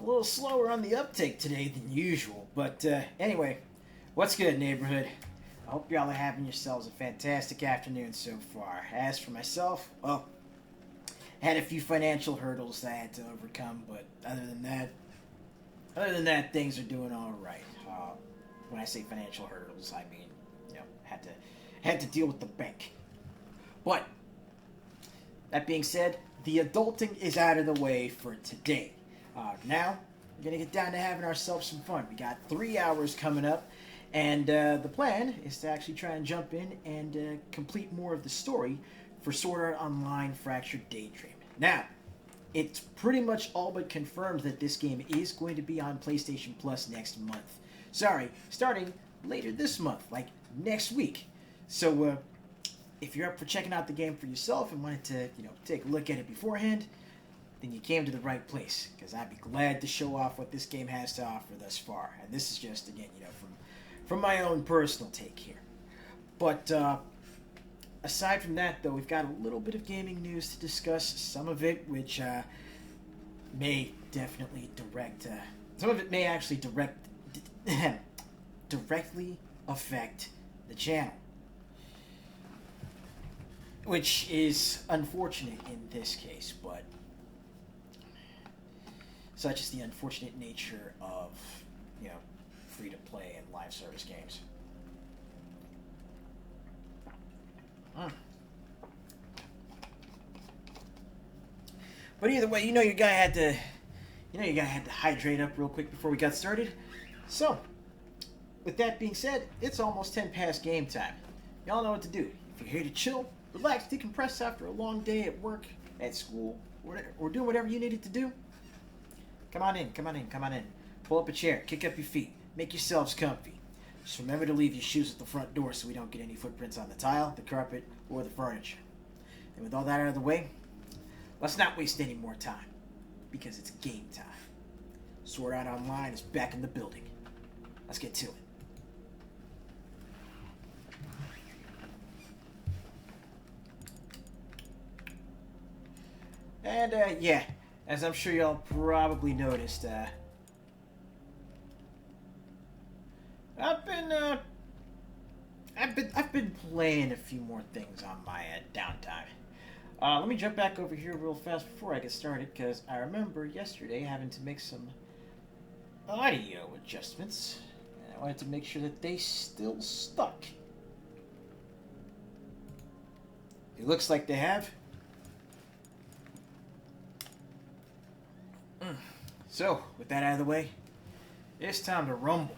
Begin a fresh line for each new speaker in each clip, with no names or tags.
little slower on the uptake today than usual. But anyway, what's good, neighborhood? I hope y'all are having yourselves a fantastic afternoon so far. As for myself, well, I had a few financial hurdles that I had to overcome, but other than that, things are doing all right. When I say financial hurdles, I mean, had to deal with the bank. But that being said, the adulting is out of the way for today. Now, we're going to get down to having ourselves some fun. We got 3 hours coming up, and the plan is to actually try and jump in and complete more of the story for Sword Art Online Fractured Daydream. Now, it's pretty much all but confirmed that this game is going to be on PlayStation Plus next month. Sorry, starting later this month, like next week. So, if you're up for checking out the game for yourself and wanted to, take a look at it beforehand, then you came to the right place, because I'd be glad to show off what this game has to offer thus far. And this is just, again, from my own personal take here. But aside from that, though, we've got a little bit of gaming news to discuss. Some of it, which may definitely some of it may actually directly affect the channel, which is unfortunate in this case, but such is the unfortunate nature of, free-to-play and live service games. But either way, your guy had to hydrate up real quick before we got started. So, with that being said, it's almost 10 past game time. Y'all know what to do. If you're here to chill, relax, decompress after a long day at work, at school, or doing whatever you needed to do, come on in. Pull up a chair, kick up your feet, make yourselves comfy. Just remember to leave your shoes at the front door so we don't get any footprints on the tile, the carpet, or the furniture. And with all that out of the way, let's not waste any more time, because it's game time. Sword Art Online is back in the building. Let's get to it. And as I'm sure y'all probably noticed, I've been playing a few more things on my downtime. Let me jump back over here real fast before I get started, because I remember yesterday having to make some audio adjustments, and I wanted to make sure that they still stuck. It looks like they have. So, with that out of the way, it's time to rumble.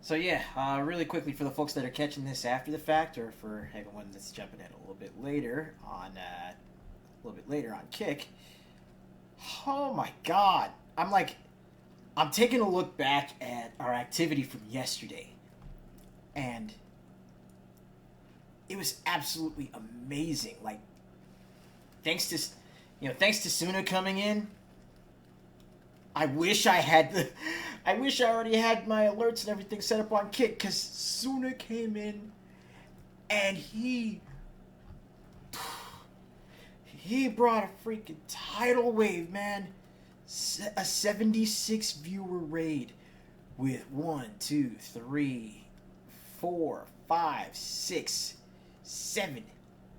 So really quickly for the folks that are catching this after the fact, or for everyone that's jumping in a little bit later on Kick. Oh my God! I'm taking a look back at our activity from yesterday, and it was absolutely amazing. Like, thanks to Suna coming in. I wish I already had my alerts and everything set up on Kick, because Suna came in and he brought a freaking tidal wave, man. A 76 viewer raid with 1, 2, 3, 4, 5, 6, 7,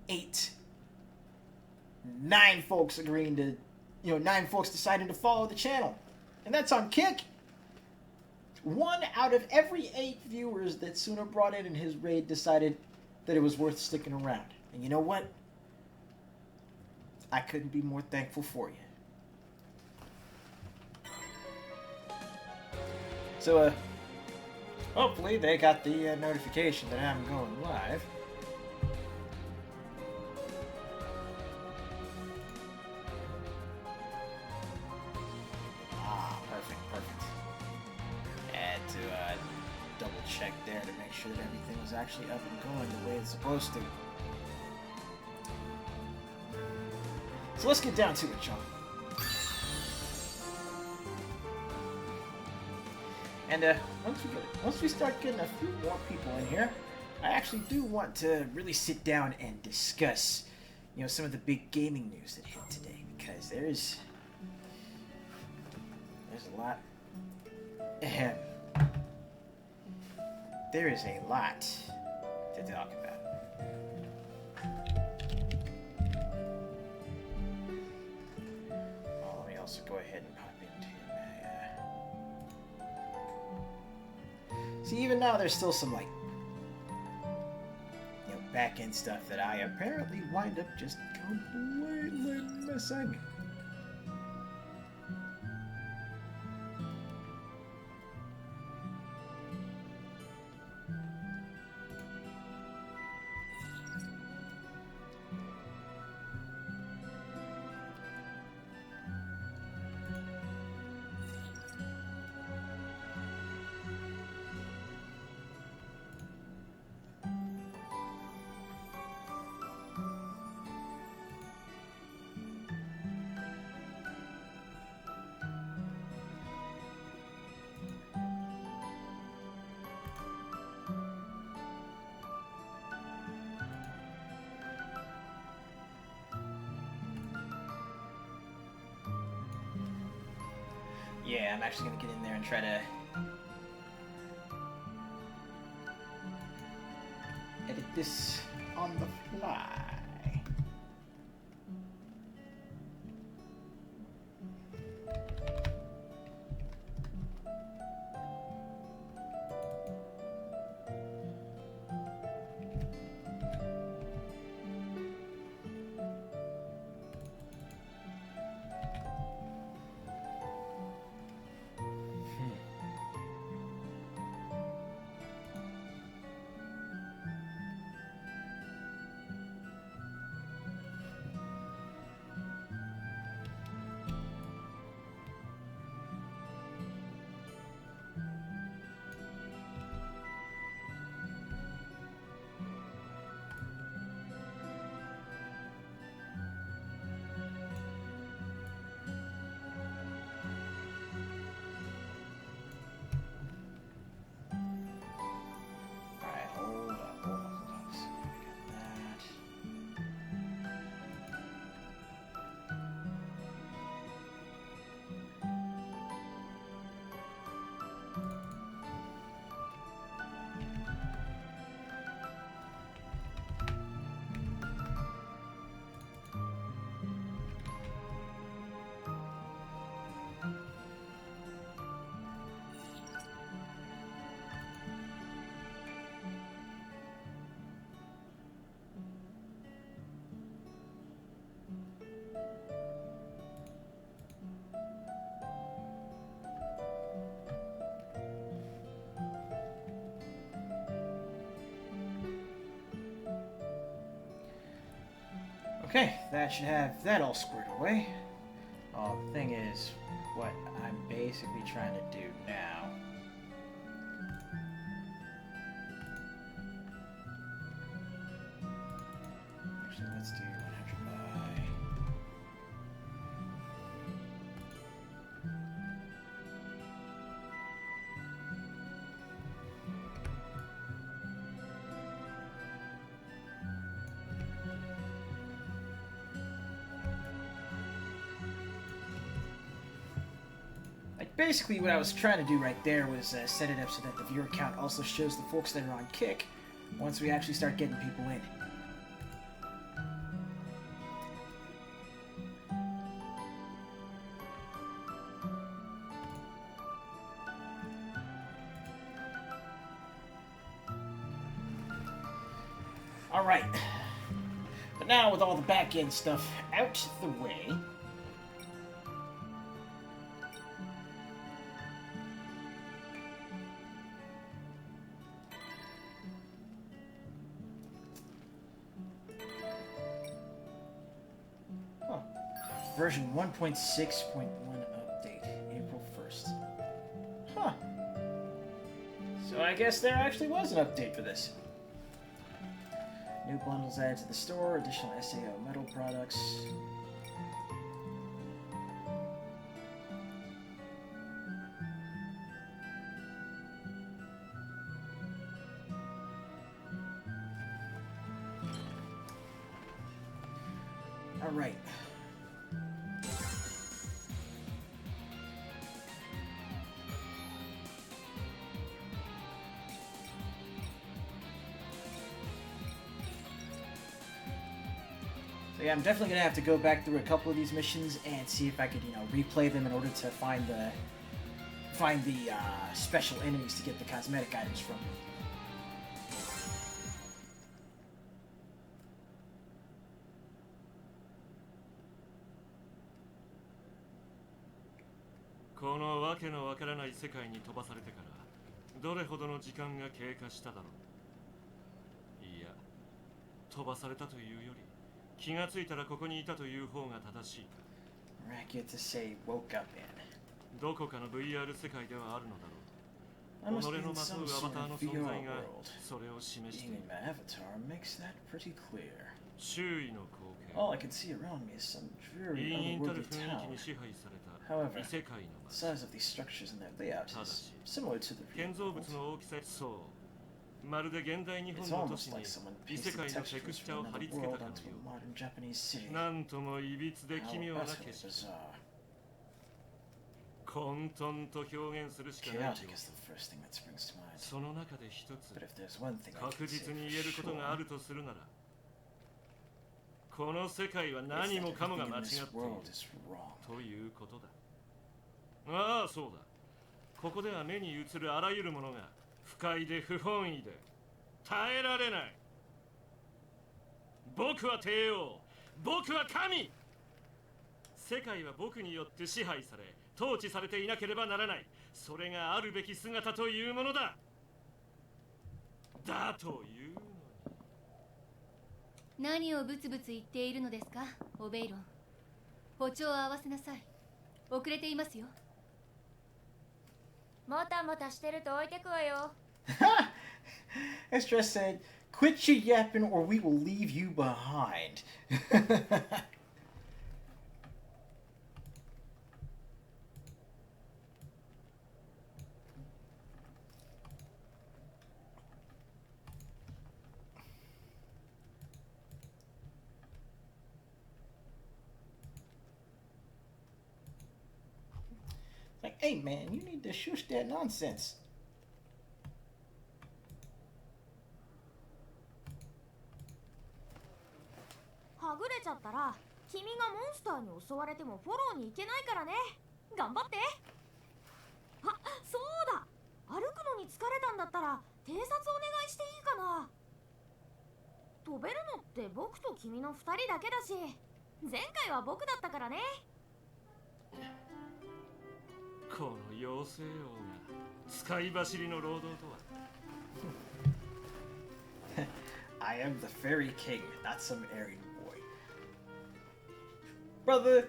8, 9 folks agreeing to, 9 folks deciding to follow the channel. And that's on Kick. 1 out of every 8 viewers that Suna brought in his raid decided that it was worth sticking around. And you know what? I couldn't be more thankful for you. So, hopefully they got the notification that I'm going live. Perfect. sure that everything was actually up and going the way it's supposed to. So let's get down to it, John. And once we start getting a few more people in here, I actually do want to really sit down and discuss, some of the big gaming news that hit today, because there's a lot. There is a lot to talk about. Well, let me also go ahead and pop into my. See, even now, there's still some back end stuff that I apparently wind up just completely missing. Yeah, I'm actually going to get in there and try to edit this on the fly. Okay, that should have that all squared away. The thing is, what I'm basically trying to do now. Actually, let's do 100 by. Basically, what I was trying to do right there was set it up so that the viewer count also shows the folks that are on Kick once we actually start getting people in. Alright. But now, with all the back-end stuff out the way, version 1.6.1 update, April 1st. Huh. So I I guess there actually was an update for this. New bundles added to the store, additional SAO metal products. Alright. So yeah, I'm definitely gonna have to go back through a couple of these missions and see if I could, replay them in order to find the special enemies to get the cosmetic items from.
このわけのわからない世界に飛ばされてからどれほどの時間が経過しただろう。いや、飛ばされたというより気がついたらここにいたという方が正しい。どこかの VR 世界ではあるのだろう。己のまとうアバターの存在がそれを示している。周囲の光景、陰々たる雰囲気に支配された
However, the size of these structures and their layout is similar to the real world. It's almost like someone pasted textures from another world onto a modern Japanese city. How utterly bizarre. Chaotic is the first thing that springs to mind. But if there's one thing I can say for sure,
この世界は何もかもが間違っている
と
いうことだ。ああ、そうだ。ここでは目に映るあらゆるものが不快で不本意で耐えられない。僕は帝王、僕は神。世界は僕によって支配され、統治されていなければならない。それがあるべき姿というものだ。だというのに。
何をブツブツ言っているのですか、オベイロン。歩調を合わせなさい。遅れていますよ。
もたもたしてると置いてくわよ。
Estra said, "Quit your yapping, or we will leave you behind." Like, hey man, you need to shush that nonsense.
はぐれちゃったら君がモンスターに襲われてもフォローに行けないからね。頑張って。あ、そうだ。歩くのに疲れたんだったら偵察お願いしていいかな。飛べるのって僕と君の2人だけだし、前回は僕だったからね。
この妖精王が使い走りの労働とは。
I am the fairy king, not some errand boy. Brother,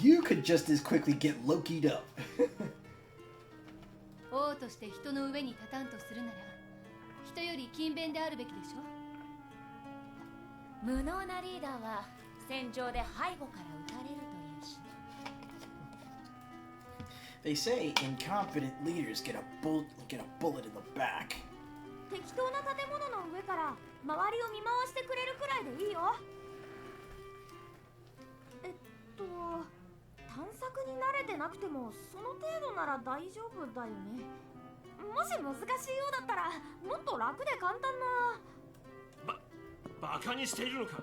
you could just as quickly get Loki'd up.
王として人の上に立たんとするなら、人より勤勉であるべきでしょ。
無能なリーダーは戦場で背後から撃たれるというし。
They say incompetent leaders get a bullet in the back.
適当な建物の上から周りを見回してくれるくらいでいいよ。探索に慣れてなくてもその程度なら大丈夫だよね。もし難しいようだったらもっと楽で簡単な。
バカにしているのか。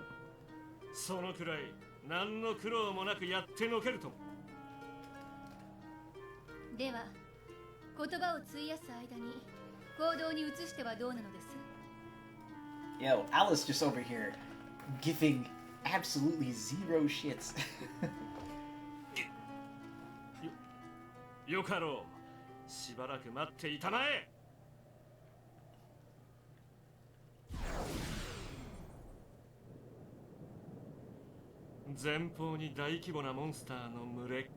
そのくらい何の苦労もなくやってのけるとも。
では言葉を費やす間に行動に移してはどうなのです？
Yo, Alice just over here giving absolutely zero shits.
よかろう。しばらく待っていたまえ。前方に大規模なモンスターの群れか。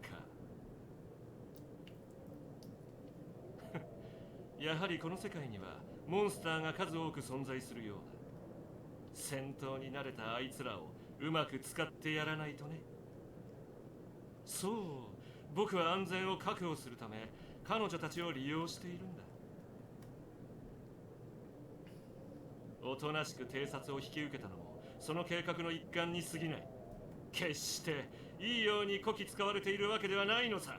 やはりこの世界にはモンスターが数多く存在するようだ。戦闘に慣れたあいつらをうまく使ってやらないとね。そう、僕は安全を確保するため彼女たちを利用しているんだ。おとなしく偵察を引き受けたのもその計画の一環に過ぎない。決していいようにこき使われているわけではないのさ。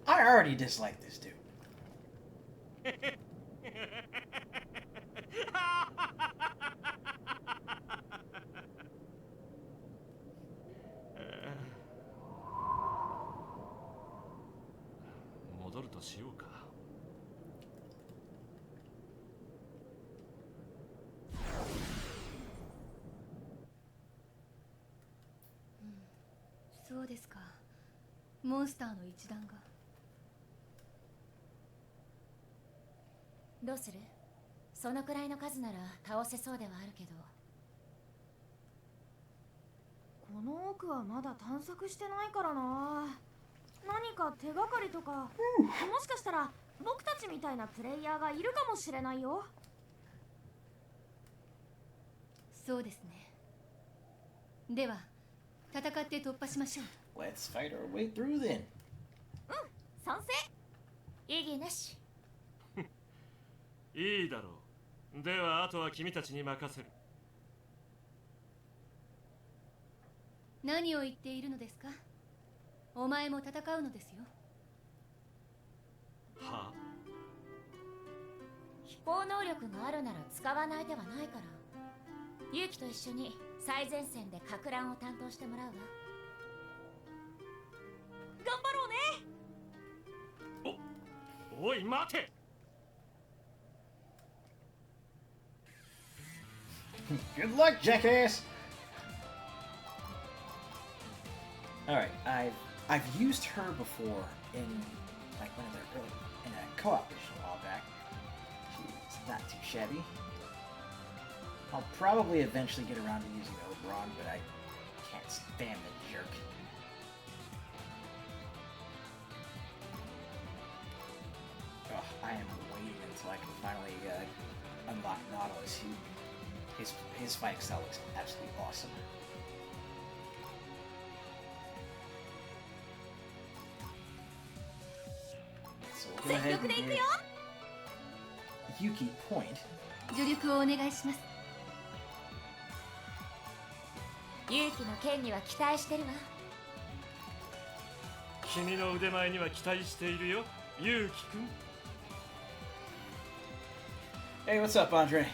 I already dislike this dude.
Hmm. そうですか。モンスターの一団が。
どうする？そのくらいの数なら倒せそうではあるけど。この奥はまだ探索してないからな。何か手がかりとか、もしかしたら僕たちみたいなプレイヤーがいるかもしれないよ。
そうですね。では戦って突破しましょう。
Let's fight our way through then.
賛成。異議なし。
いいだろう。ではあとは君たちに任せる。
何を言っているのですか？お前も戦うのですよ。
はあ？
飛行能力があるなら使わない手はないから。勇気と一緒に最前線でか乱を担当してもらうわ。頑張ろうね。
おい待て。
Good luck, jackass! Alright, I've used her before in like one of their early in a co-op mission a while back. She's not too shabby. I'll probably eventually get around to using Oberon, but I can't stand the jerk. Ugh, I am waiting until I can finally unlock Nautilus. His fighting style looks absolutely awesome. So we'll go ahead and give Yuki point.
助力をお願いします。
勇気の剣には期待してるわ。
君の腕前には期待しているよ、勇気くん。
Hey, what's up, Andre?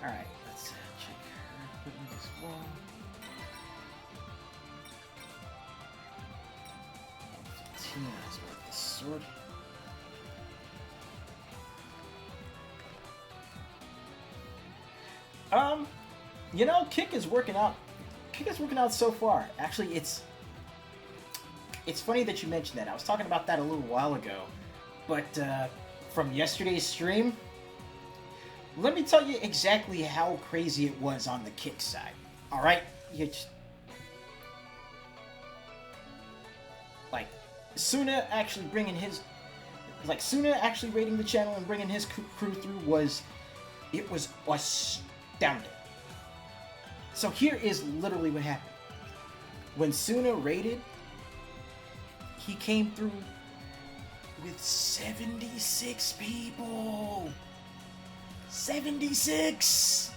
Alright, let's check her equipment as well. 15 is worth the sword. You know, Kick is working out. Kick is working out so far. Actually, it's funny that you mentioned that. I was talking about that a little while ago, but from yesterday's stream, let me tell you exactly how crazy it was on the Kick side. All right, like Suna actually bringing his, like Suna actually raiding the channel and bringing his crew through was astounding. So here is literally what happened. When Suna raided, he came through with 76 people. 76!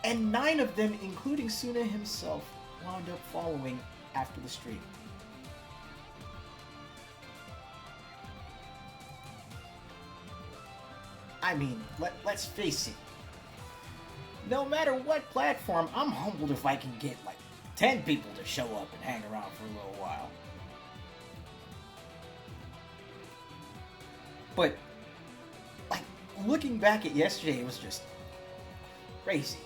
And 9 of them, including Suna himself, wound up following after the stream. I mean, let's face it. No matter what platform, I'm humbled if I can get like 10 people to show up and hang around for a little while. But, like, looking back at yesterday, it was just crazy.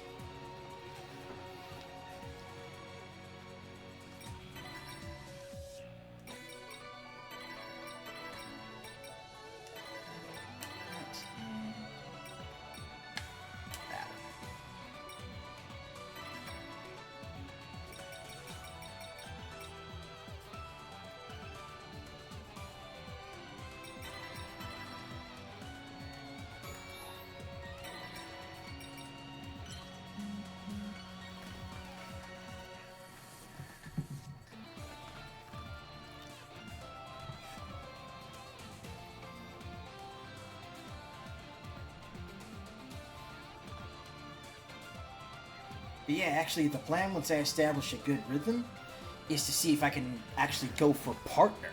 But yeah, actually, the plan, once I establish a good rhythm, is to see if I can actually go for partner.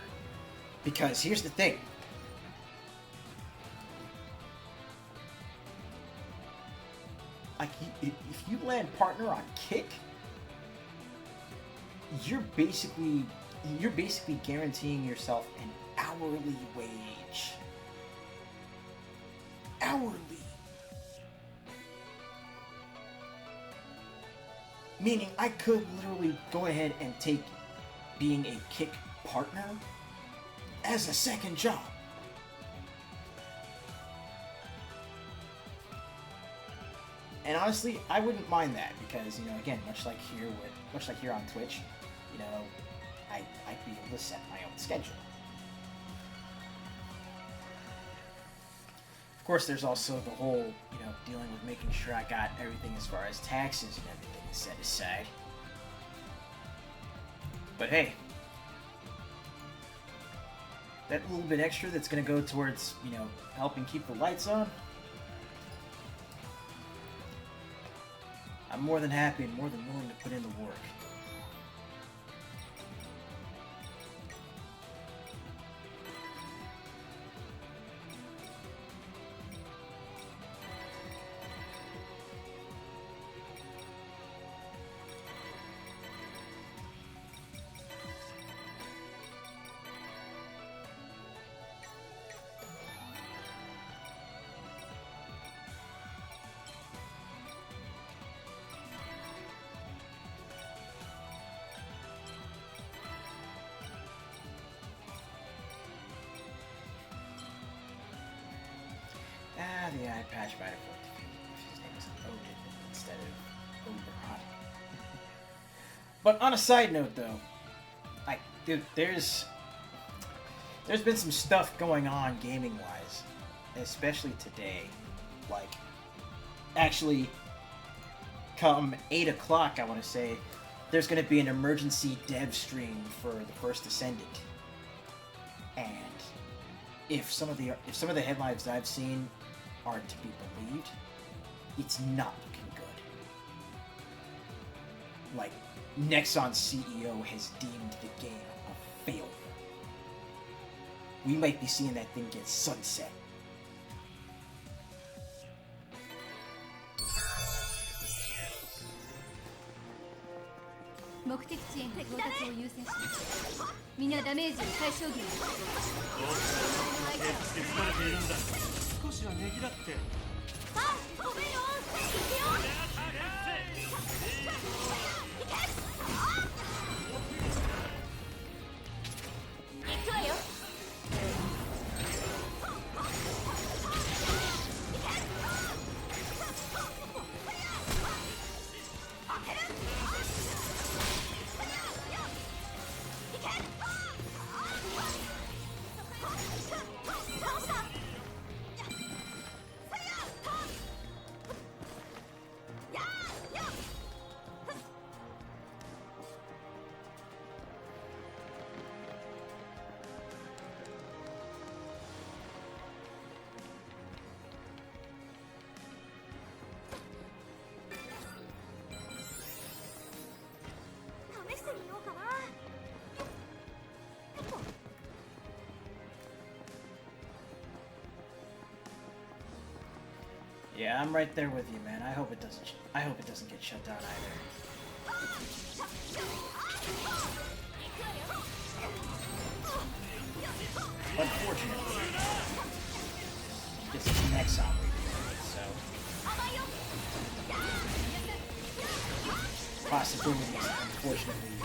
Because here's the thing. Like, if you land partner on kick, you're basically guaranteeing yourself an hourly wage. Hourly. Meaning I could literally go ahead and take being a kick partner as a second job. And honestly, I wouldn't mind that because, you know, again, much like here on Twitch, you know, I'd be able to set my own schedule. Of course, there's also the whole, you know, dealing with making sure I got everything as far as taxes and everything set aside. But hey, that little bit extra that's going to go towards, you know, helping keep the lights on, I'm more than happy and more than willing to put in the work. The eye patch might have worked if his name was Odin instead of Oberon. But on a side note, though, like, dude, there's been some stuff going on gaming-wise, especially today. Like, actually, come 8 o'clock, I want to say, there's going to be an emergency dev stream for the First Ascendant, and if some of the headlines I've seen are to be believed, it's not looking good. Like, Nexon's CEO has deemed the game a failure. We might be seeing that thing get sunset.
試してみようかな。
Yeah, I'm right there with you, man. I hope it doesn't get shut down either. Unfortunately, this is next operator, so possibilities, unfortunately,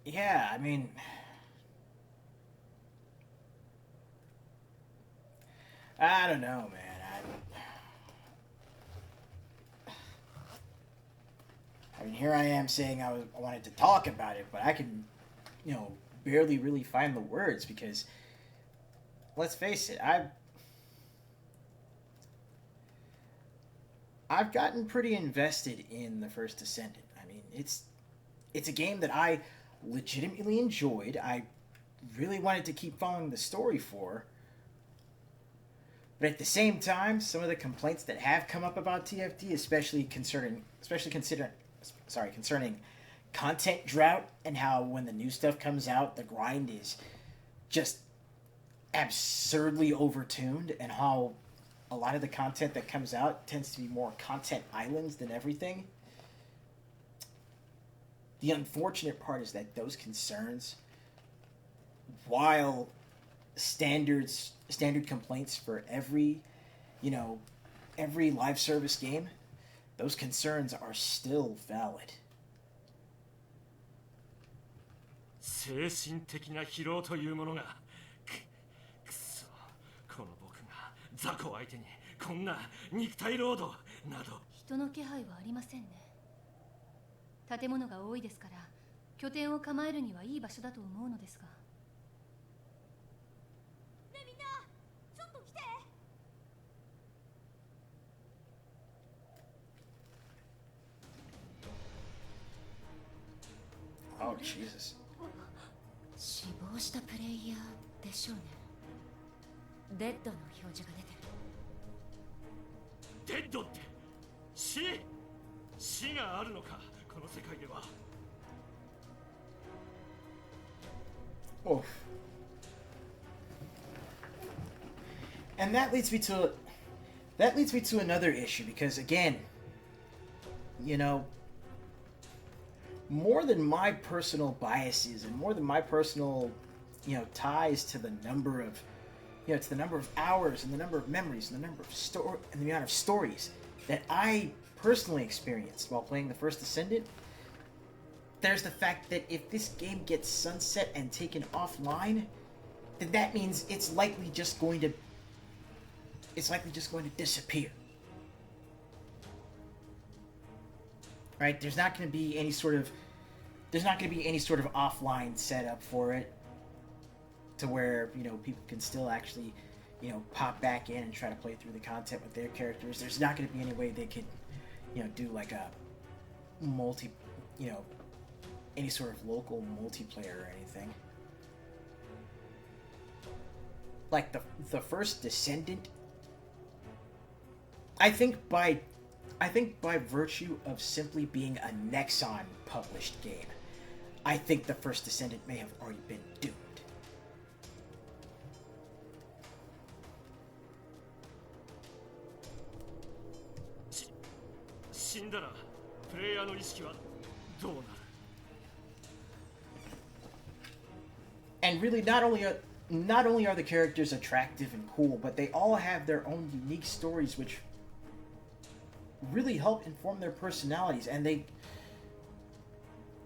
yeah, I mean, I don't know, man. I mean, here I am saying I wanted to talk about it, but I can, barely really find the words because, let's face it, I've gotten pretty invested in the First Descendant. I mean, it's a game that I legitimately enjoyed. I really wanted to keep following the story for. But at the same time, some of the complaints that have come up about TFD, concerning content drought and how when the new stuff comes out, the grind is just absurdly overtuned, and how a lot of the content that comes out tends to be more content islands than everything. The unfortunate part is that those concerns, while standard complaints for every live service game, those concerns are still valid.
精神的な疲労というものがくそこの僕が雑魚相手にこんな肉体労働など
人の気配はありませんね。建物が多いですから拠点を構えるにはいい場所だと思うのですが。
ねえみんな、ちょっと来て。
Oh, Jesus.
死亡したプレイヤーでしょうね。デッドの表示が出てる。
デッドって死があるのかこの世界では。
Oof. And that leads me to another issue, because again, more than my personal biases and more than my personal, ties to the number of, hours and the number of memories and the amount of stories that I personally experienced while playing the First Descendant, there's the fact that if this game gets sunset and taken offline, then that means it's likely just going to disappear. Right? There's not going to be any sort of offline setup for it to where, people can still actually, pop back in and try to play through the content with their characters. There's not going to be any way they could, do like a any sort of local multiplayer or anything. like the first Descendant. I think by virtue of simply being a Nexon published game, I think the first Descendant may have already been doomed.
死んだらプレイヤーの意識はどうなる
And really, not only are the characters attractive and cool, but they all have their own unique stories, which really help inform their personalities. And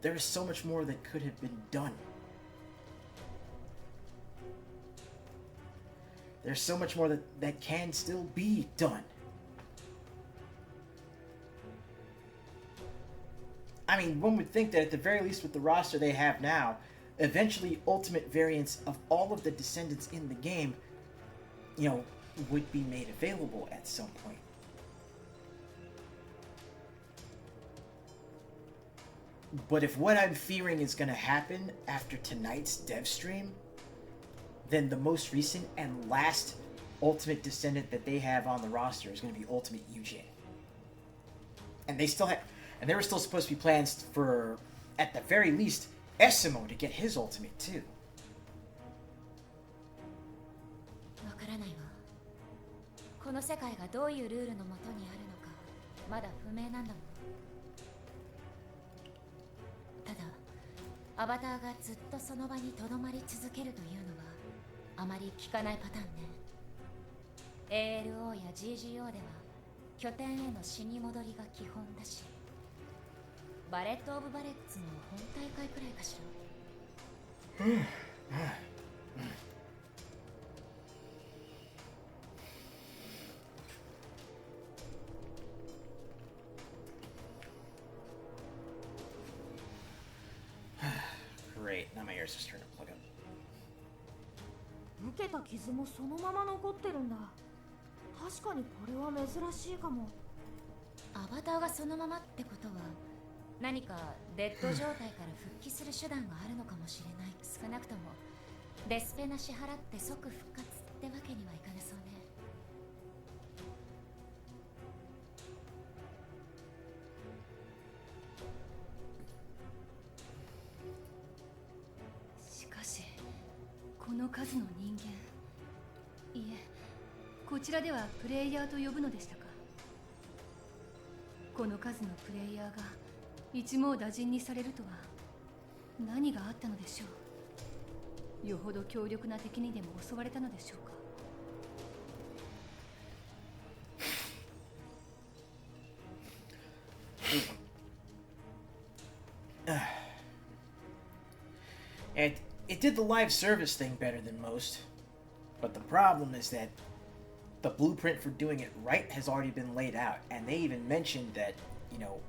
there is so much more that could have been done. There's so much more that can still be done. I mean, one would think that at the very least with the roster they have now, eventually ultimate variants of all of the Descendants in the game, you know, would be made available at some point. But if what I'm fearing is going to happen after tonight's dev stream, then the most recent and last Ultimate Descendant that they have on the roster is going to be Ultimate Eugene. And there were still supposed to be plans for, at the very least, Esimo to get his ultimate too.
わからないわ。この世界がどういうルールのもとにあるのかまだ不明なんだもん。ただアバターがずっとその場に留まり続けるというのはあまり聞かないパターンね。ALO や GGO では拠点への死に戻りが基本だし、バレット・オブ・バレッツの本大会くらいかしら。
Great, now my ears are starting to plug up.
受けた傷もそのまま残ってるんだ。確かにこれは珍しいかも。
アバターがそのままってことは何かデッド状態から復帰する手段があるのかもしれない。少なくともデスペナ支払って即復活ってわけにはいかなそうね。
しかしこの数の人間、いえ、こちらではプレイヤーと呼ぶのでしたか。この数のプレイヤーが一網打尽にされるとは何があったのでしょう。よほど強力な敵にでも襲われたのでしょうか。
It did the live service thing better than most, but the problem is that the blueprint for doing it right has already been laid out, and they even mentioned that, you know,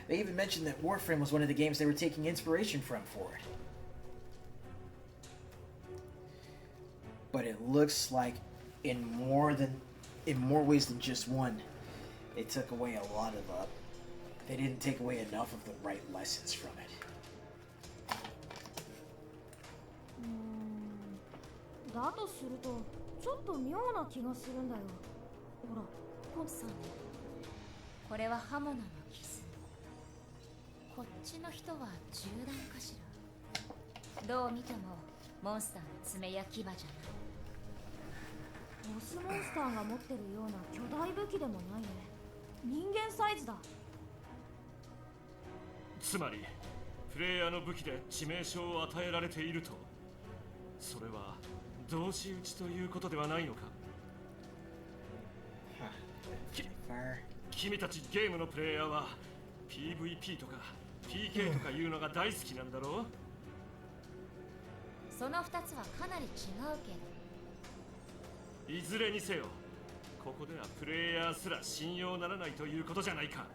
they even mentioned that Warframe was one of the games they were taking inspiration from for it. But it looks like in more ways than just one, they took away a lot of they didn't take away enough of the right lessons from it.
だとするとちょっと妙な気がするんだよ。ほら、
そうね。これは刃物の傷。こっちの人は銃弾かしら。どう見てもモンスターの爪や牙じゃない。
ボスモンスターが持ってるような巨大武器でもないね。人間サイズだ。
つまりプレイヤーの武器で致命傷を与えられていると、それは同士討ちということではないのか。君たちゲームのプレイヤーは PVP とか PK とかいうのが大好きなんだろう。
その2つはかなり違うけど、
いずれにせよここではプレイヤーすら信用ならないということじゃないか。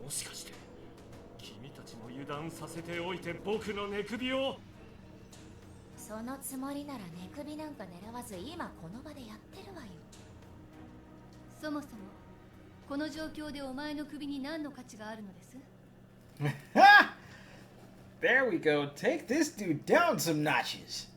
もしかして君たちも油断させておいて僕の寝首を。
そのつもりなら寝首なんか狙わず今この場でやってるわよ。
そもそもこの状況でお前の首に何の価値があるのです。
There we go. Take this dude down some notches.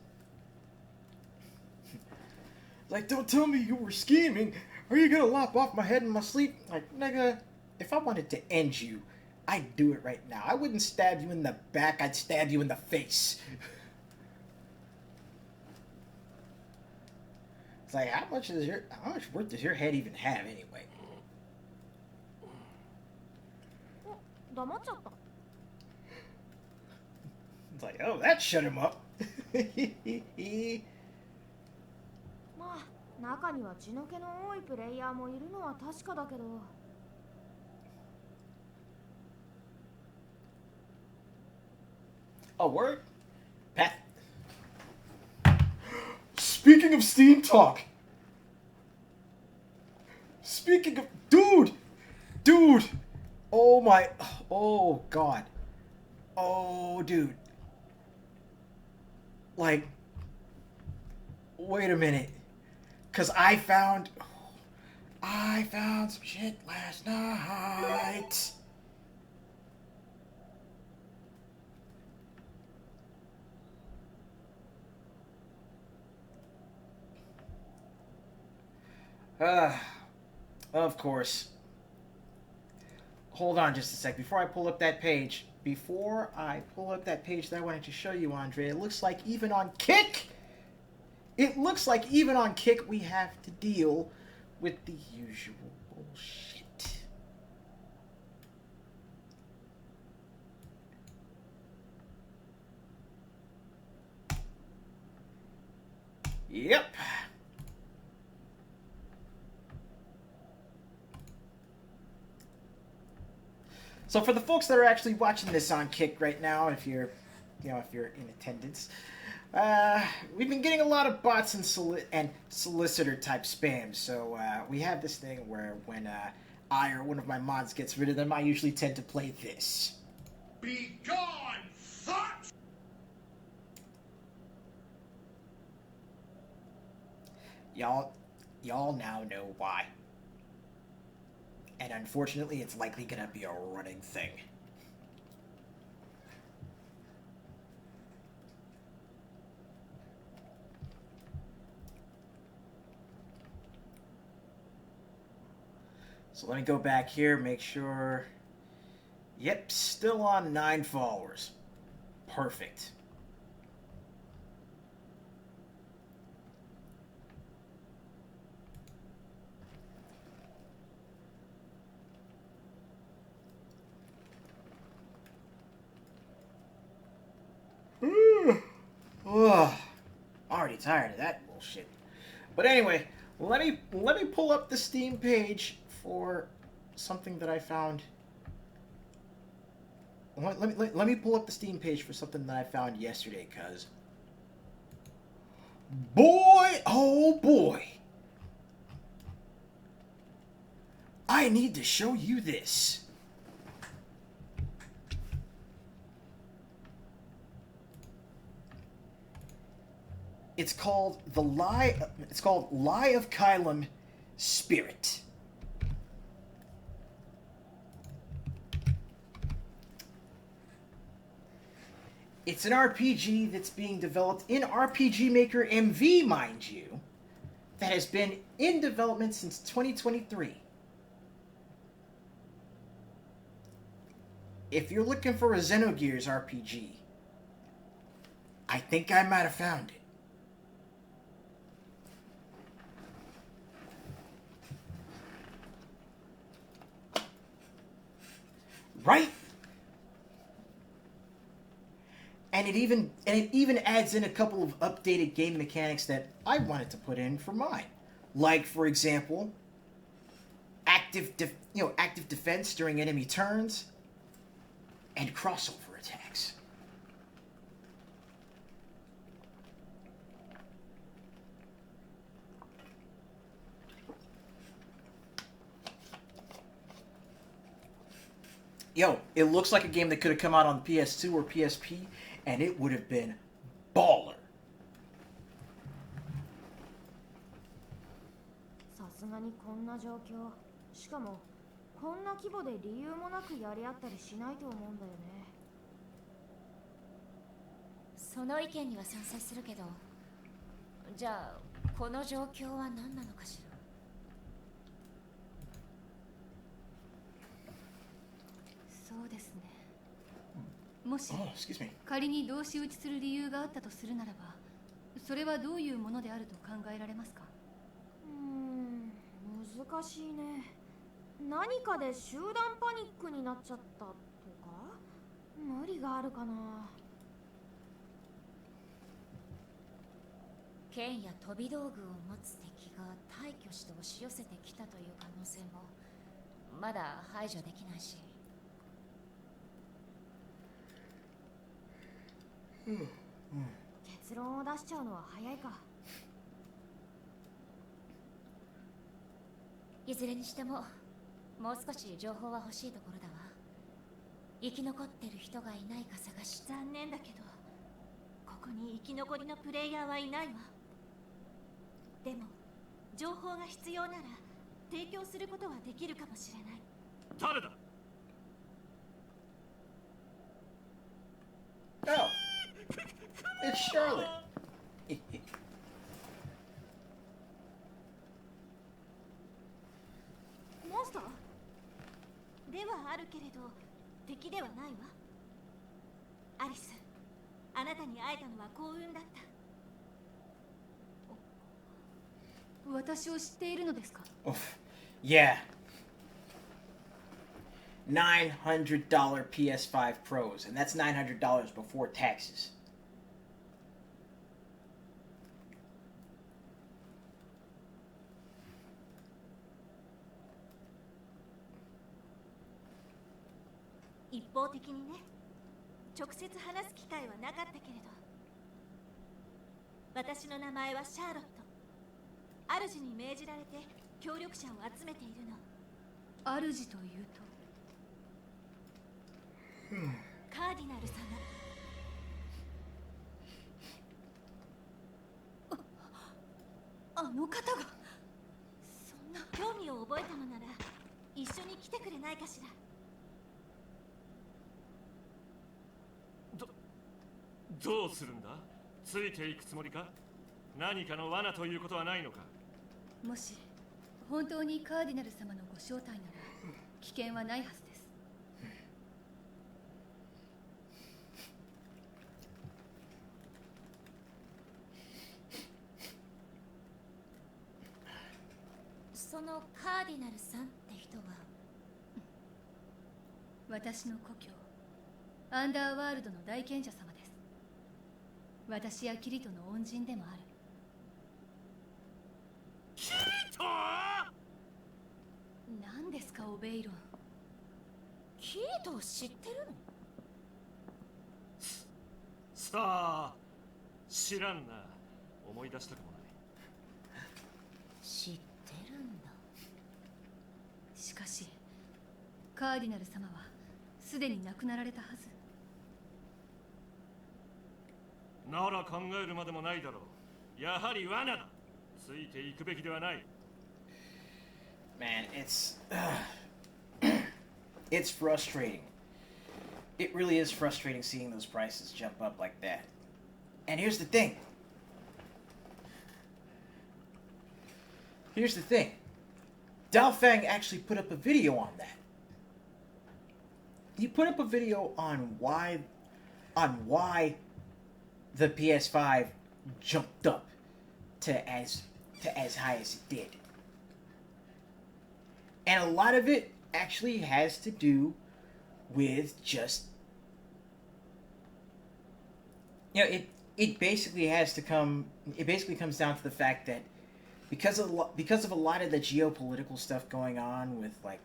Like, don't tell me you were scheming. Are you gonna lop off my head in my sleep? Like, nigga, if I wanted to end you, I'd do it right now. I wouldn't stab you in the back, I'd stab you in the face. It's like, how much worth does your head even have anyway?
黙っちゃった。
It's like, oh, that shut him up.
まあ中には血の気の多いプレイヤーもいるのは確かだけど。
Oh, word? Pat. Speaking of Steam talk. Speaking of... Dude! Dude! Oh my... Oh, God. Oh, dude. Like... Wait a minute. Because I found some shit last night. Of course. Hold on just a sec. Before I pull up that page that I wanted to show you, Andre, it looks like even on Kick, we have to deal with the usual bullshit. Yep. So for the folks that are actually watching this on Kick right now, if you're in attendance, we've been getting a lot of bots and solicitor type spam. So we have this thing where when I or one of my mods gets rid of them, I usually tend to play this.
Be gone, thought!
Y'all now know why. And unfortunately, it's likely gonna be a running thing. So let me go back here, make sure... Yep, still on 9 followers. Perfect. Ugh, already tired of that bullshit. But anyway, let me pull up the Steam page for something that I found. Let me pull up the Steam page for something that I found yesterday, cuz boy, oh boy, I need to show you this. It's called Lie of Kylam Spirit. It's an RPG that's being developed in RPG Maker MV, mind you, that has been in development since 2023. If you're looking for a Xenogears RPG, I think I might have found it. Right? And it even adds in a couple of updated game mechanics that I wanted to put in for mine. Like, for example, active defense during enemy turns and crossover attacks. Yo, it looks like a game that could have come out on PS2 or PSP, and it would have been baller.
さすがにこんな状況。しかもこんな規模で理由もなくやり合ったりしないと思うんだよね。
その意見には賛成するけど、じゃあこの状況は何なのかしら。
そうですね。もし
Oh, excuse me.
仮に同士討ちする理由があったとするならば、それはどういうものであると考えられますか？
難しいね。何かで集団パニックになっちゃったとか、無理があるかな。
剣や飛び道具を持つ敵が大挙して押し寄せてきたという可能性もまだ排除できないし。
結論を出しちゃうのは早いか。
いずれにしてももう少し情報は欲しいところだわ。生き残ってる人がいないか探し。
残念だけどここに生き残りのプレイヤーはいないわ。でも情報が必要なら提供することはできるかもしれない。
誰だ？
Oh, it's Charlotte.
モンスターではあるけれど敵ではないわ。アリス、あなたに会えたのは幸運だった。
私を知っているのですか？
Yeah. $900 PS5 Pros, and that's $900 before taxes.
一方的にね、直接話す機会はなかったけれど、私の名前はシャーロット。主に命じられて協力者を集めているの。
主というと？
カーディナル様。
あの方が。そんな。
興味を覚えたのなら一緒に来てくれないかしら。
どうするんだ？ついていくつもりか？何かの罠ということはないのか？
もし本当にカーディナル様のご招待なら危険はないはずです。
そのカーディナルさんって人は？
私の故郷アンダーワールドの大賢者様です。私やキリトの恩人でもある。
キリト！
何ですかオベイロン。
キリトを知ってるの？
さあ、知らんな。思い出したくもない。
知ってるんだ。
しかしカーディナル様はすでに亡くなられたはず。
なら考えるまでもないだろう。やはり罠だ。ついていくべきではない。
Man, it's frustrating. It really is frustrating seeing those prices jump up like that. And here's the thing. Daofang actually put up a video on that. He put up a video on why the PS5 jumped up to as high as it did. And a lot of it actually has to do with just, you know, it basically comes down to the fact that because of a lot of the geopolitical stuff going on with, like,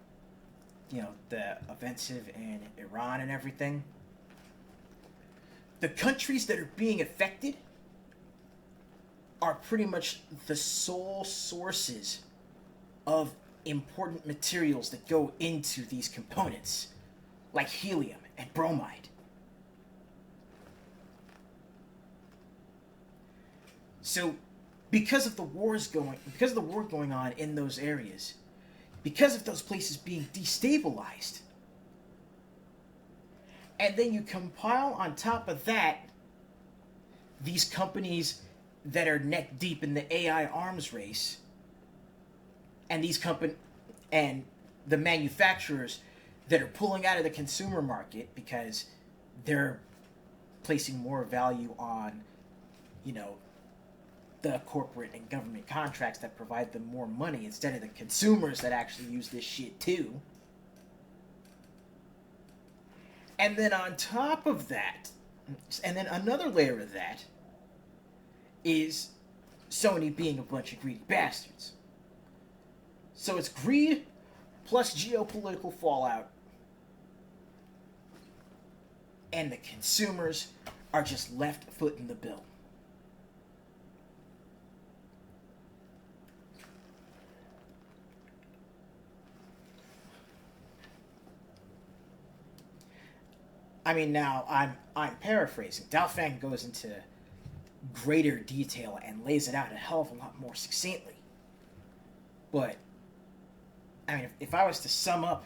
you know, the offensive in Iran and everything, the countries that are being affected are pretty much the sole sources of important materials that go into these components, like helium and bromide. So, because of the war going on in those areas, because of those places being destabilized. And then you compile on top of that these companies that are neck deep in the AI arms race, and and the manufacturers that are pulling out of the consumer market because they're placing more value on, you know, the corporate and government contracts that provide them more money instead of the consumers that actually use this shit too. And then on top of that, and then another layer of that is Sony being a bunch of greedy bastards. So it's greed plus geopolitical fallout, and the consumers are just left footing the bill. I mean, now I'm paraphrasing. Daofang goes into greater detail and lays it out a hell of a lot more succinctly. But I mean, if I was to sum up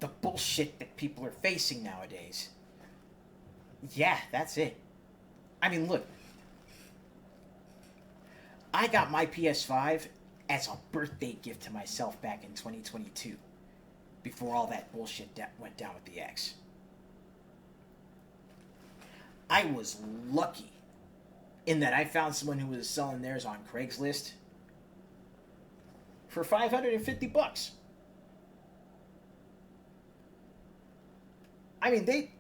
the bullshit that people are facing nowadays, yeah, that's it. I mean, look, I got my PS5 as a birthday gift to myself back in 2022, before all that bullshit went down with the X. I was lucky in that I found someone who was selling theirs on Craigslist for $550. I mean, they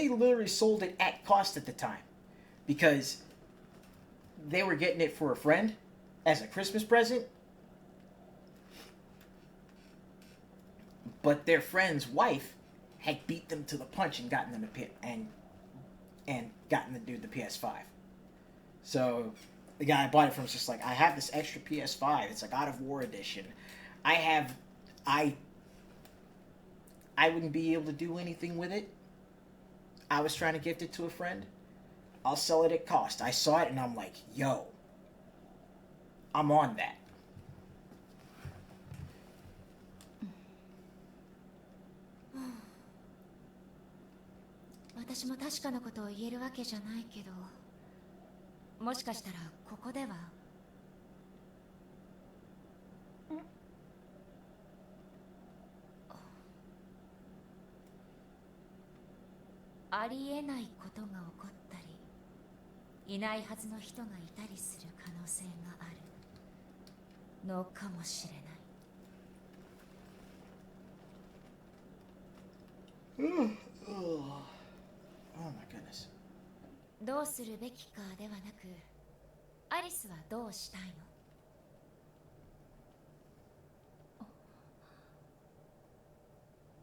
literally sold it at cost at the time because they were getting it for a friend as a Christmas present, but their friend's wife had beat them to the punch and gotten them gotten the dude the PS5. So the guy I bought it from was just like, I have this extra PS5. It's like God of War edition. I wouldn't be able to do anything with it. I was trying to gift it to a friend. I'll sell it at cost. I saw it and I'm like, yo, I'm on that.
私も確かなことを言えるわけじゃないけど、もしかしたらここではありえないことが起こったり、いないはずの人がいたりする可能性があるのかもしれない。
Oh my goodness.
どうするべきかではなく、アリスはどうしたいの？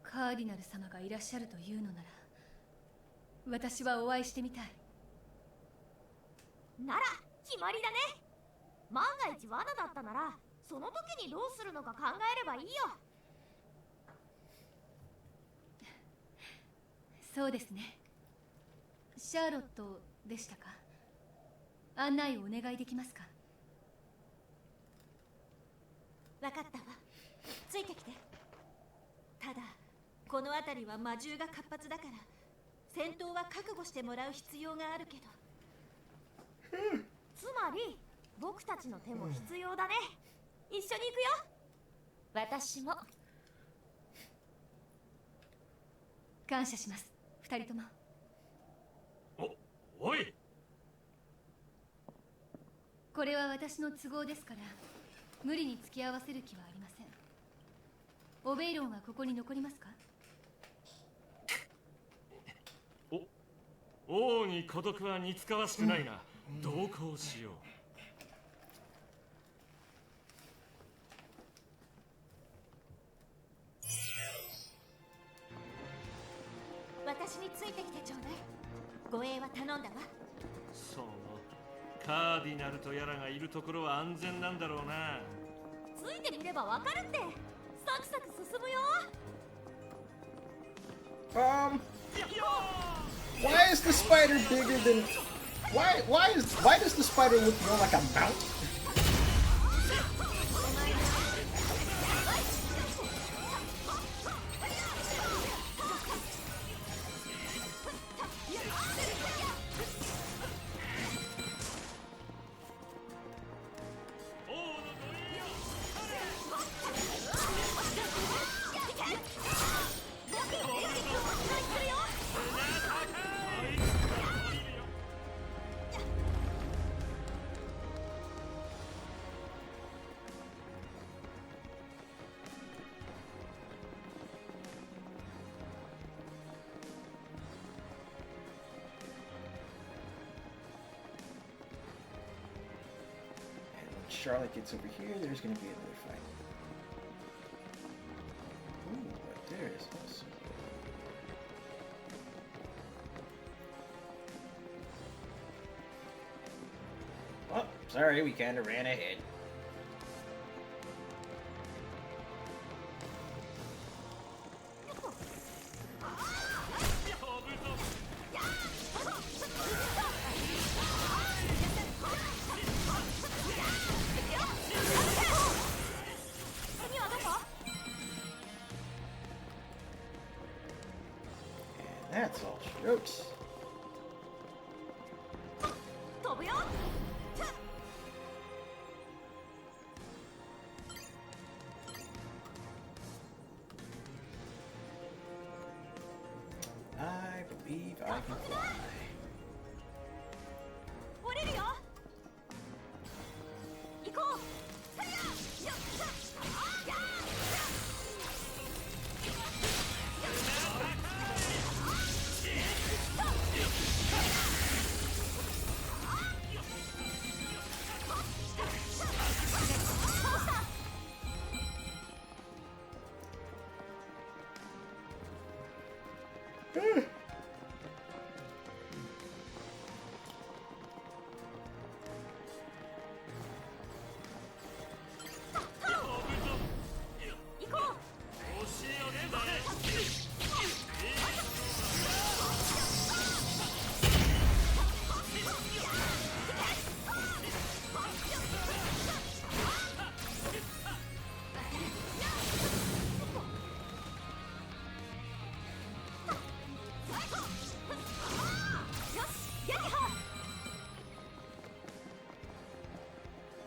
カーディナル様がいらっしゃるというのなら、私はお会いしてみたい。
なら決まりだね。万が一罠だったなら、その時にどうするのか考えればいいよ。
そうですね。シャーロットでしたか？案内をお願いできますか？
分かったわ。ついてきて。ただこの辺りは魔獣が活発だから、戦闘は覚悟してもらう必要があるけど。
つまり僕たちの手も必要だね。一緒に行くよ。
私も。
感謝します、二人とも。
おい、
これは私の都合ですから、無理に付き合わせる気はありません。オベイロンはここに残りますか？
王に孤独は似つかわしくないな。同行しよう。
私についてきてちょうだい。護衛は頼んだわ。
そう、カーディナルとやらがいるところは安全なんだろうな。
ついてみればわかるって。サクサク進むよ。
Why is the spider bigger than? Why does the spider look more like a mountain? Charlotte gets over here, there's gonna be another fight. Ooh, but there is also. Oh, sorry, we kinda ran ahead. That's all strokes.
飛ぶよ。
I believe I can fly.
降りるよ。行こう。やっ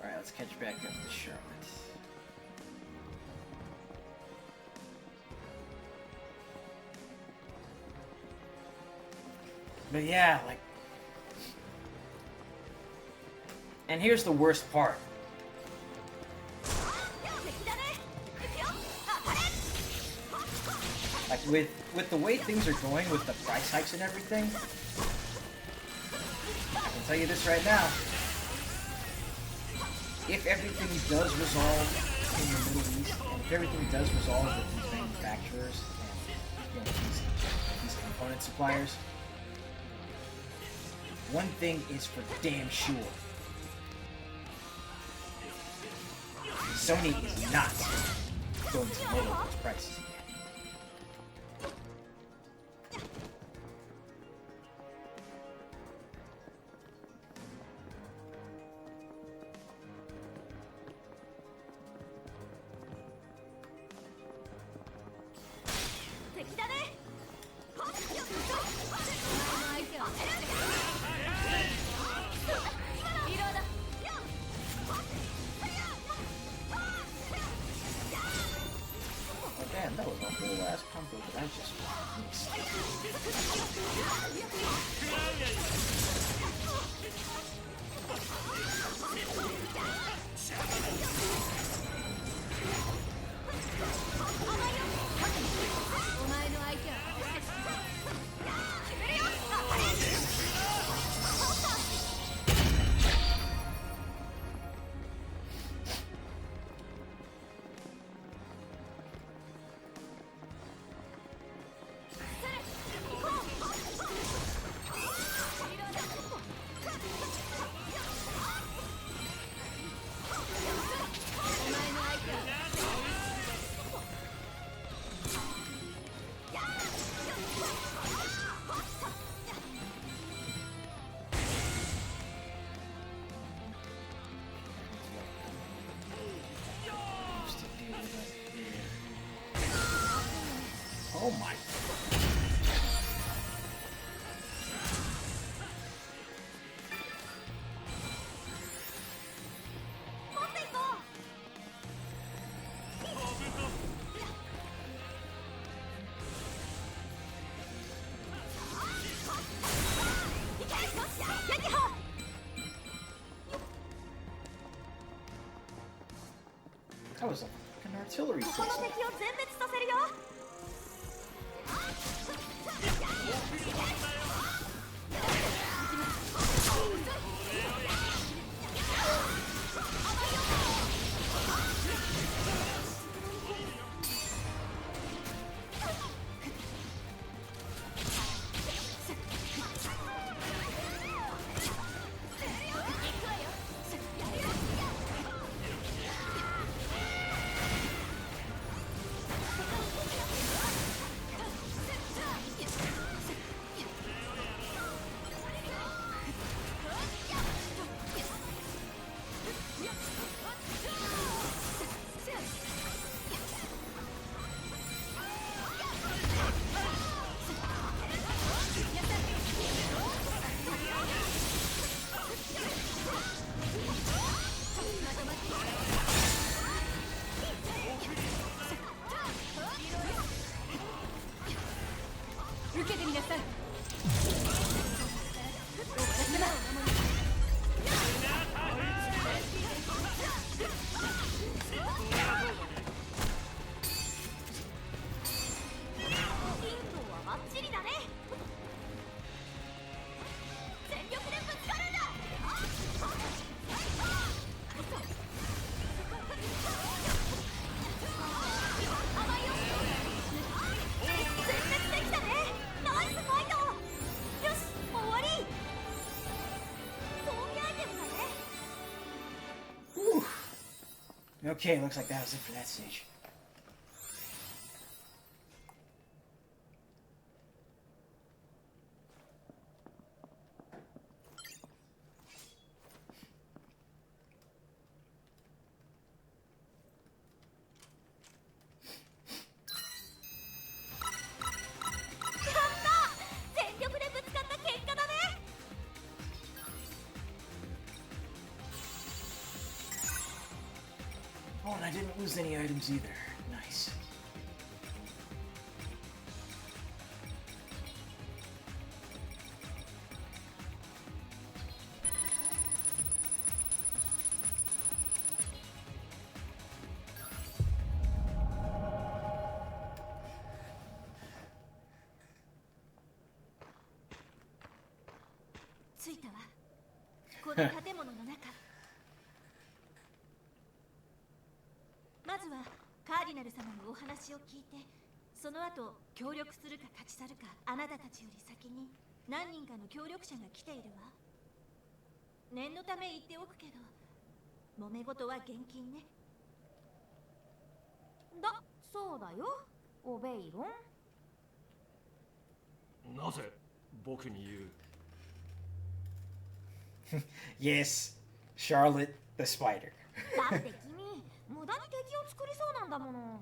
Alright, let's catch back up to Charlotte. But yeah, like... And here's the worst part. Like, with the way things are going, with the price hikes and everything, I can tell you this right now. If everything does resolve in the Middle East, and if everything does resolve with these manufacturers and these component suppliers, one thing is for damn sure. Sony is not going to lower those prices again. Damn, that was a whole ass combo that I just missed. Oh my. That was a fucking artillery
ここの
placement.
敵を全滅させるよ。 こ
受けてみなさい。
ヒントはバッチリだね。全力でぶつかるんだ。甘いよ。全滅できたね。ナイスファイト。よし、終わり。装備アイテムだね。
Okay, looks like that was it for that stage. Oh, and I didn't lose any items either. Nice.
Tsuita 着いたわ。この建物の中。まずはカーディナル様のお話を聞いて、その後協力するか立ち去るか、あなたたちより先に何人かの協力者が来ているわ。念のため言っておくけど、揉め事は厳禁ね。
だ、そうだよ。オベイロン。
なぜ僕に言う？
Yes, Charlotte the Spider.
だって君、無駄に敵を作りそうなんだもの。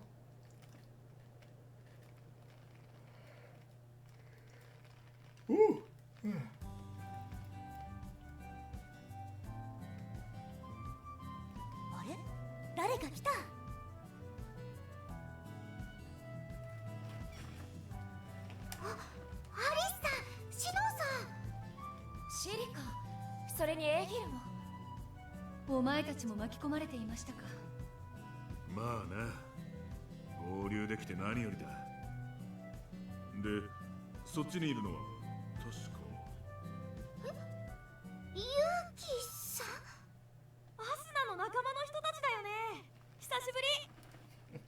あれ？誰か来た。
アリスさん、シノーさん。
シリカ、それにエギルも。
お前たちも巻き込まれていましたか。
まあな、合流できて何よりだ。で、そっちにいるのは確か
ユキさん。アスナの仲間の人たちだよね。久しぶり。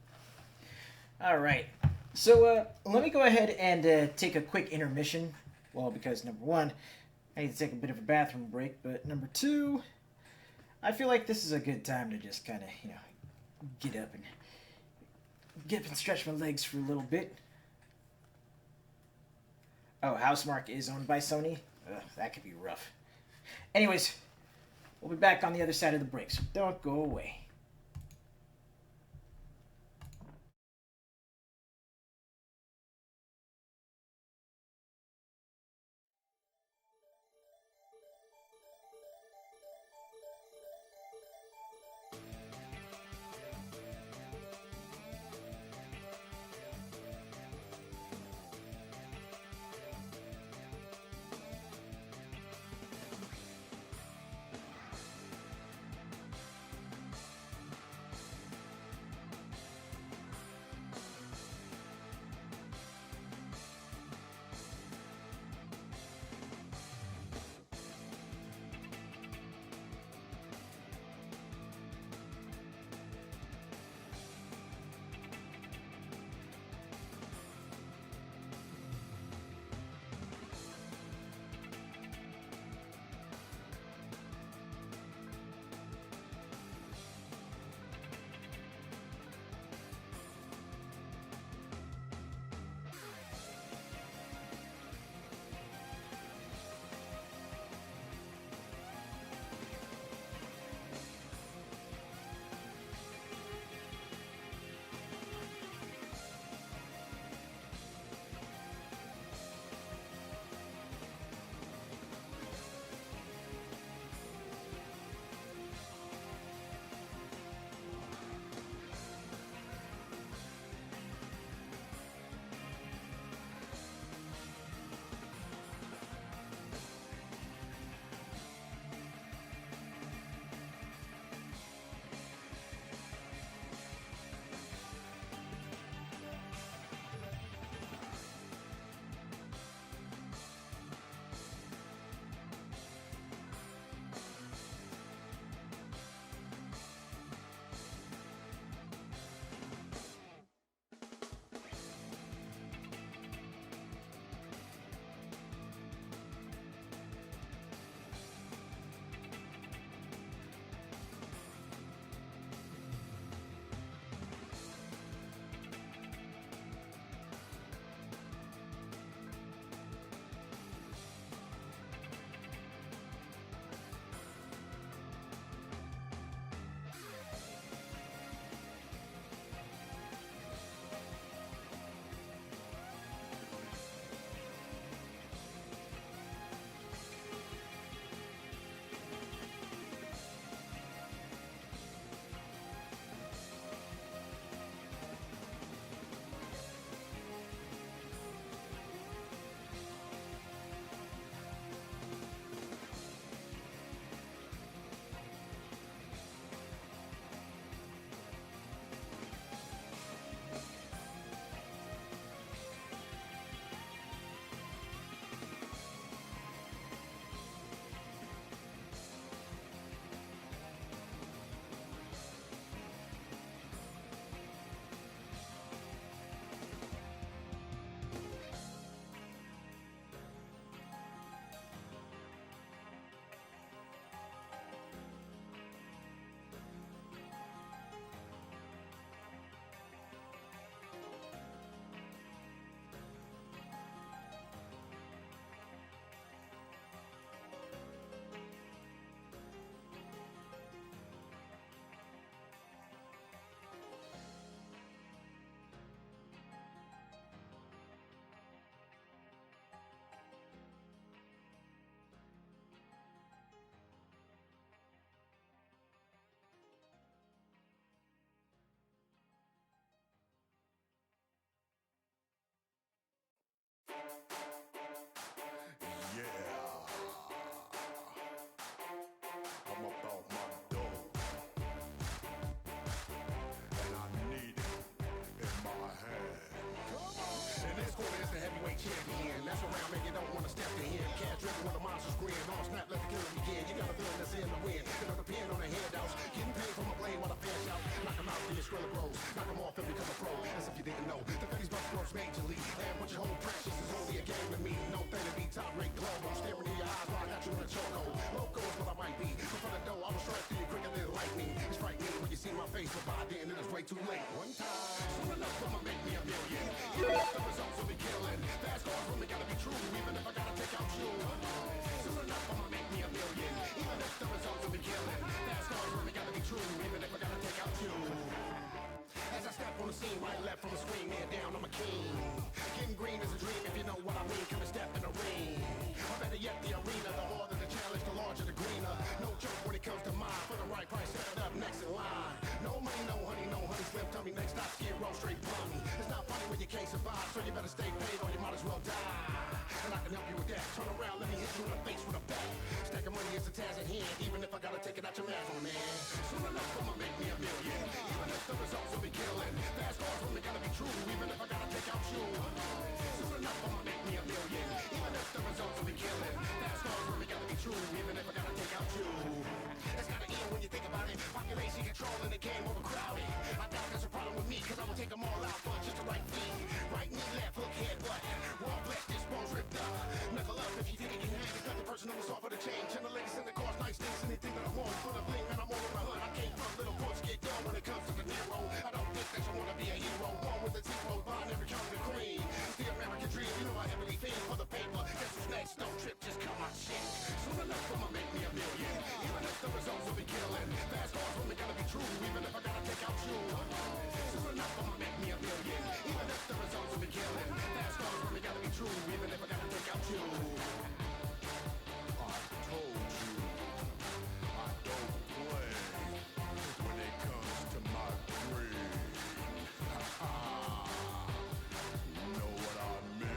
All right. So let me go ahead and take a quick intermission. Well, because number one, I need to take a bit of a bathroom break, but number two, I feel like this is a good time to just kind of, get up and stretch my legs for a little bit. Oh, Housemarque is owned by Sony? Ugh, that could be rough. Anyways, we'll be back on the other side of the break, so don't go away.
I'm about my dough, and I need it in my hand. And this quarter is the heavyweight champion. That's around, man, you don't want to step to him. Cash driven with a monster's grin. All snap, let the killer begin. You got a villain that's in the wind. You know the pin on the handouts. Getting paid from a blade while the fans shout. Knock him out, then your skrilla grows. Knock him off and become a pro. As if you didn't know. The 50s bust grows majorly. And what you hold precious is only a game to me. No thing to be top rate global. Staring in your eyes while I got you in a chokehold. Loco is what I might be. But from the door, I will strike through you quicker than lightning. It's frightening when you see my face, but by then it is way too late. One time, soon enough, I'ma make me a million. Even if the results will be killing. Fast cars for me gotta be true, even if I gotta take out you. Soon enough, I'ma make me a million. Even if the results will be killing. Fast cars for me gotta be true, even if I gotta take out you. As I step on the scene, right, left from the screen, man down, I'm a king. Getting green is a dream, if you know what I mean. Come and step in the ring. Or better yet, the arena. The harder the challenge, the larger the greener. No joke when it comes to mine. For the right price, set it up next in line. No money, no honey, slim tummy. Next stop, skid roll, straight plummy. It's not funny when you can't survive, so you better stay paid or you might as well die. And I can help you with that. Turn around, let me hit you in the face with a bat. Stack of money is a task at hand, even if I gotta take it out your mouth, man. Soon enough, I'ma make me a million. Even if the results will be killing. Fast cars for me gotta be true, even if I gotta take out you. Soon enough, I'ma make me a million. Even if the results will be killing. Fast cars for me gotta be true, even if I gotta take out you. That's gotta end when you think about it. Population controlling the game overcrowded. I doubt there's a problem with me, cause I will take them all out for just the right thing. Right knee, left hook, head, butt. Raw flesh, this bone's ripped up. Knuckle up if you think it can hang. It's nothing personal, it's all for the change. And the ladies in the cars, nice things, anything that I want. For the bling, man, I'm on the hunt. I came from little boys, get done when it comes to the Nero. I don't think that you wanna be a hero. Born with a T-Pro, bond every count of the cream. It's the American dream, you know I heavily fiend for the paper. Guess who's next? Don't trip, just come on shit. Soon enough, I'ma make me a million. Even if the results will be killing. Fast cars for me gotta be true, even if I gotta take out you. Soon enough, I'ma make me a million. Even if the results will be killing. Fast cars for me gotta be true, even if I gotta take out you. I told you, I don't play when it comes to my dream. Ha ha, know what I mean?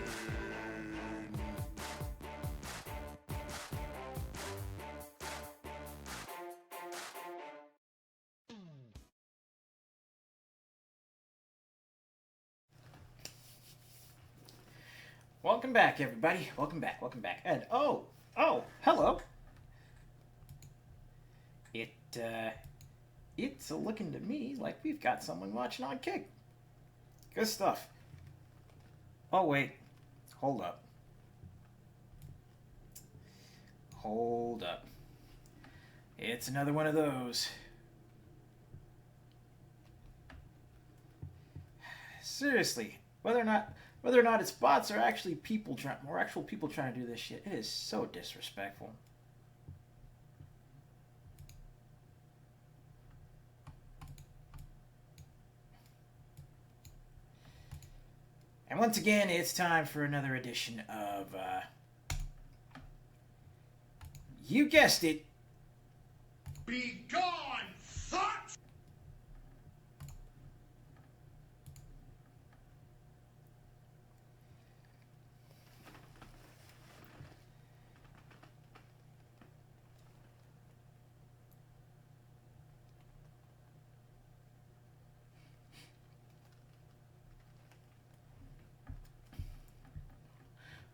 Welcome back, everybody. Welcome back. And hello. It's looking to me like we've got someone watching on Kick. Good stuff. Oh wait, hold up. It's another one of those. Seriously, whether or not it's bots or actual people trying to do this shit, it is so disrespectful. And once again, it's time for another edition of, you guessed it,
Be gone, thoughts!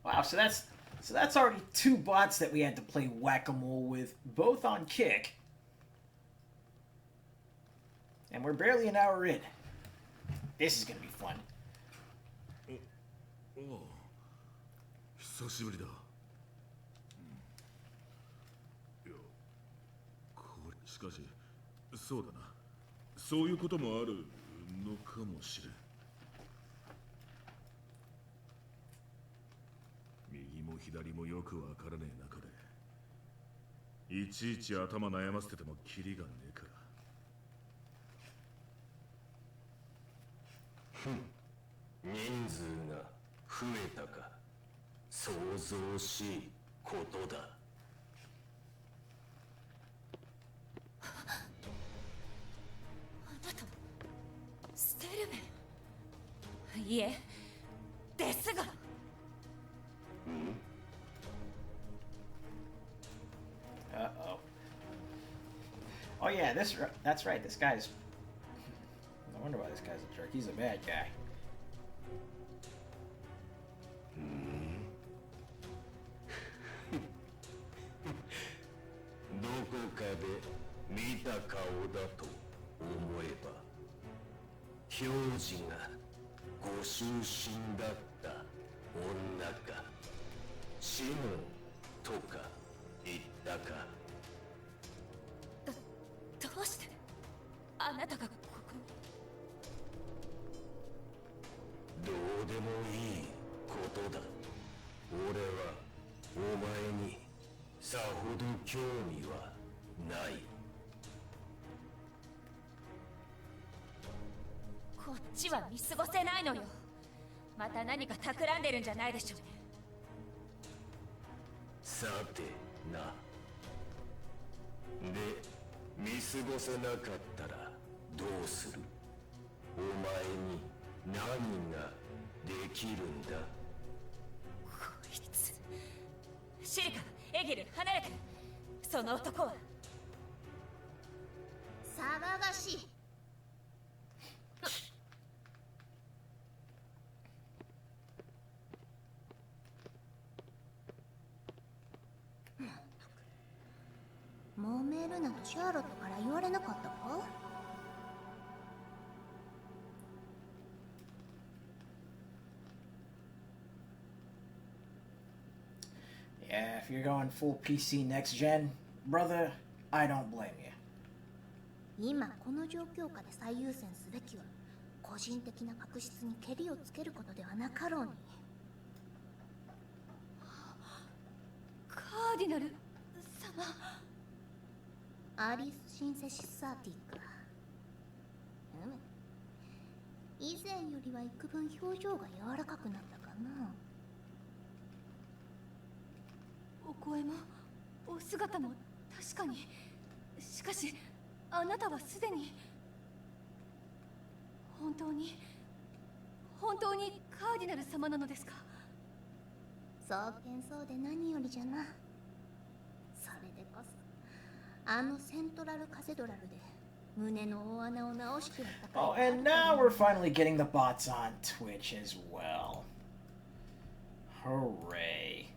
Wow, so that's already two bots that we had to play whack-a-mole with, both on Kick. And we're barely an hour in. This is gonna be fun.
おお、久しぶりだ。いや、これしかし、そうだな。そういうこともあるのかもしれん。右も左もよくわからねえ中で、いちいち頭悩ませててもキリがねえか。
人数が増えたか。想像しいことだ。
あなたステルメン。いえですが
Oh yeah, that's right. This guy's. No wonder why this guy's a jerk. He's a bad guy.
どこかで見た顔だと思えば表示がご出身だった女かシモンとか言ったか
どうしてあなたがここに
どうでもいいことだ俺はお前にさほど興味はない
こっちは見過ごせないのよまた何か企んでるんじゃないでしょうね
さてなで見過ごせなかったらどうするお前に何ができるんだ
こいつシリカエギル離れてその男は
騒がしい。揉めるなとシャーロットから言われなかったか
Yeah, if you're going full PC next gen, brother, I don't blame you.
今この状況下で最優先すべきは個人的な確執にけりをつけることではなかろうに。
カーディナル様。
アリス・シンセシス・サーティック。以前よりは幾分表情が柔らかくなったかな。
お声もお姿も確かに。しかしあなたはすでに本当にカーディナル様なのですか？
そう謙遜で何よりじゃな。それでこそあのセントラルカセドラルで胸の大穴を直してやったか
Oh, and now we're finally getting the bots on Twitch as well. Hooray.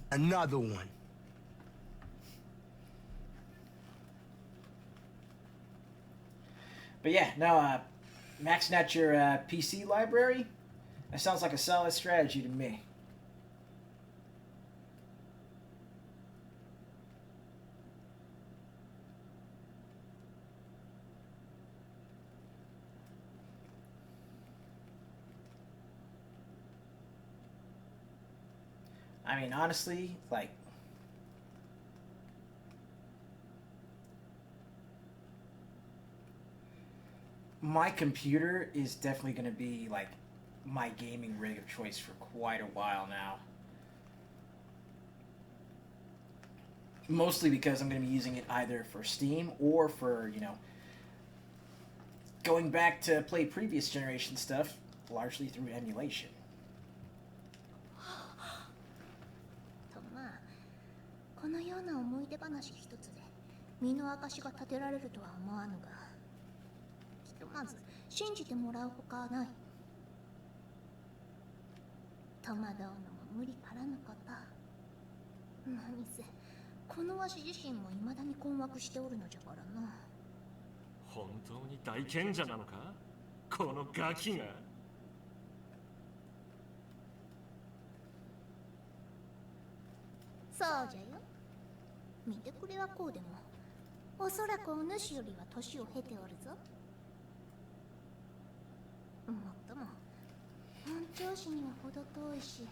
Another one.
But yeah, no, maxing out your PC library, that sounds like a solid strategy to me. I mean, honestly, like, my computer is definitely going to be, like, my gaming rig of choice for quite a while now. Mostly because I'm going to be using it either for Steam or for, you know, going back to play previous generation stuff, largely through emulation.
とまあこのような思い出話一つで身の証が立てられるとは思わぬが、ひとまず信じてもらうほかない。戸惑うのも無理からぬこと。何せこのわし自身も未だに困惑しておるのじゃからな。
本当に大賢者なのかこのガキが。
そうじゃよ。見てくれはこうでもおそらくお主よりは年を経ておるぞ。もっとも本調子には程遠いし、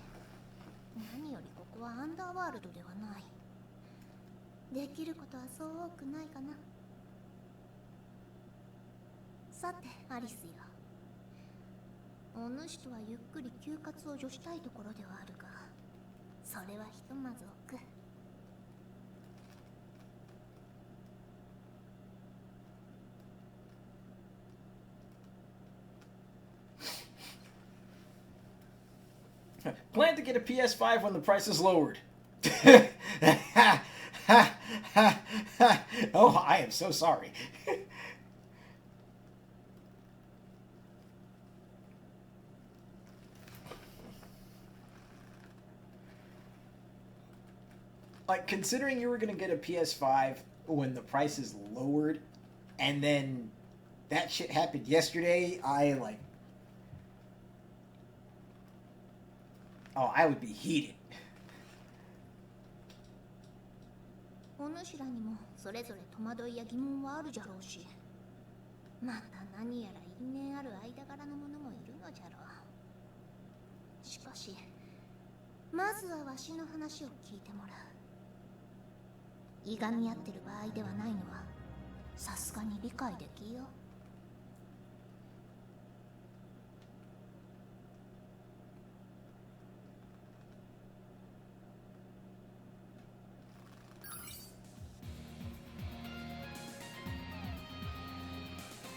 何よりここはアンダーワールドではない。できることはそう多くないかな。さてアリスよ、お主とはゆっくり休活を除したいところではあるが、それはひとまず置く。
Plan to get a PS5 when the price is lowered. Ha ha ha. Oh, I am so sorry. Like, considering you were gonna get a PS5 when the price is lowered, and then that shit happened yesterday, I would be heated.
お主らにもそれぞれ戸惑いや疑問はあるじゃろうし、また何やら因縁ある間柄の者もいるのじゃろう。しかしまずはわしの話を聞いてもらう。いがみ合ってる場合ではないのはさすがに理解できよ。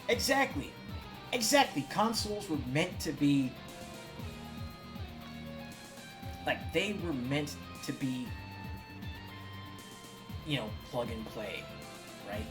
Exactly. Exactly. Consoles were meant to be... Like, they were meant to be, you know, plug and play, right?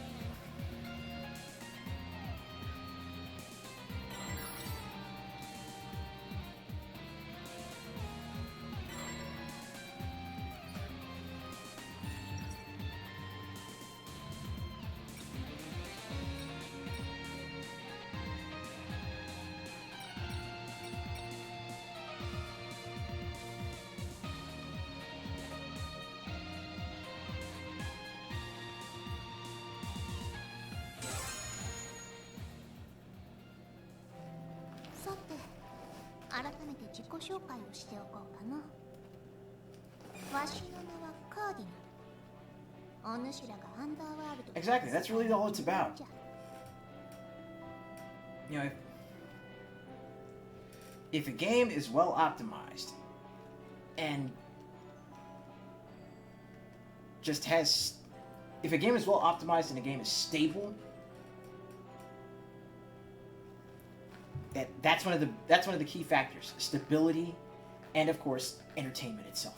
Exactly, that's really all it's about. You know, if a game is well optimized and just has... If a game is well optimized and a game is stable, that's one of the key factors. Stability and, of course, entertainment itself.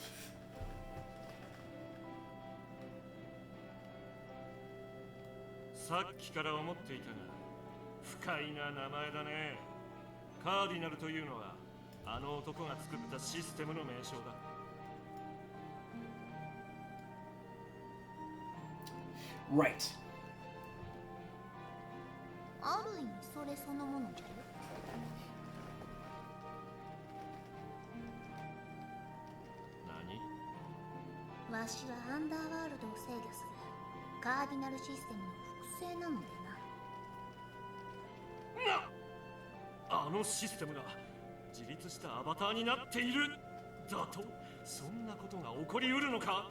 さっきから思っていたが深いな名前だね。カーディナルというのはあの男が作ったシステムの名称だ。
Right.
ある意味それそのものじゃよ。
何？
わしはアンダーワールドを制御するカーディナルシステムの複製なのでな。
あのシステムが自立したアバターになっているだと？そんなことが起こりうるのか？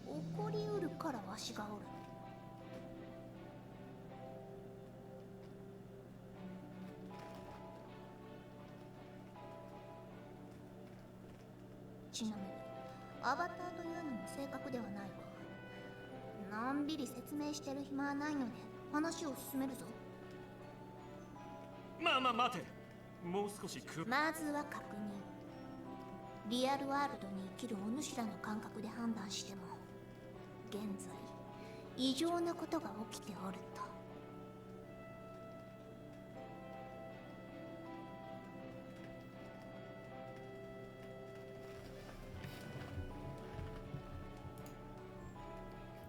起こりうるからわしがおる。ちなみにアバターというのも正確ではないが、のんびり説明してる暇はないので話を進めるぞ。
まあ待て、もう少し
まずは確認。リアルワールドに生きるお主らの感覚で判断しても現在異常なことが起きておると。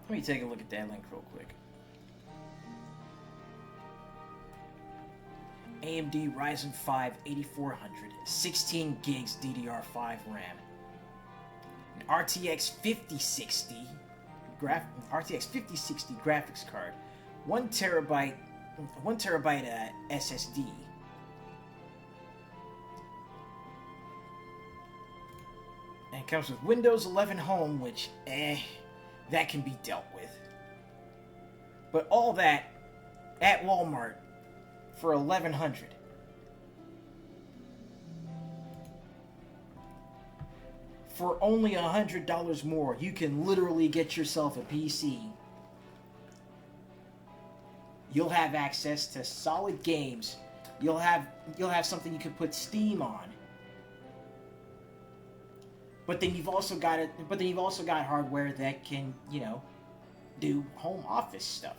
Let me take a look at that link real quick. AMD Ryzen 5 8400, 16 gigs DDR5 RAM, an RTX 5060 graphics card, 1 terabyte SSD. And it comes with Windows 11 Home, which that can be dealt with. But all that at Walmart for $1,100. For only $100 more, you can literally get yourself a PC. You'll have access to solid games. You'll have something you can put Steam on. But then you've also got it. But then you've also got hardware that can, you know, do home office stuff.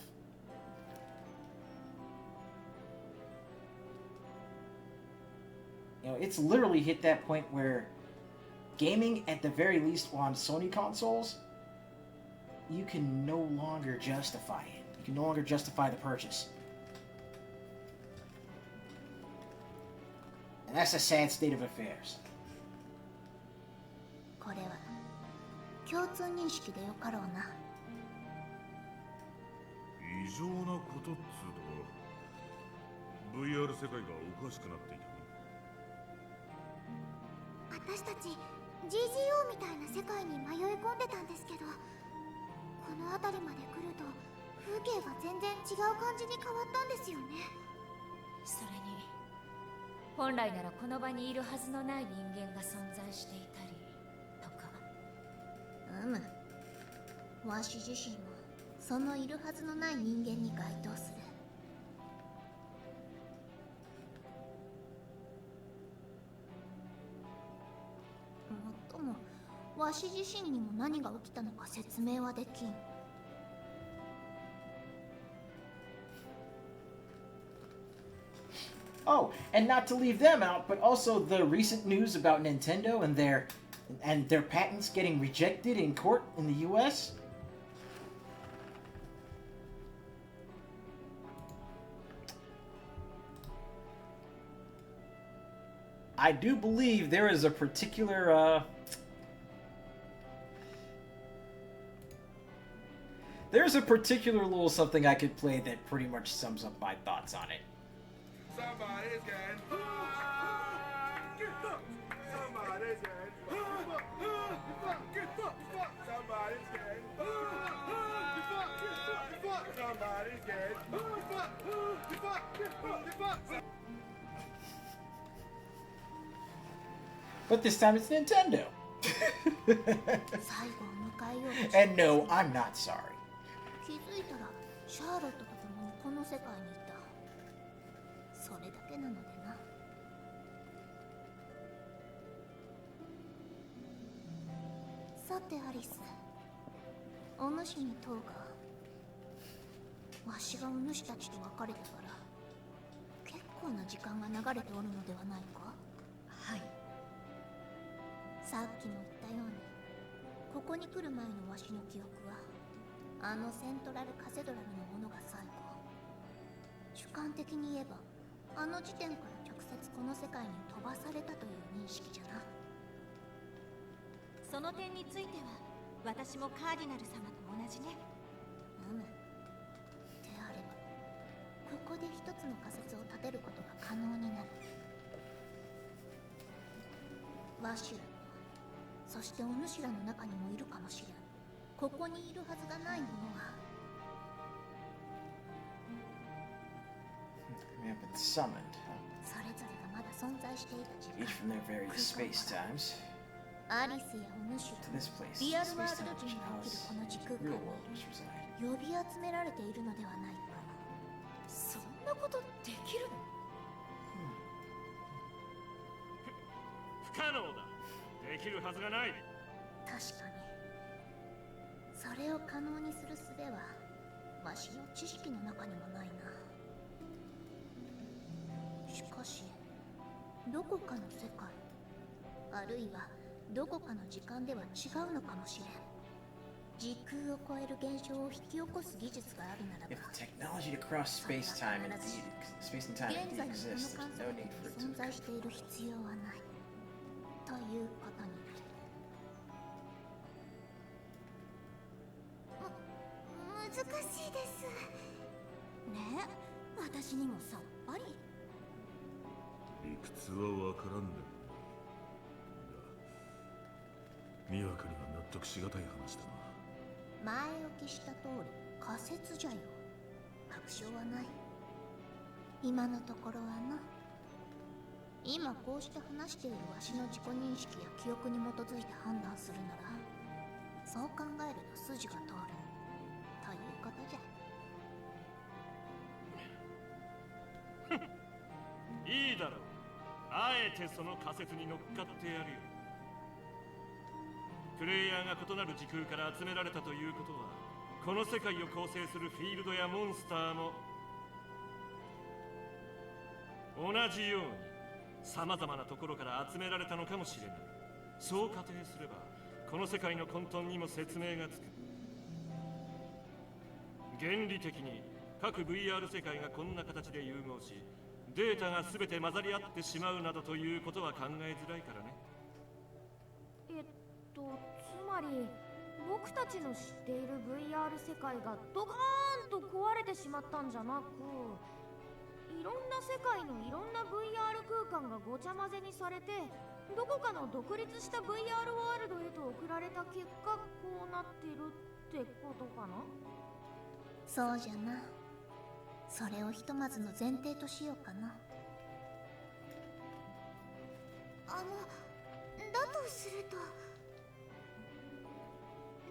You know, it's literally hit that point where gaming, at the very least on Sony consoles, you can no longer justify it. You can no longer justify the purchase. And that's a sad state of affairs.
これは共通認識でよかろうな。
異常なことっつうと VR 世界がおかしくなっていた。
私たち GGO みたいな世界に迷い込んでたんですけど、この辺りまで来ると風景が全然違う感じに変わったんですよね。
それに本来ならこの場にいるはずのない人間が存在していたりとか。
わし自身もそのいるはずのない人間に該当する。もっともわし自身にも何が起きたのか説明はできん。
Oh, and not to leave them out, but also the recent news about Nintendo and their patents getting rejected in court in the US. I do believe there is a particular there's a particular little something I could play that pretty much sums up my thoughts on it.
Somebody's getting fucked. Get fucked. Somebody's getting fucked. Get fucked. Somebody's getting fucked. Somebody's getting fucked.
But this time it's Nintendo.
最後を迎えようとして
And no, I'm not sorry.
気づいたらシャーロットと共にこの世界にいた。それだけなのでな。さてアリス、お主に問うが、わしがお主たちと別れてから結構な時間が流れておるのではないか。
はい。
さっきも言ったように、ここに来る前のわしの記憶はあのセントラルカセドラルのものが最後。主観的に言えばあの時点から直接この世界に飛ばされたという認識じゃな。
その点については私もカーディナル様と同じね。
であればここで一つの仮説を立てることが可能になる。ワシュラと、そしてお主らの中にもいるかもしれん。ここにいるはずがないものが
They have been summoned, huh?
それぞれがまだ存在していた時間。
Each from their various space times
アリスやお主
to
ら
this place.
リアル
Space
ワー
time
ルド人
which
が起きる
houses
この時空
real
間
world
に
which reside.
呼び集められているのではないか。
そんなことできるの？
不可能だ。できるはずがない。
確かにそれを可能にする術はわしの知識の中にもないな。しかしどこかの世界、あるいはどこかの時間では違うのかもしれん。時空を超える現象を引き起こす技術があるならば、
If the technology to cross space time indeed, space and time
現在
indeed
のこ
exists,
の
there's
観
no
測
need
点
for
に
it
存
to
在している必要はないということになる。難しいです。
ねえ、私にもさっぱり。
理屈はわからんでもないが、にわかには納得しがたい話だな。
前置きした通り仮説じゃよ。確証はない。今のところはな。今こうして話しているわしの自己認識や記憶に基づいて判断するなら、そう考えると筋が通るということじゃ。
いいだろう。あえてその仮説に乗っかってやるよ。プレイヤーが異なる時空から集められたということは、この世界を構成するフィールドやモンスターも同じようにさまざまなところから集められたのかもしれない。そう仮定すればこの世界の混沌にも説明がつく。原理的に各 VR 世界がこんな形で融合し、データが全て混ざり合ってしまうなどということは考えづらいからね。
つまり僕たちの知っている VR 世界がドカーンと壊れてしまったんじゃなく、いろんな世界のいろんな VR 空間がごちゃ混ぜにされて、どこかの独立した VR ワールドへと送られた結果、こうなってるってことかな。
そうじゃな。それをひとまずの前提としようかな。
だとすると、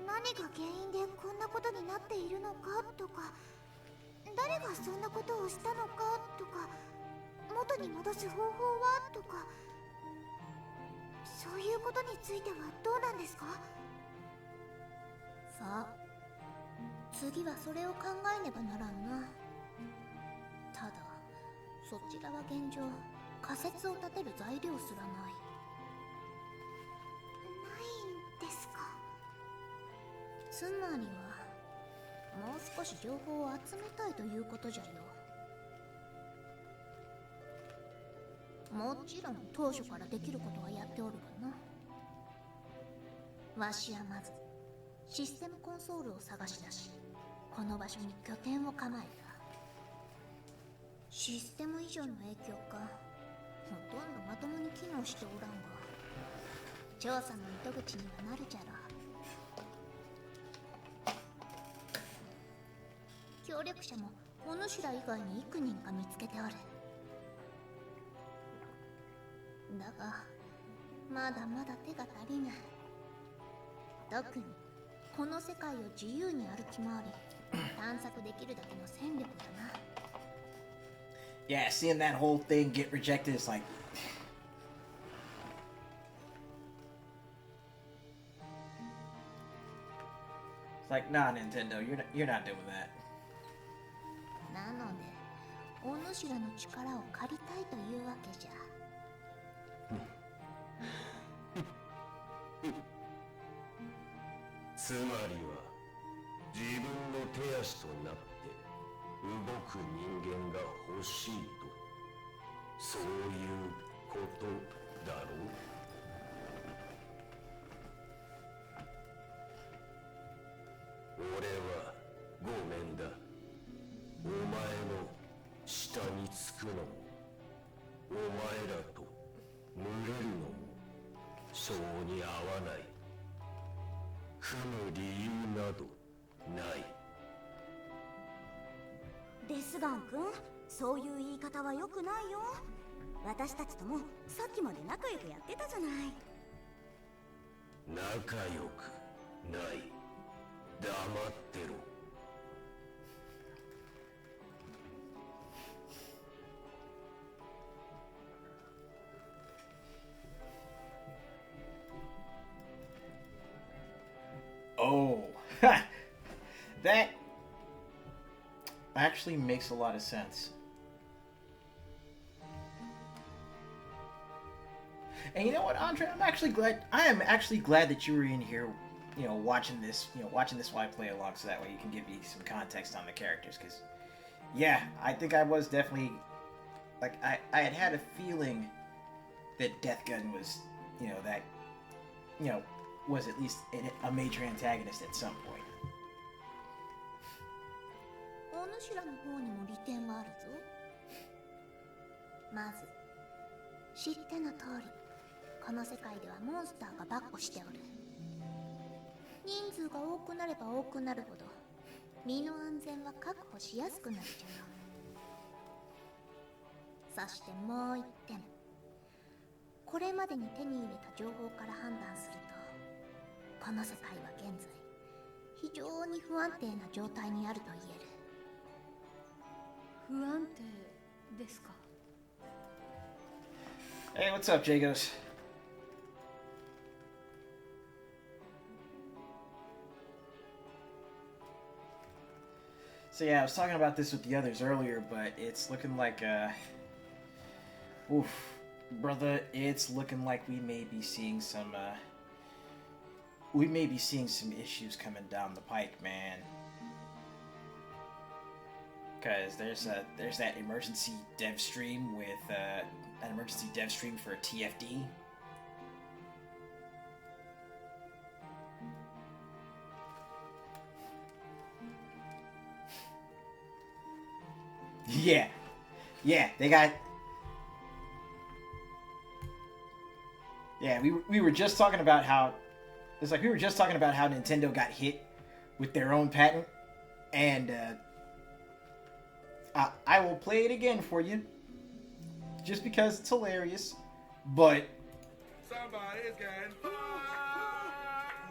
何が原因でこんなことになっているのかとか、誰がそんなことをしたのかとか、元に戻す方法はとか、そういうことについてはどうなんですか？
さあ、次はそれを考えねばならんな。ただそちらは現状仮説を立てる材料すらない。
ないんですか？
つまりはもう少し情報を集めたいということじゃよ。もちろん当初からできることはやっておるがな。わしはまずシステムコンソールを探し出し、この場所に拠点を構えた。システム異常の影響か、ほとんどまともに機能しておらんが、調査の糸口にはなるじゃろ。協力者もお主ら以外に幾人か見つけておる。だがまだまだ手が足りない。特にこの世界を自由に歩き回り探索できるだけの戦力だな。
Yeah, seeing that whole thing get rejected is like, it's like, nah, Nintendo, you're not doing that.
なのでお主らの力を借りたいというわけじゃ。
つまりは自分の手足となって動く人間が欲しいと、そういうことだろう。俺はごめんだ。お前の下につくのも、お前らと群れるのも性に合わない。組む理由などない。
デスガン君、そういう言い方は良くないよ。私たちともさっきまで仲良くやってたじゃない。
仲良くない。黙ってろ。
Oh, that actually makes a lot of sense. And you know what, Andre? I am actually glad that you were in here, watching this while I play along, so that way you can give me some context on the characters. Because, yeah, I think I was definitely, like, I had a feeling that Death Gun was, was at least a major antagonist at some point.
お主らの方にも利点はあるぞ。まず知っての通り、この世界ではモンスターが跋扈しておる。人数が多くなれば多くなるほど身の安全は確保しやすくなるじゃろ。そしてもう一点、これまでに手に入れた情報から判断すると、この世界は現在非常に不安定な状態にあると言える。
不安定ですか？
Hey, what's up, Jagos? So yeah, I was talking about this with the others earlier, but it's looking like oof, brother, it's looking like we may be seeing some issues coming down the pike, man. Cause there's that emergency dev stream with an emergency dev stream for TFD. Yeah, they got. Yeah, we were just talking about how Nintendo got hit with their own patent, and I will play it again for you, just because it's hilarious, but.
Somebody's getting fucked.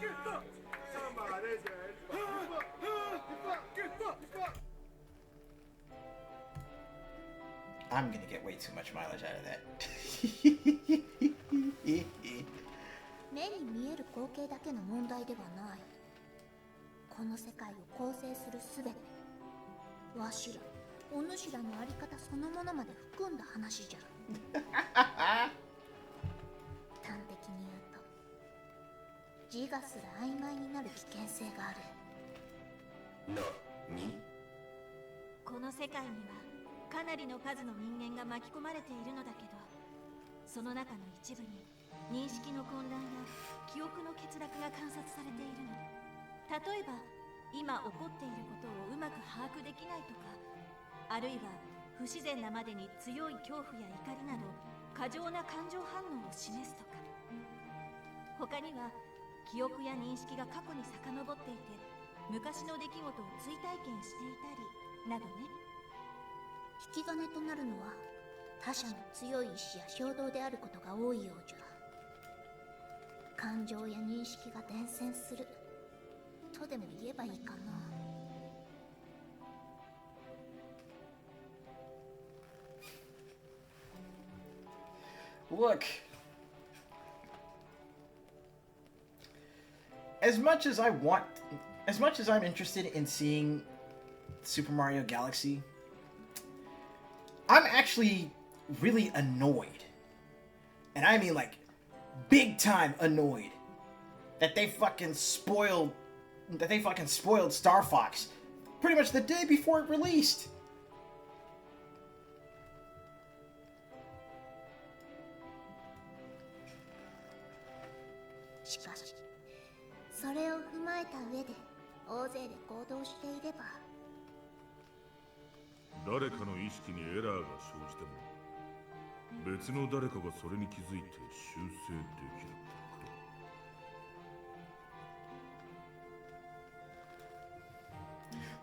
Get fucked. Somebody's getting fucked. Get fucked.
I'm gonna get way too much mileage out of that.
目に見える光景だけの問題ではない。この世界を構成するすべて、わしら、お主らのあり方そのものまで含んだ話じゃ。端的に言うと、自我すら曖昧になる危険性がある。
何？
この世界にはかなりの数の人間が巻き込まれているのだけど、その中の一部に認識の混乱や記憶の欠落が観察されているの。例えば今起こっていることをうまく把握できないとか、あるいは不自然なまでに強い恐怖や怒りなど過剰な感情反応を示すとか、他には記憶や認識が過去に遡っていて昔の出来事を追体験していたりなどね。
引き金となるのは他者の強い意志や衝動であることが多いようじゃ。感情や認識が伝染するとでも言えばいいかな。
Look, as much as I'm interested in seeing Super Mario Galaxy, I'm actually really annoyed. And I mean like big time annoyed that they fucking spoiled Star Fox pretty much the day before it released.
しかし、それを踏まえた上で大勢で行動していれば、
誰かの意識にエラーが生じても別の誰かがそれに気づいて修正できる。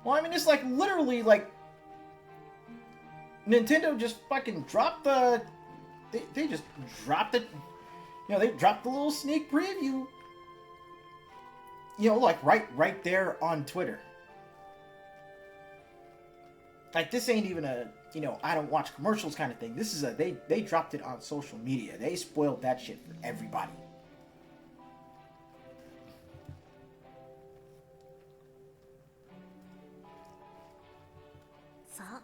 Well, I mean, it's like literally like Nintendo just fucking dropped the. They just dropped it. You know, they dropped the little sneak preview. You know, like right there on Twitter. Like this ain't even a, you know, I don't watch commercials kind of thing. This is a they dropped it on social media. They spoiled that shit for everybody.
さあ、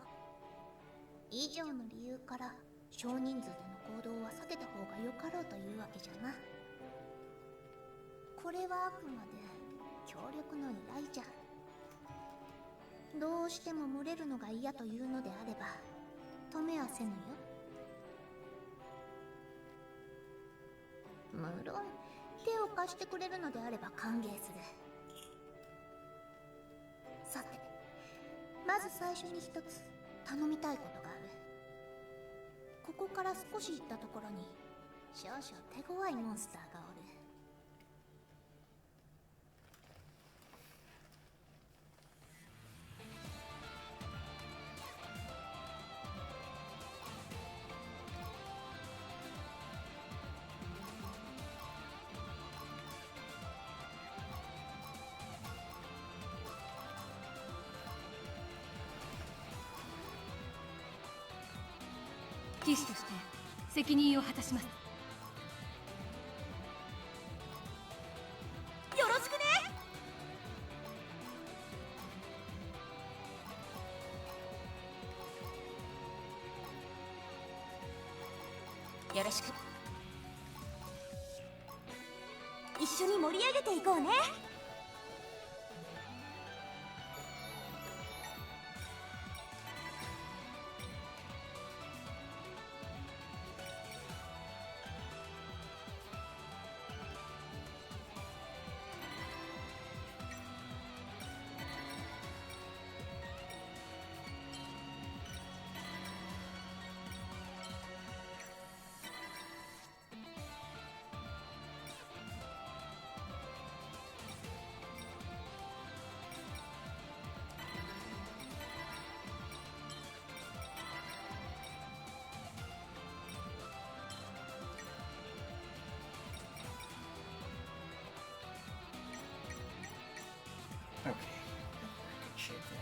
以上の理由から少人数での行動は避けた方がよかろうというわけじゃな。これはあくまで協力の依頼じゃ。どうしても群れるのが嫌というのであれば止めはせぬよ。無論手を貸してくれるのであれば歓迎する。さて、まず最初に一つ頼みたいことがある。ここから少し行ったところに少々手強いモンスターがおる。
騎士として責任を果たします。
よろしくね。
よろしく。
一緒に盛り上げていこうね。
Okay. Good shape there.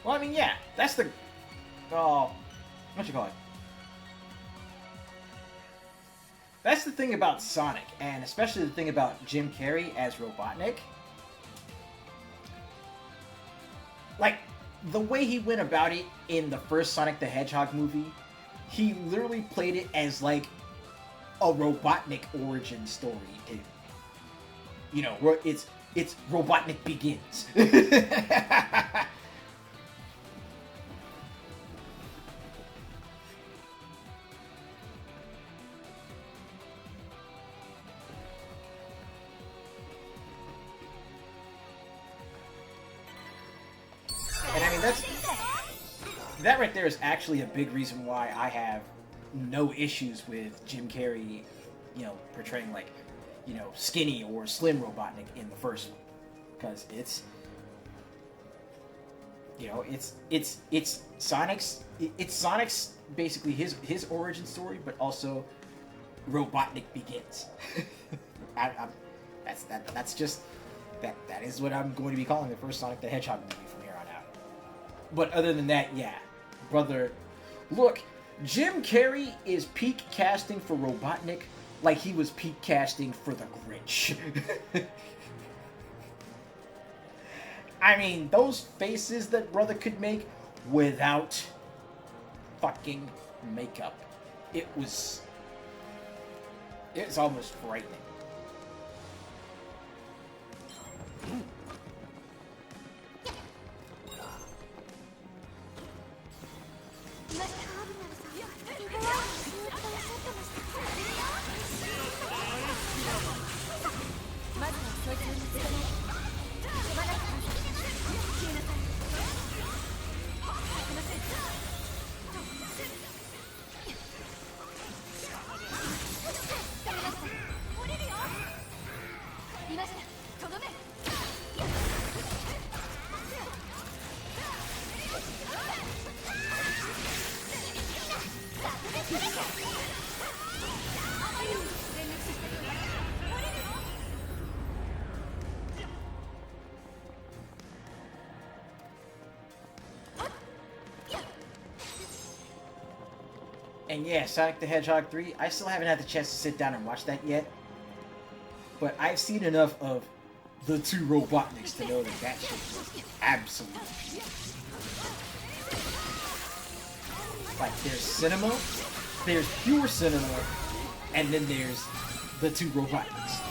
Well, I mean, yeah, that's the... Oh, what you call it? That's the thing about Sonic, and especially the thing about Jim Carrey as Robotnik. Like, the way he went about it in the first Sonic the Hedgehog movie, he literally played it as, like, a Robotnik origin story, too. You know, where it's Robotnik Begins. That right there is actually a big reason why I have no issues with Jim Carrey, you know, portraying like, you know, skinny or slim Robotnik in the first one, because it's, you know, it's Sonic's basically his origin story, but also Robotnik Begins. That is what I'm going to be calling the first Sonic the Hedgehog movie from here on out. But other than that, yeah. Brother, look, Jim Carrey is peak casting for Robotnik like he was peak casting for the Grinch. I mean, those faces that brother could make without fucking makeup. It's almost frightening. And yeah, Sonic the Hedgehog 3, I still haven't had the chance to sit down and watch that yet. But I've seen enough of the two Robotniks to know that that shit was absolutely beautiful. Like, there's cinema, there's pure cinema, and then there's the two Robotniks.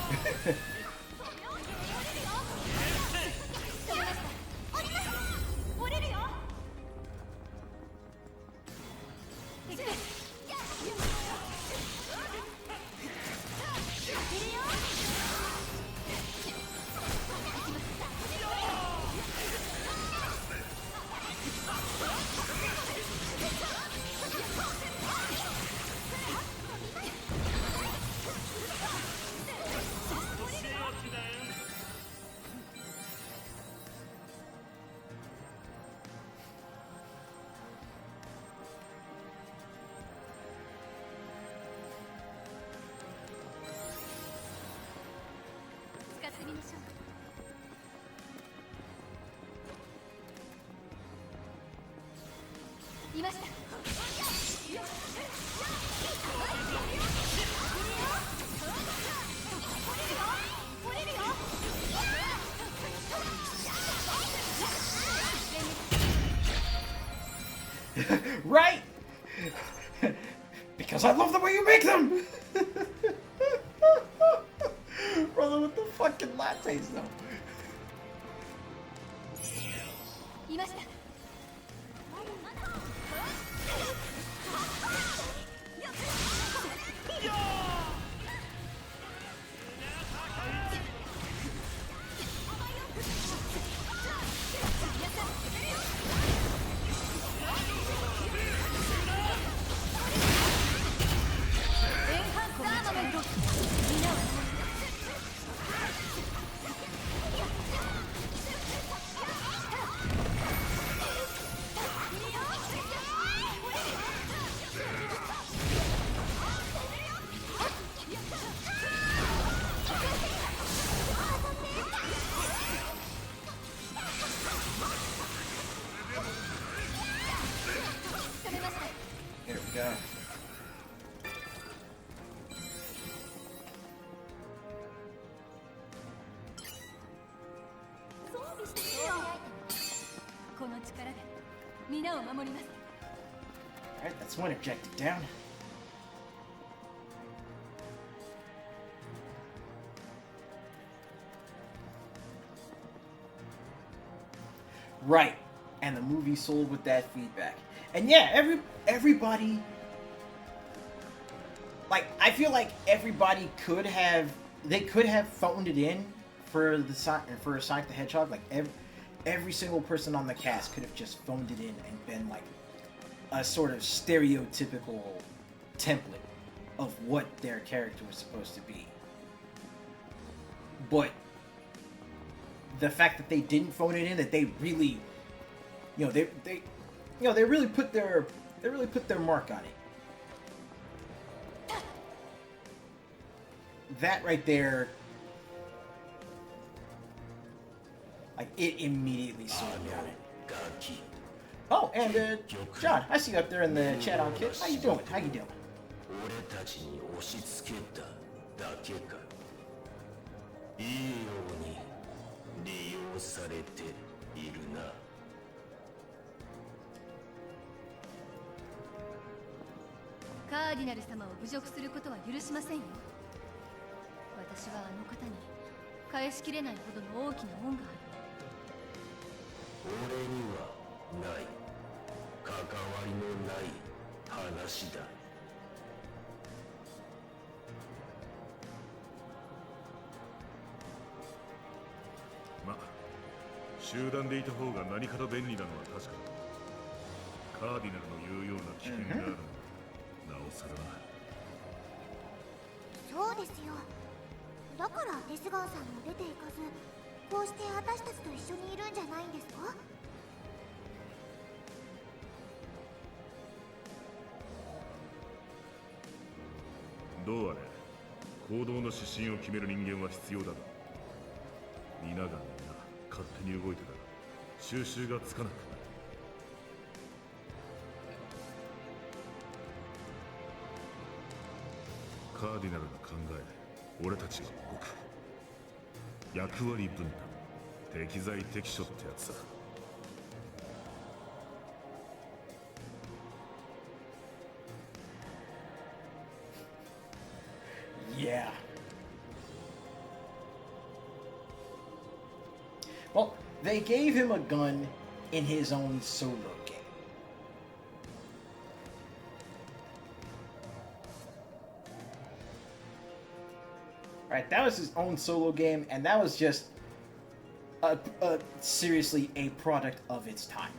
いました。
Right? Because I love the way you make them! Brother with the fucking lattes though.
いました。
There we go. Alright, that's one objective down. Right, and the movie sold with that feedback. And yeah, everybody, like, I feel like everybody could have phoned it in for Sonic the Hedgehog. Like every single person on the cast could have just phoned it in and been like a sort of stereotypical template of what their character was supposed to be. But the fact that they didn't phone it in, that they really, they really put their mark on it. That right there, like, it immediately sold me on it. Oh, and John, I see you up there in the chat on Kit. How you doing? How you doing?
カーディナル様を侮辱することは許しませんよ。私はあの方に返しきれないほどの大きな恩がある。
俺にはない。関わりのない話だ。
ま、集団でいた方が何かと便利なのは確かだ。カーディナルの言うような危険があるのはなおさらな。
そうですよ。だからデスガンさんも出ていかず、こうして私たちと一緒にいるんじゃないんですか？
どうあれ、行動の指針を決める人間は必要だが、皆がみんな勝手に動いてたら収拾がつかなくなる。カーディナルが考え、俺たちは動く。役割分担、適材適所ってやつさ。
Yeah. Well, they gave him a gun in his own solo game. Alright, that was his own solo game, and that was just seriously a product of its time.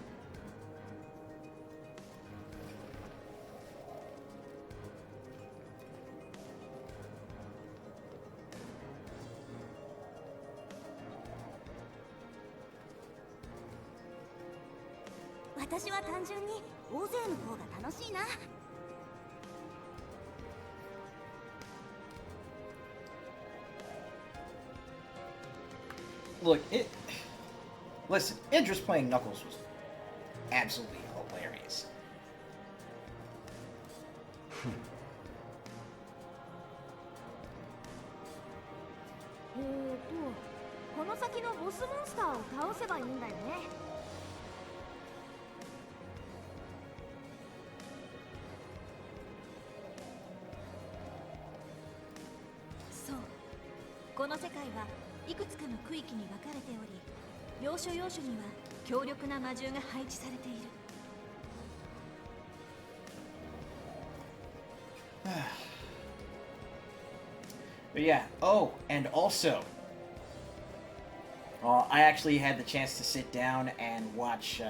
Look, listen, Idris playing Knuckles was absolutely hilarious.
この先のボスモンスターを倒せばいいんだよね。
そう、この世界はいくつかの区域に分かれており、要所要所には強力な魔獣が配置されている。
But yeah, oh, and also, I actually had the chance to sit down and watch,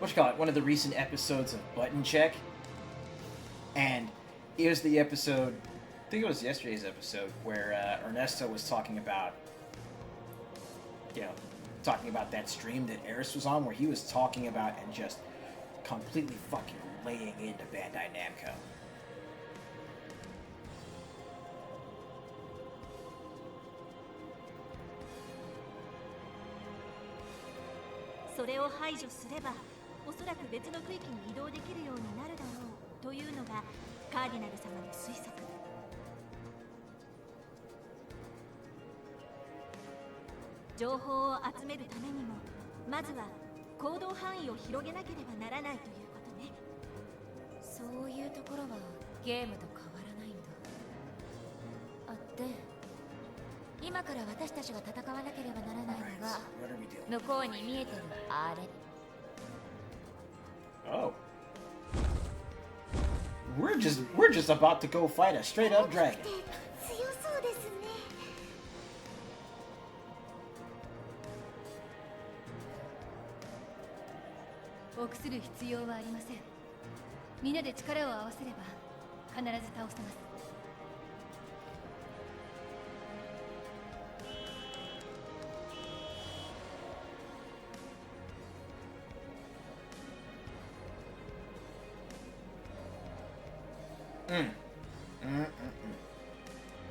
one of the recent episodes of Button Check. And it was the episode, I think it was yesterday's episode, where Ernesto was talking about, that stream that Eris was on, where he was talking about and just completely fucking laying into Bandai Namco.
So それを排除すれば、おそらく別の区域に移動できるようになるだろうというのがカーディナル様の推測。情報を集めるためにも、まずは行動範囲を広げなければならないということね。
そういうところはゲームと変わらないんだ。あって、今から私たちが戦わなければならないのが向こうに見えてるあれ。
Oh. We're just about to go fight a straight up dragon.
強そうですね。
臆する必要はありません。皆で力を合わせれば必ず倒せます。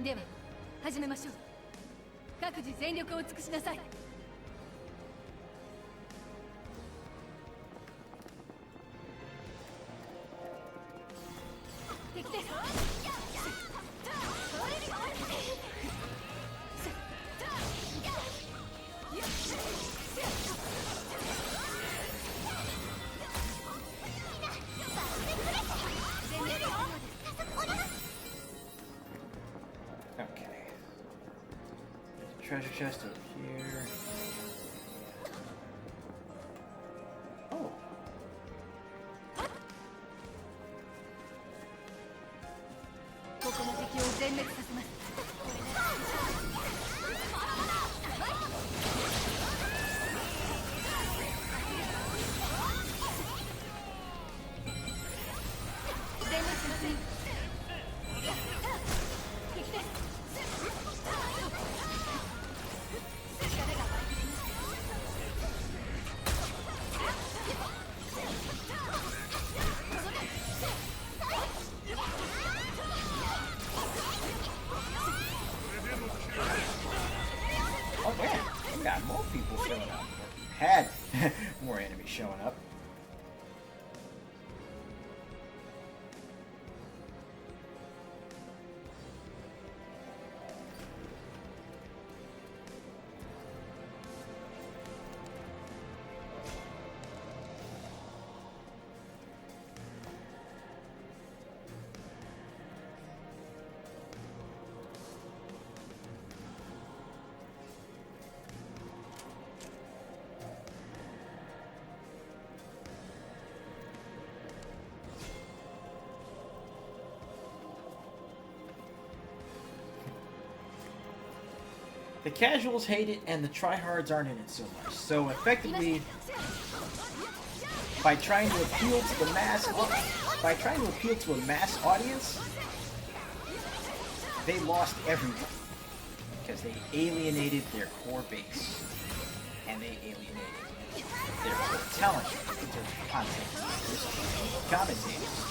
では始めましょう。各自全力を尽くしなさい。敵です。
Okay. There's a treasure chest over here. Oh.
ここの敵を全滅させます。全滅しません。敵です。
Oh man, we got more people showing up. Had more enemies showing up. The casuals hate it, and the tryhards aren't in it so much. So effectively, by trying to appeal to a mass audience, they lost everyone because they alienated their core base, and they alienated their core talent in terms of content creators, commentators.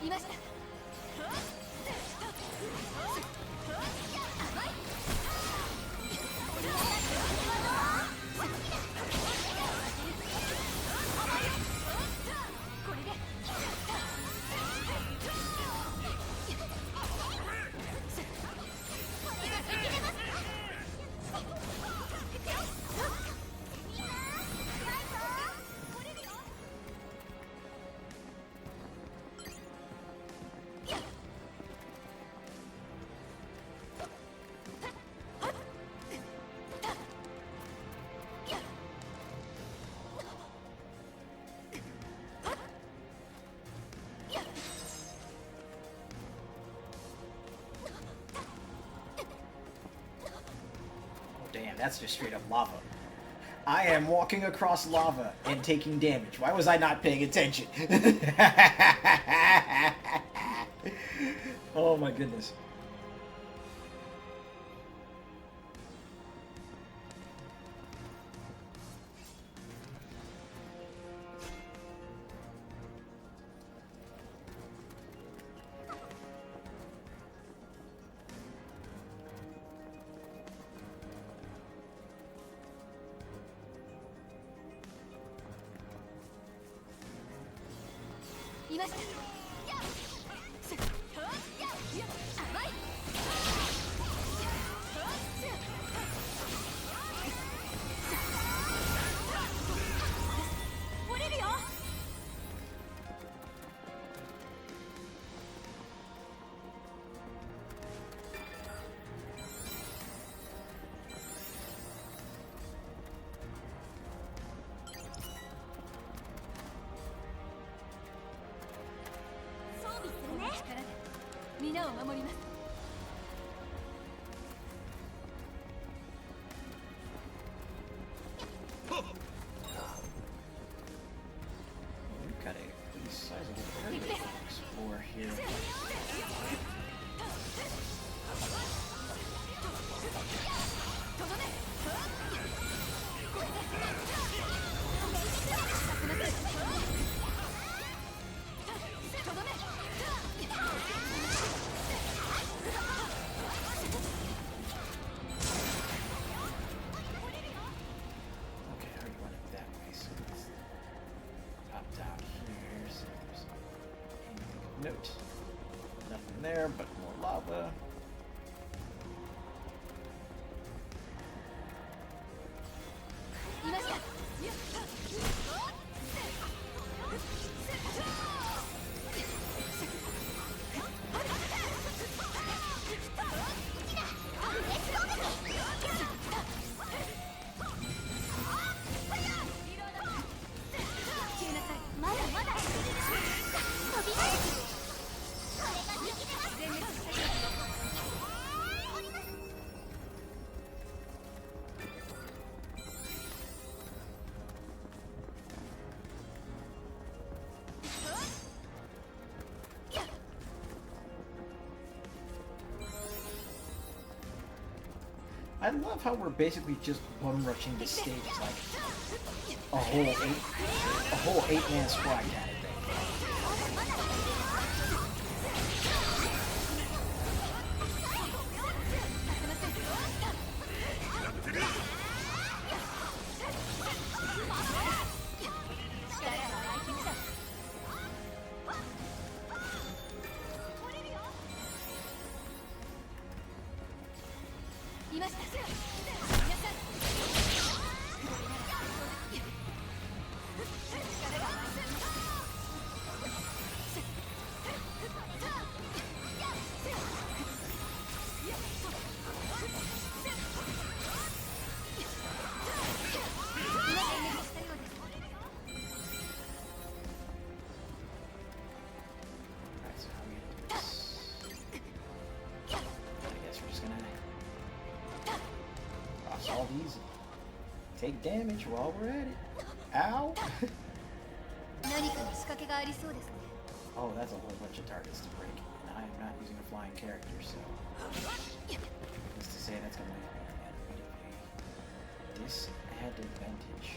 いました。
Damn, that's just straight up lava. I am walking across lava and taking damage. Why was I not paying attention? Oh my goodness. We've got a pretty sizable area to explore here. Note. Nothing there, but more lava. I love how we're basically just bum rushing this stage like a whole eight-man squad kind of thing. Easy. Take damage while we're at it. Ow! Oh, that's a whole bunch of targets to break. And I am not using a flying character, so... What's to say that's going to make me at a disadvantage.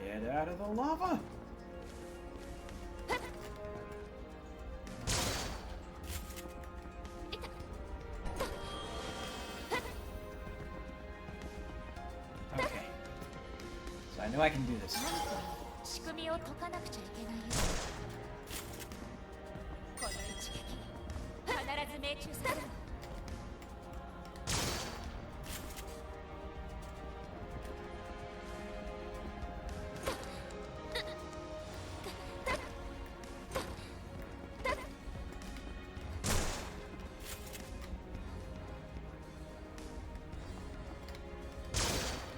Get out of the lava! Okay. So I know I can do this.
仕組みを解かなくちゃいけないよ。この一撃必ず命中させる。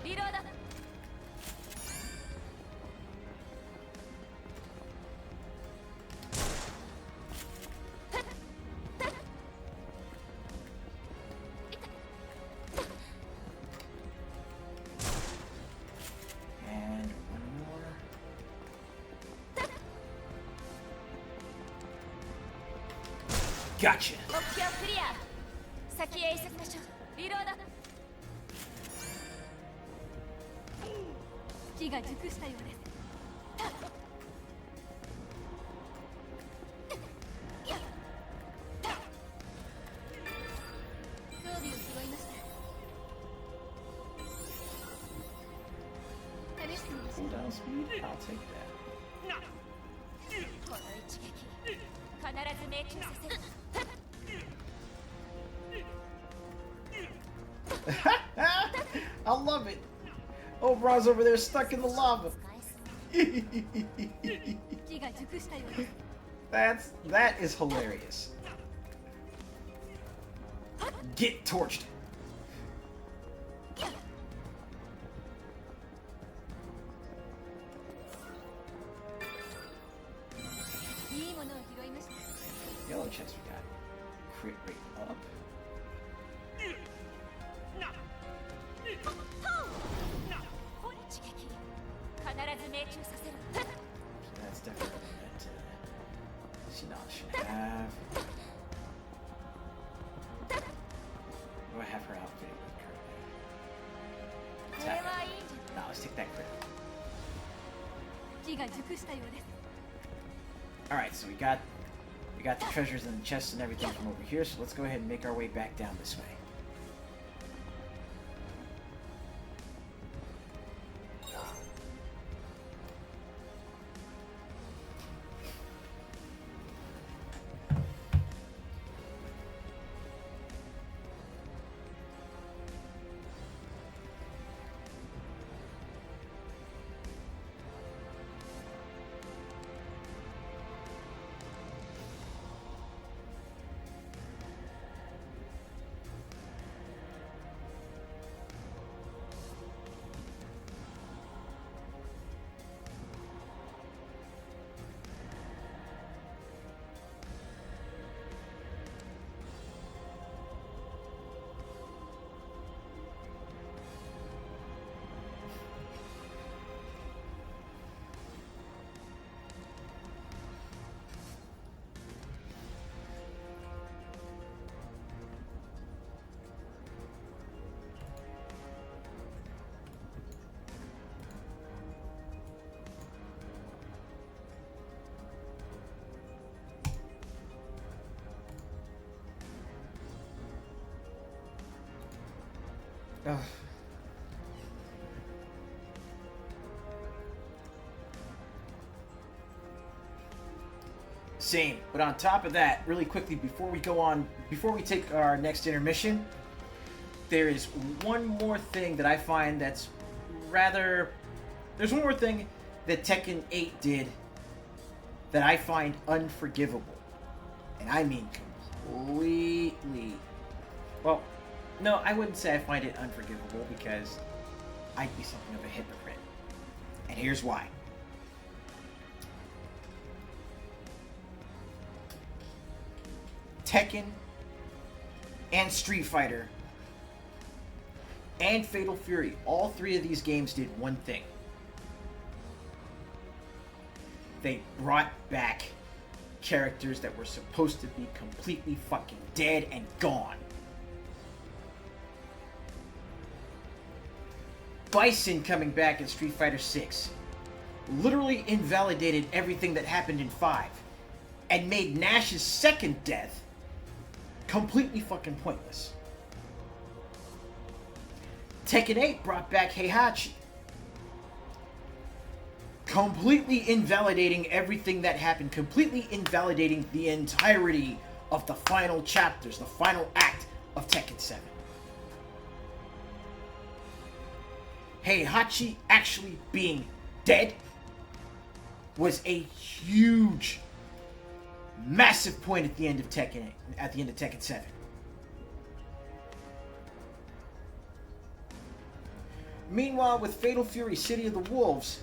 リロード。
And one more. Gotcha!
目標クリア。先へ急ぎましょう。リロード。
機が熟したようです。装備を拾いました。試してみましょう。
Cooldown speed? I'll take that.
この一撃必ず命中させる。
I love it! Oh, Bron's over there stuck in the lava.
機が熟したようです。
That is hilarious. Get torched.
いいものを拾いました。
Yellow chest we got. Crit rate up.
一撃必ず命中させる。
Okay, that's definitely that Shinon should have. Do I have her outfitted with currently?
これはいいんじゃ
No, let's take that crit.
機が熟したようです。
Alright, so we got the treasures and the chests and everything from over here, so let's go ahead and make our way back down this way. Ugh. Same, but on top of that, really quickly before we take our next intermission, there is one more thing that I find that's there's one more thing that Tekken 8 did that I find unforgivable. And I mean completely. Well, no, I wouldn't say I find it unforgivable because I'd be something of a hypocrite. And here's why. Tekken and Street Fighter and Fatal Fury, all three of these games did one thing. They brought back characters that were supposed to be completely fucking dead and gone. Bison coming back in Street Fighter 6. literally invalidated everything that happened in 5 and made Nash's second death completely fucking pointless. Tekken 8 brought back Heihachi, completely invalidating everything that happened, completely invalidating the entirety of the final chapters, the final act of Tekken 7. Heihachi actually being dead was a huge, massive point at the end of Tekken 8, at the end of Tekken 7. Meanwhile, with Fatal Fury City of the Wolves,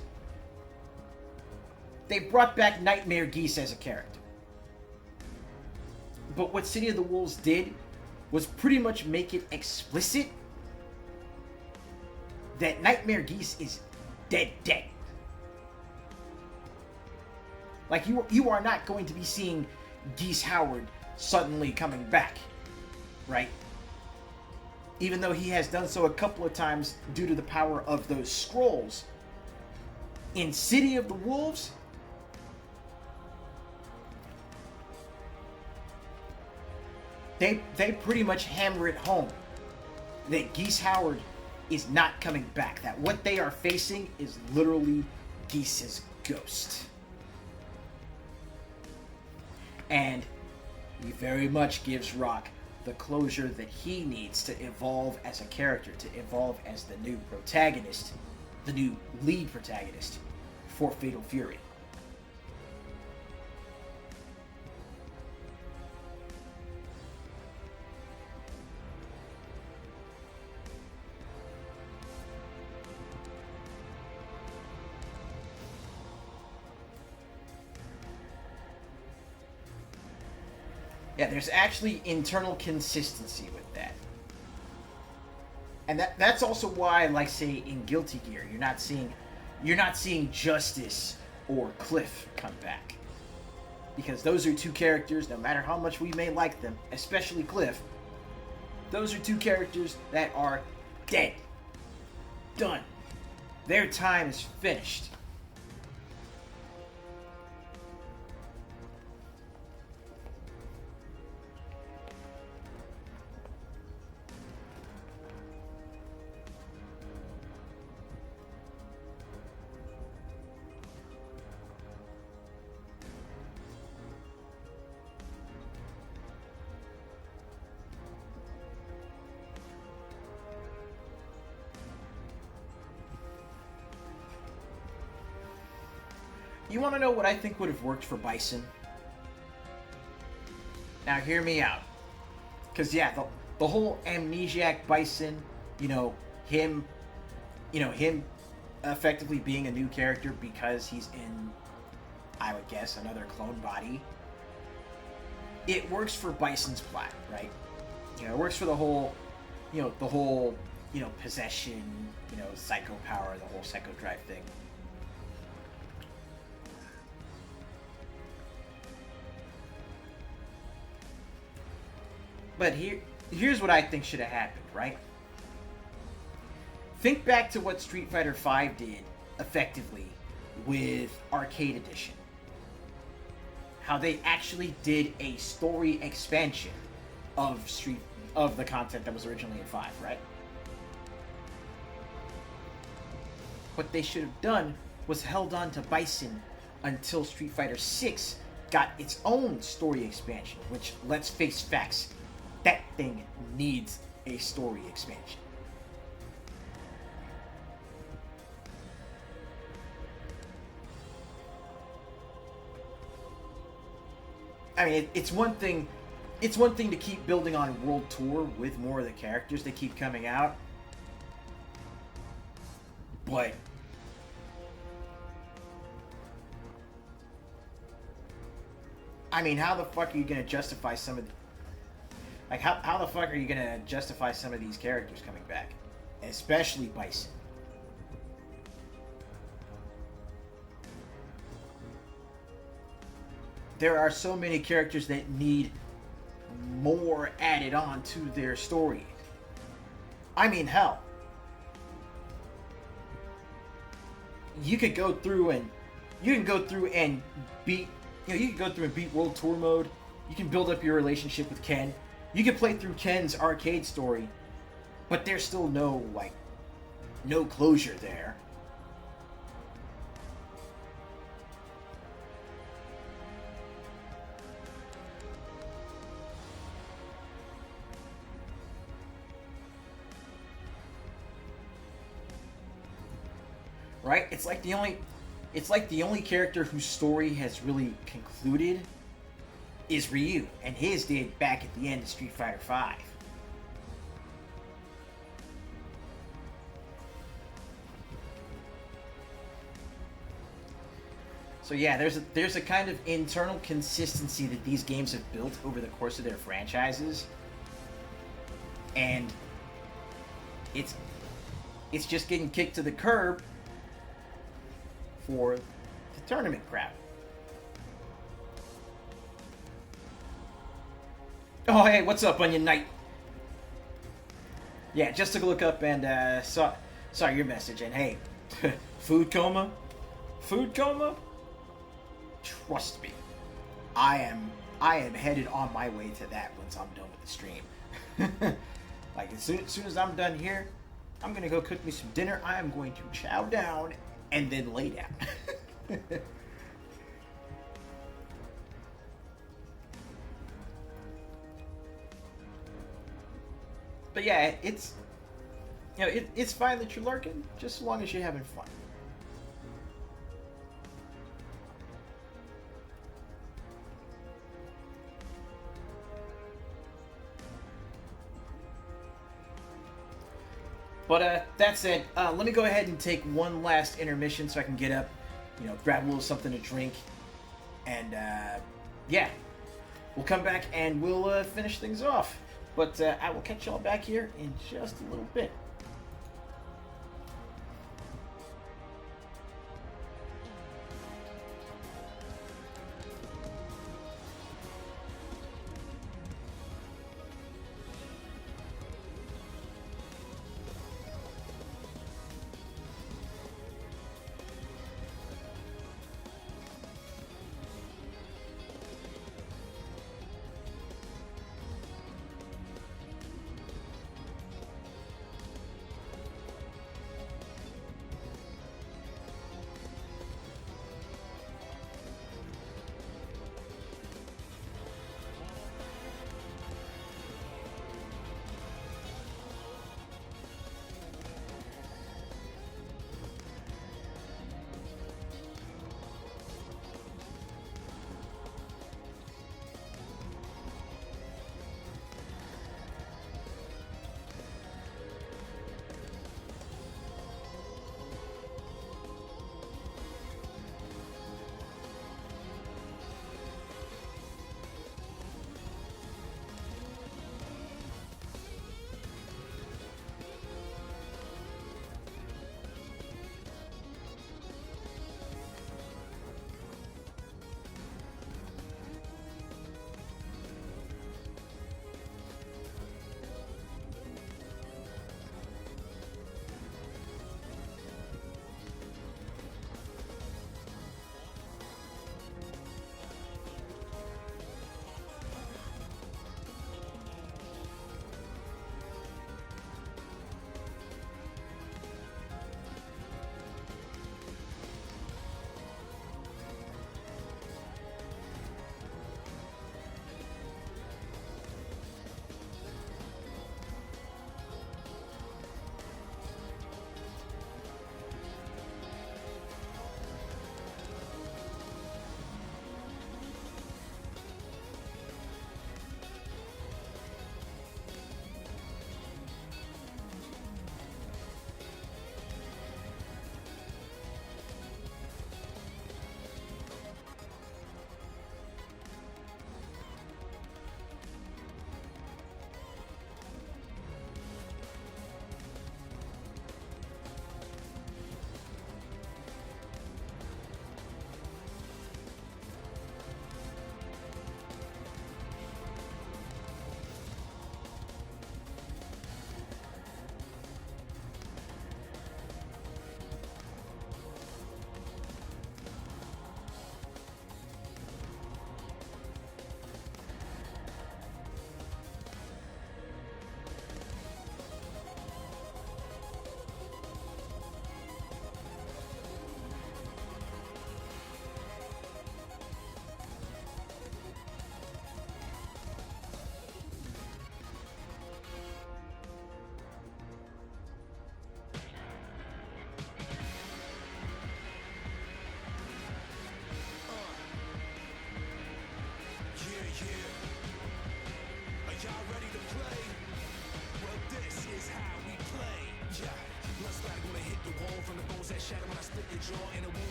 they brought back Nightmare Geese as a character. But what City of the Wolves did was pretty much make it explicit that Nightmare Geese is dead. Like, you are not going to be seeing Geese Howard suddenly coming back, right? Even though he has done so a couple of times due to the power of those scrolls. In City of the Wolves, they pretty much hammer it home that Geese Howard is not coming back. That what they are facing is literally Geese's ghost. And he very much gives Rock the closure that he needs to evolve as a character, to evolve as the new protagonist, the new lead protagonist for Fatal Fury. Yeah, there's actually internal consistency with that. And that's also why, like, say, in Guilty Gear, you're not seeing Justice or Cliff come back. Because those are two characters, no matter how much we may like them, especially Cliff, those are two characters that are dead. Done. Their time is finished. You want to know what I think would have worked for Bison? Now, hear me out. Because, yeah, the whole amnesiac Bison, him effectively being a new character because he's in, I would guess, another clone body. It works for Bison's plot, right? It works for the whole possession, psycho power, the whole psycho drive thing. But here's what I think should have happened, right? Think back to what Street Fighter V did, effectively, with Arcade Edition. How they actually did a story expansion of the content that was originally in 5, right? What they should have done was held on to Bison until Street Fighter VI got its own story expansion, which, let's face facts, that thing needs a story expansion. I mean, it's one thing to keep building on World Tour with more of the characters that keep coming out. But I mean, how the fuck are you going to justify some of the... Like, how the fuck are you going to justify some of these characters coming back? Especially Bison. There are so many characters that need more added on to their story. I mean, hell. you could go through and beat, you can go through and beat World Tour mode. You can build up your relationship with Ken. You can play through Ken's arcade story, but there's still no closure there. Right? It's like the only character whose story has really concluded is Ryu, and his did back at the end of Street Fighter V. So yeah, there's a kind of internal consistency that these games have built over the course of their franchises, and it's just getting kicked to the curb for the tournament crowd. Oh, hey, what's up, Onion Knight? Yeah, just took a look up and saw your message. And hey, food coma? Food coma? Trust me, I am headed on my way to that once I'm done with the stream. Like as soon as I'm done here, I'm gonna go cook me some dinner. I am going to chow down and then lay down. But yeah, it's it's fine that you're lurking, just as long as you're having fun. But that said, let me go ahead and take one last intermission so I can get up, grab a little something to drink, and yeah, we'll come back and we'll finish things off. But I will catch y'all back here in just a little bit.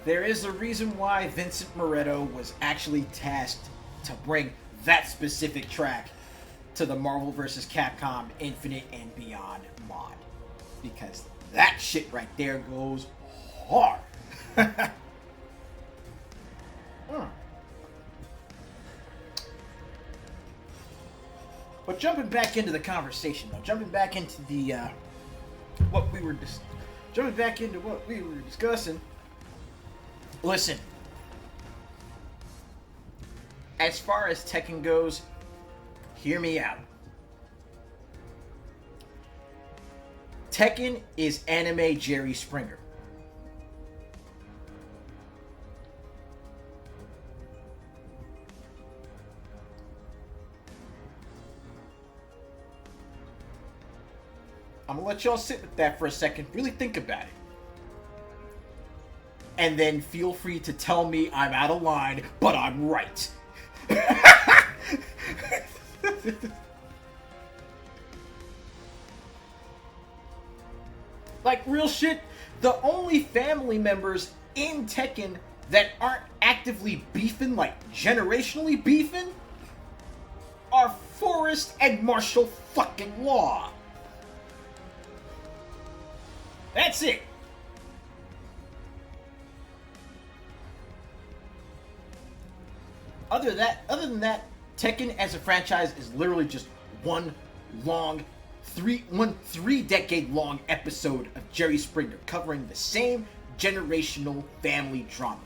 There is a reason why Vincent Moretto was actually tasked to bring that specific track to the Marvel vs. Capcom Infinite and Beyond mod. Because that shit right there goes hard. But jumping back into the conversation, though, jumping back into what we were discussing. Listen, as far as Tekken goes, hear me out. Tekken is anime Jerry Springer. I'm gonna let y'all sit with that for a second. Really think about it. And then feel free to tell me I'm out of line, but I'm right. Like, real shit, the only family members in Tekken that aren't actively beefing, like generationally beefing, are Forrest and Marshall fucking Law. That's it. Other than that, Tekken as a franchise is literally just one three-decade long episode of Jerry Springer covering the same generational family drama.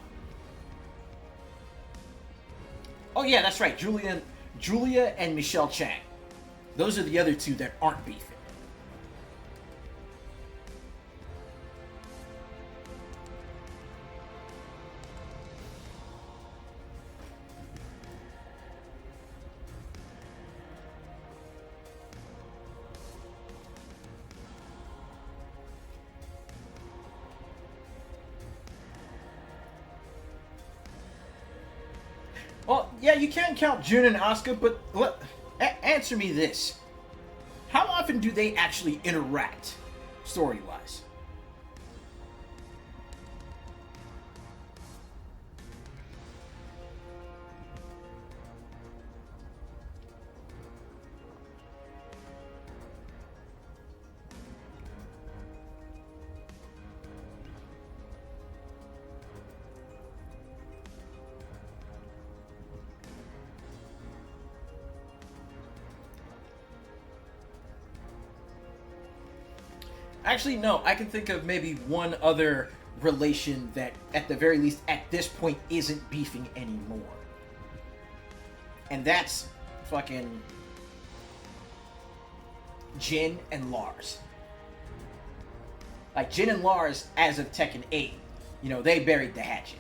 Oh yeah, that's right, Julia and Michelle Chang. Those are the other two that aren't beefing. Well, yeah, you can count Jun and Asuka, but answer me this. How often do they actually interact, story-wise? Actually, no. I can think of maybe one other relation that, at the very least, at this point, isn't beefing anymore. And that's fucking Jin and Lars. Like, Jin and Lars, as of Tekken 8, you know, they buried the hatchet.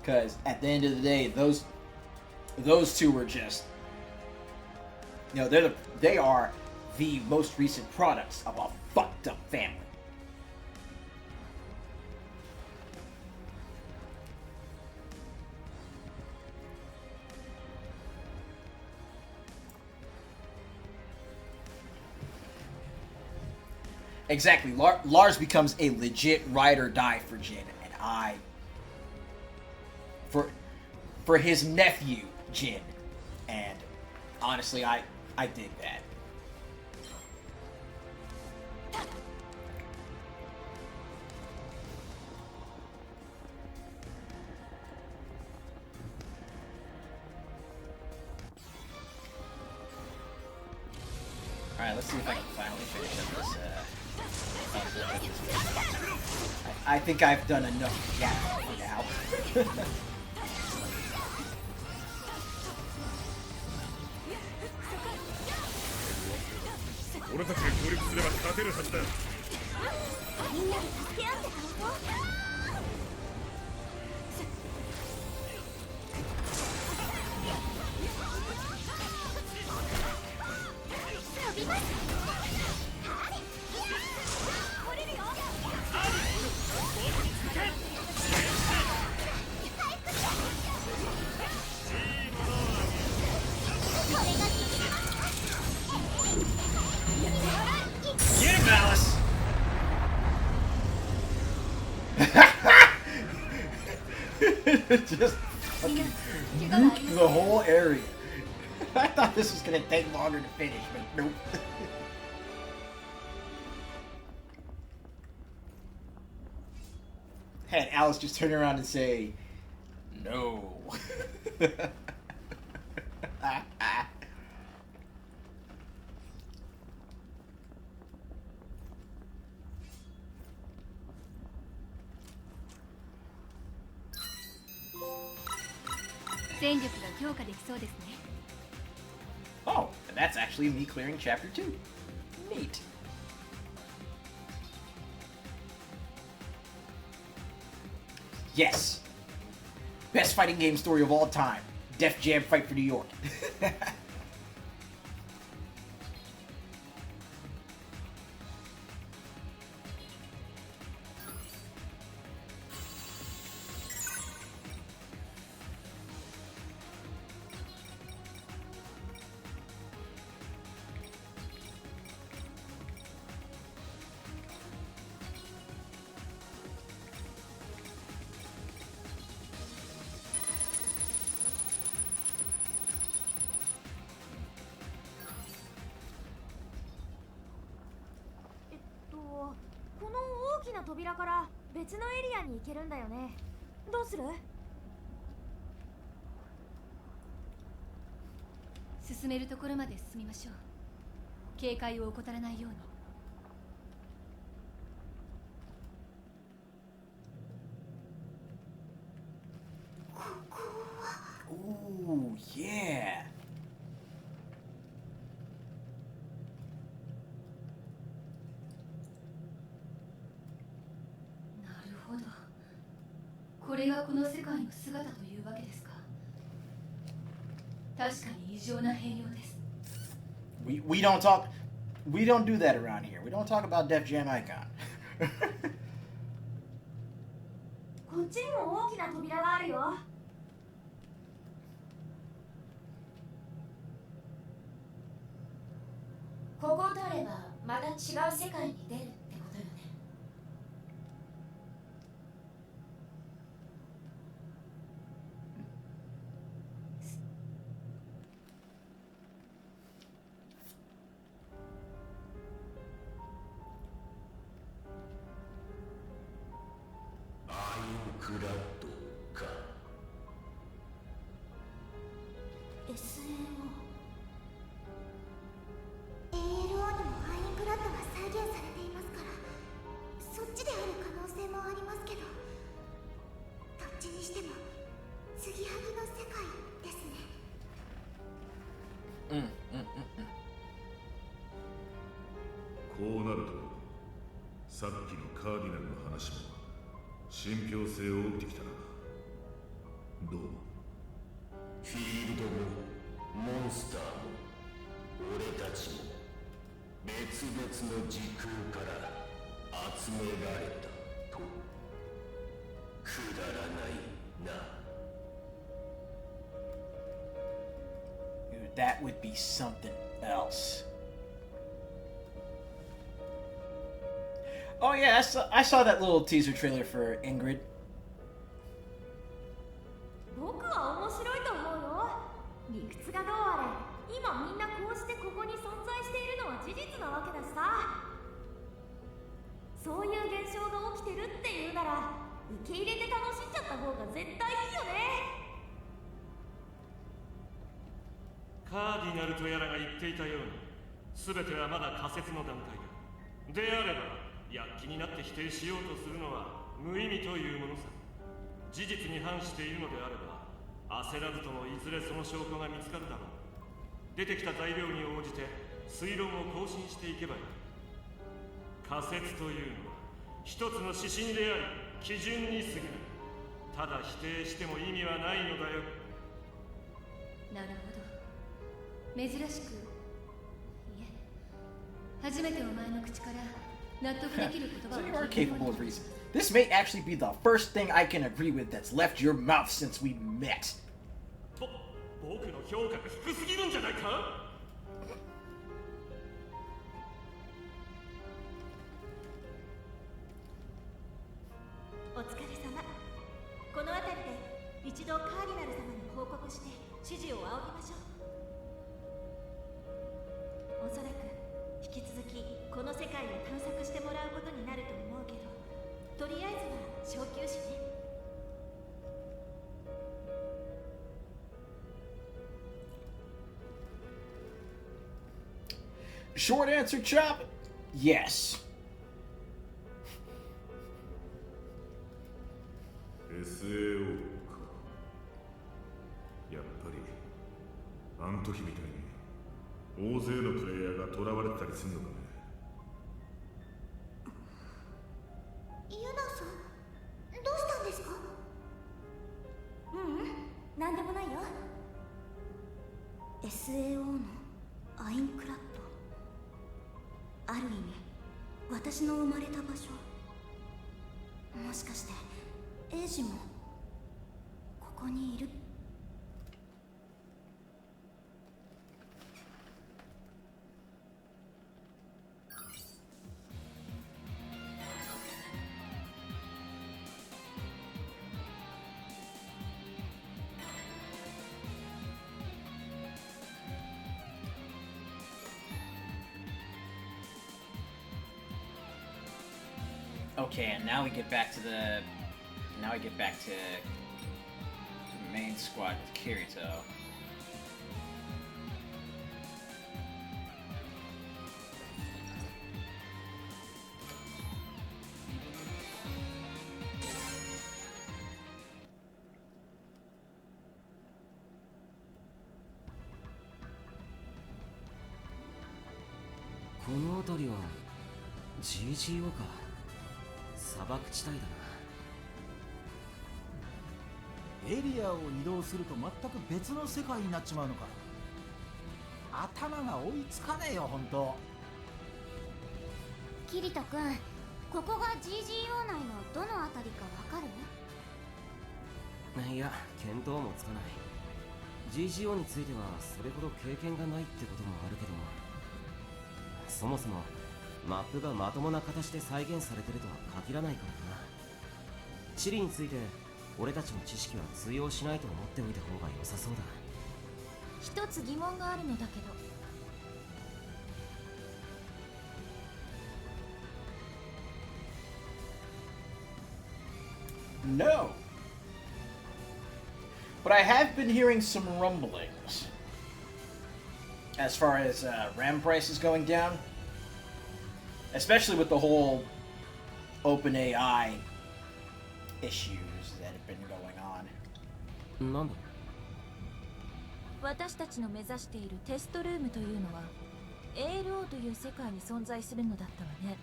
Because, at the end of the day, those two were just... You know, they are the most recent products of a fucked up family. Exactly. Lars becomes a legit ride or die for Jin, and for his nephew Jin, and honestly, I dig that. Alright, let's see if I can finally finish up this, I think I've done enough gap for now.
俺たちが協力すれば勝てるはずだ。
みんなで助け合って倒そう。飛びます。降りるよ。
Get him, Alice! Just fucking nuke the whole area. I thought this was gonna take longer to finish, but nope. Had Alice just turn around and say, no. Oh, and that's actually me clearing chapter 2. Neat. Yes. Best fighting game story of all time. Def Jam Fight for New York.
この大きな扉から別のエリアに行けるんだよね。どうする？
進めるところまで進みましょう。警戒を怠らないように。
Ooh, yeah.
これがこの世界の姿というわけですか。確かに異常な変容です。
We don't do that around here. We don't talk about Def Jam Icon.
こっちにも大きな扉があるよ。
ここを通ればまた違う世界に出るってことよね。
クラッドか。
SNO ALO にもアインクラッドが再現されていますから、そっちである可能性もありますけど、どっちにしても継ぎはぎの世界ですね。
こうなるとさっきのカーディナルの話も信憑性を帯びてきたな。どう？
フィールドもモンスターも俺たちも別々の時空から集められたと。くだらないな。
Dude, that would be something else. Oh yeah, I saw that little teaser trailer for Ingrid.
僕は面白いと思うよ。理屈がどうあれ、今みんなこうしてここに存在しているのは事実なわけだしさ。そういう現象が起きてるっていうなら、受け入れて楽しんじゃった方が絶対いいよね。
カーディナルとやらが言っていたように、全てはまだ仮説の段階だ。であれば躍起になって否定しようとするのは無意味というものさ。事実に反しているのであれば焦らずともいずれその証拠が見つかるだろう。出てきた材料に応じて推論を更新していけばいい。仮説というのは一つの指針であり基準に過ぎない。ただ否定しても意味はないのだよ。
なるほど。珍しく、いえ、初めてお前の口から納得できる言葉を
So you are
聞いたよう
capable
に
of reason. This may actually be the first thing I can agree with that's left your mouth since we met.
僕の評価が低すぎるんじゃないか？
お疲れ様。この辺りで一
Short answer, Chop. Yes.
SAO か。やっぱりあの時みたいに大勢のプレイヤーが囚われてたりするのかね。
ユナさん、どうしたんですか？
なんでもないよ。 SAO のアインクラッド、ある意味私の生まれた場所。もしかしてエイジもここにいる？Okay,
and now we get back to the main squad with Kirito.
GGO か。砂漠地帯だな。
エリアを移動すると全く別の世界になっちまうのか。頭が追いつかねえよ、ほんと。
キリト君、ここが GGO 内のどのあたりかわかる？
いや、見当もつかない。GGO についてはそれほど経験がないってこともあるけども、そもそもマップがまともな形で再現されてるとは限らないからな。地理について俺たちの知識は通用しないと思っておいた方が良さそうだ。
一つ疑問があるのだけど、
No. But I have been hearing some rumblings. As far as RAM prices going down. Especially with the whole OpenAI issues that have been going on.
なんだ？
私たちの目指しているテストルームというのは ALO という世界に存在するのだったわね。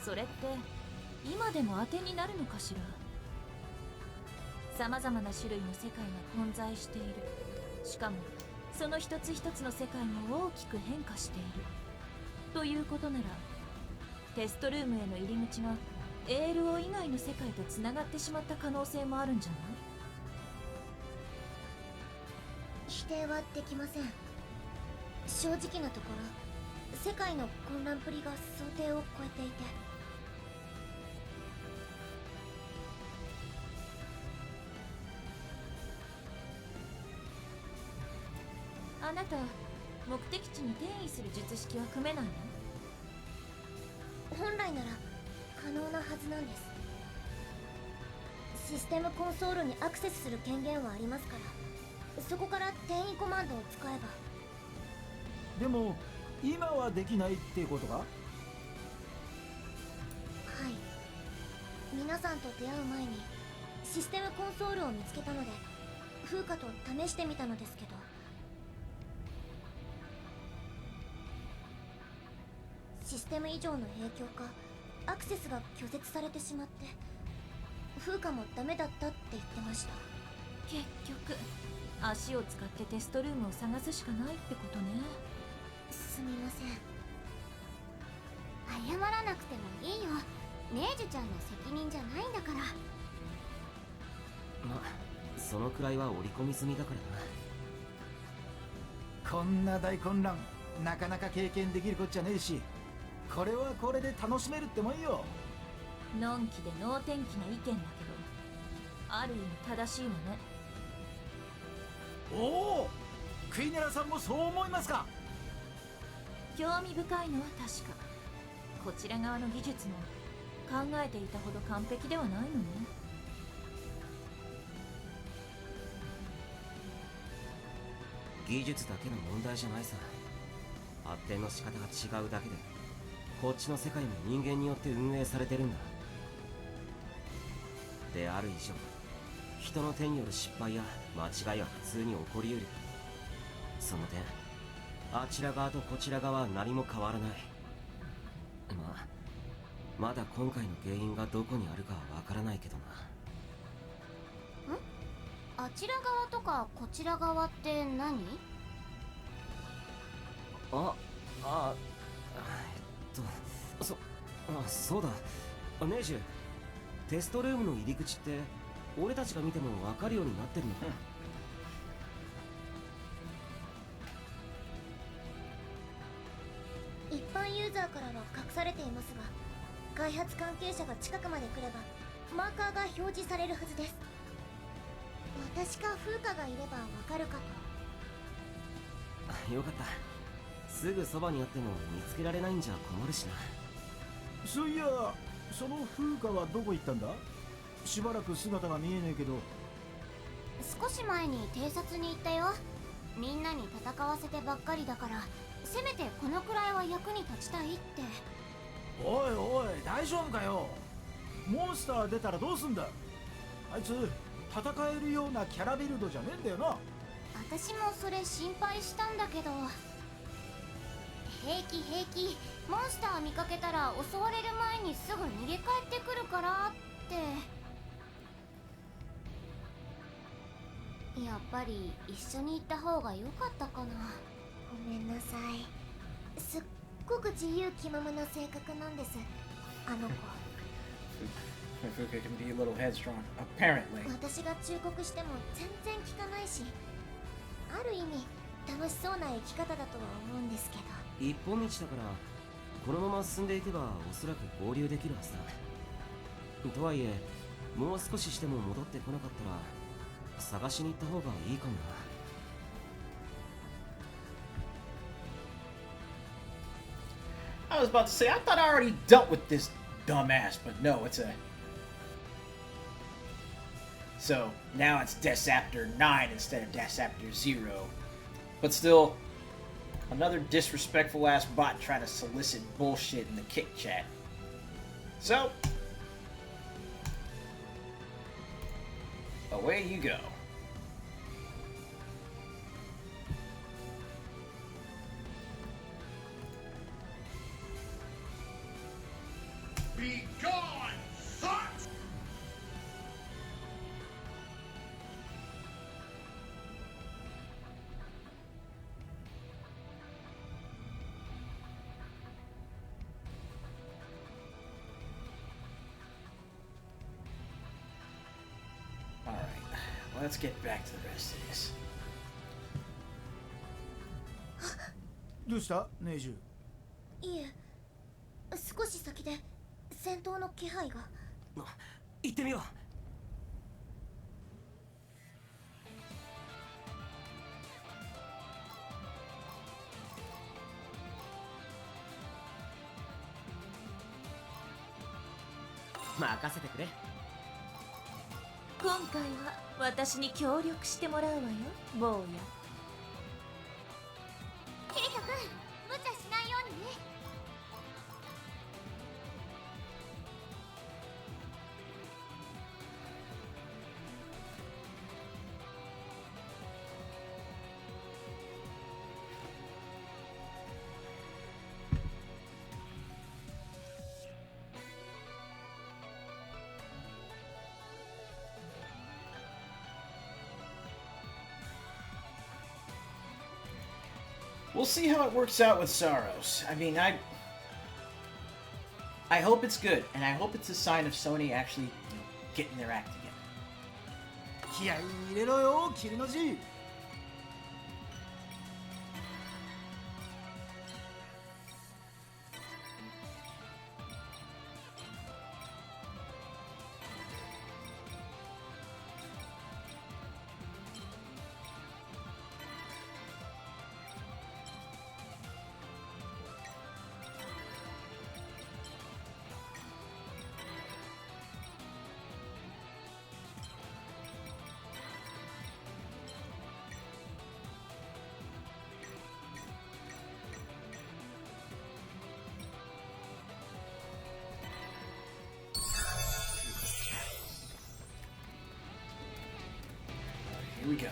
それって今でも当てになるのかしら。様々な種類の世界が混在している。しかもその一つ一つの世界も大きく変化しているということなら、テストルームへの入り口が ALO 以外の世界とつながってしまった可能性もあるんじゃない？
否定はできません。正直なところ、世界の混乱っぷりが想定を超えていて、
あなた、目的地に転移する術式は組めないの？
本来なら可能なはずなんです。システムコンソールにアクセスする権限はありますから、そこから転移コマンドを使えば。
でも今はできないってことか？
はい。皆さんと出会う前にシステムコンソールを見つけたので、風花と試してみたのですけど、システム異常の影響かアクセスが拒絶されてしまって、風花もダメだったって言ってました。
結局足を使ってテストルームを探すしかないってことね。
すみません。謝らなくてもいいよ。ネージュちゃんの責任じゃないんだから。
ま、そのくらいは織り込み済みだからな。
こんな大混乱なかなか経験できるこっちゃねえし、これはこれで楽しめるってもんよ。
のんきで能天気な意見だけど、ある意味正しいわね。
おお、クイネラさんもそう思いますか？
興味深いのは確か。こちら側の技術も考えていたほど完璧ではないのね。
技術だけの問題じゃないさ。発展の仕方が違うだけでこっちの世界も人間によって運営されてるんだ。である以上人の手による失敗や間違いは普通に起こりうる。その点あちら側とこちら側は何も変わらない。まだ今回の原因がどこにあるかはわからないけどな。
あちら側とかこちら側って何？
そうだ。ネイジュ、テストルームの入り口って俺たちが見ても分かるようになってるのか？
一般ユーザーからは隠されていますが、開発関係者が近くまで来ればマーカーが表示されるはずです。私か風花がいればわかるかと。
よかった。すぐそばにあっても見つけられないんじゃ困るしな。
そういや、その風花はどこ行ったんだ？しばらく姿が見えねえけど。
少し前に偵察に行ったよ。みんなに戦わせてばっかりだから、せめてこのくらいは役に立ちたいって。
おいおい、大丈夫かよ。モンスター出たらどうすんだ。あいつ戦えるようなキャラビルドじゃねえんだよな。
私もそれ心配したんだけど。平気平気、モンスター見かけたら襲われる前にすぐ逃げ帰ってくるからって。やっぱり一緒に行った方が良かったかな。
ごめんなさい。すっごく自由気ままな性格なんです、あの子。
Fuka can be a little headstrong, apparently.
私が忠告しても全然聞かないし、ある意味楽しそうな生き方だとは思うんですけど。
一本道だからこのまま進んでいけばおそらく合流できるはずだ。とはいえもう少ししても戻ってこなかったら探しに行った方がいいかもな。
I was about to say, I thought I already dealt with this dumbass, but no, it's a... So, now it's Deceptor 9 instead of Deceptor 0. But still, another disrespectful ass bot trying to solicit bullshit in the kick chat. So, away you go.
Be gone, son!
Alright, let's get back to the rest of this.
どうしたネイジュ？
いえ、少し先で戦闘の気配が。
行ってみよう。任せてくれ。
今回は私に協力してもらうわよ、坊や。
キリト君、無茶しないようにね。
We'll see how it works out with Saros. I mean, I hope it's good, and I hope it's a sign of Sony actually, getting their act together.
気合い入れろよ、キリノジ。
we go.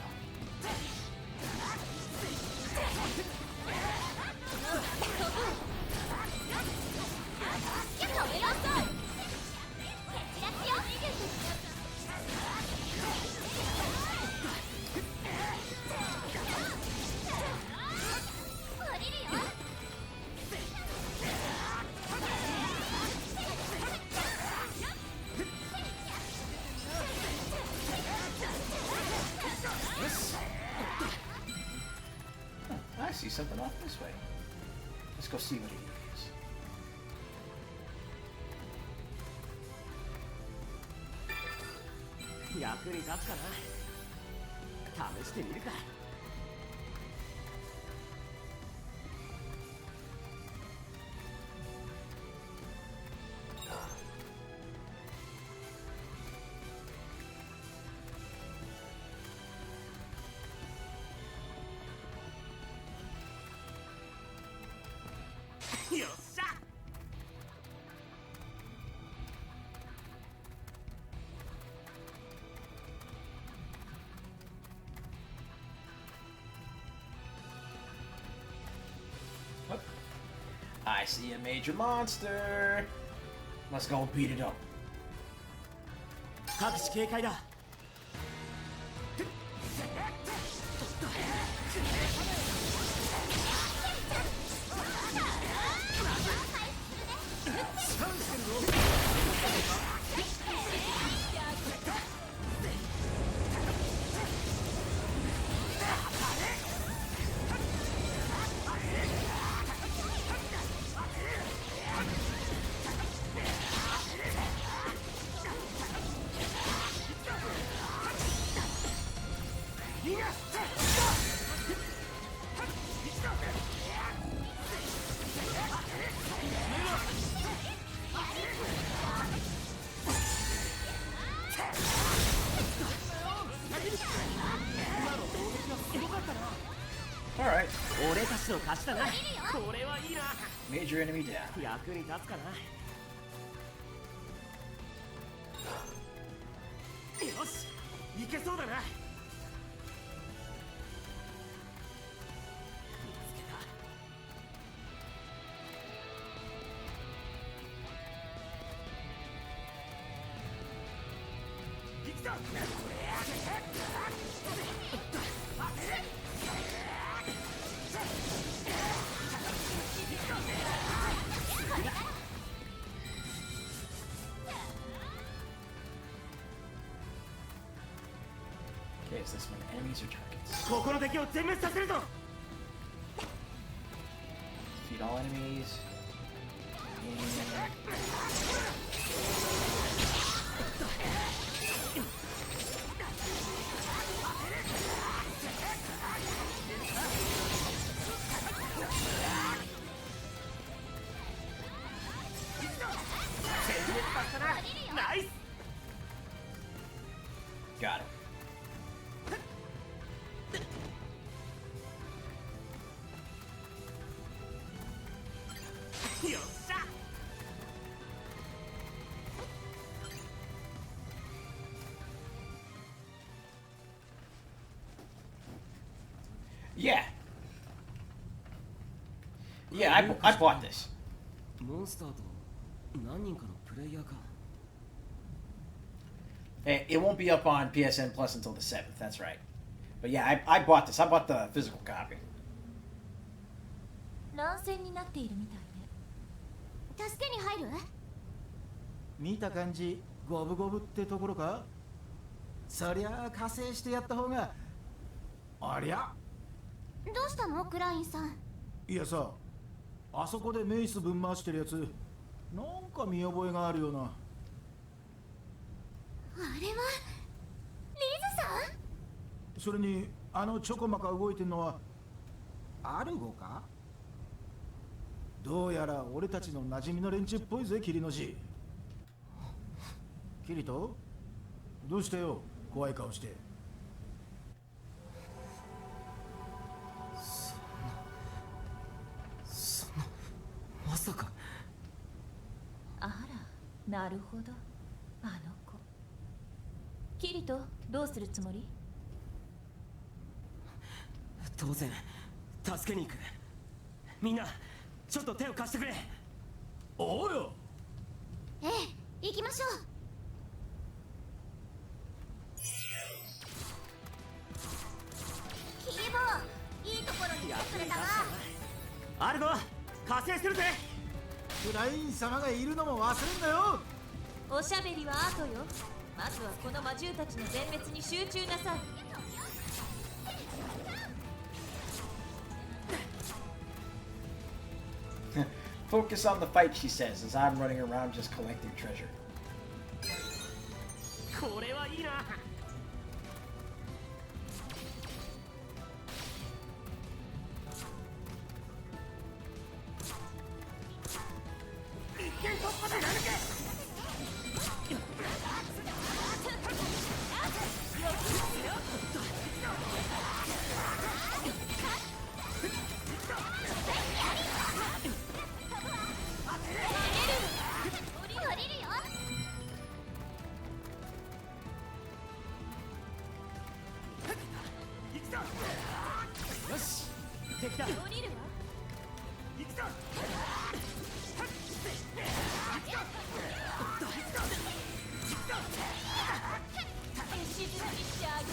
I see something off this way. Let's go see what it is.
役に立つかな。試してみるか。よっしゃ。
I see a major monster. Let's go beat it up.
各地警戒だ。
Alright.
俺たちの勝ちだな。これはいいな。
Major enemy down.
役に立つかな。よし、いけそうだな。見つけた。
Okay, is this when enemies or targets?
ここの敵を全滅させるぞ。
Defeat all enemies. Got it. Yeah. Yeah, I bought this.
モンスターと何人かのプレイヤーか。
It won't be up on PSN Plus until the 7th, that's right. But yeah, I bought this. I bought the physical copy.
乱戦になっているみたいね。助けに入る？
見た感じ五分五分ってところか。そりゃあ加勢してやった方が。ありゃ。
どうしたのクラインさん。
いやさ、あそこでメイスぶん回してるやつ、なんか見覚えがあるような。
あれはリズさん？
それにあのチョコマカ動いてんのはアルゴか。どうやら俺たちの馴染みの連中っぽいぜ、キリノジ。キリト、どうしてよ、怖い顔して。
そんなまさか。
あら、なるほど。あの子。キリト、どうするつもり？
当然助けに行く。みんなちょっと手を貸してくれ。
おうよ。
ええ、行きましょう。キーボー、いいところに来てくれたわ。
アルド加勢するぜ。
クライン様がいるのも忘れんなよ。
おしゃべりは後よ。まずはこの魔獣たちの全滅に集中なさい。
Focus on the fight, she says, as I'm running around just collecting treasure.
これはいいな。一見突破だ。やるけ。よし、敵だ。
降りるわ。
行くぞ。
石積みしてあげる。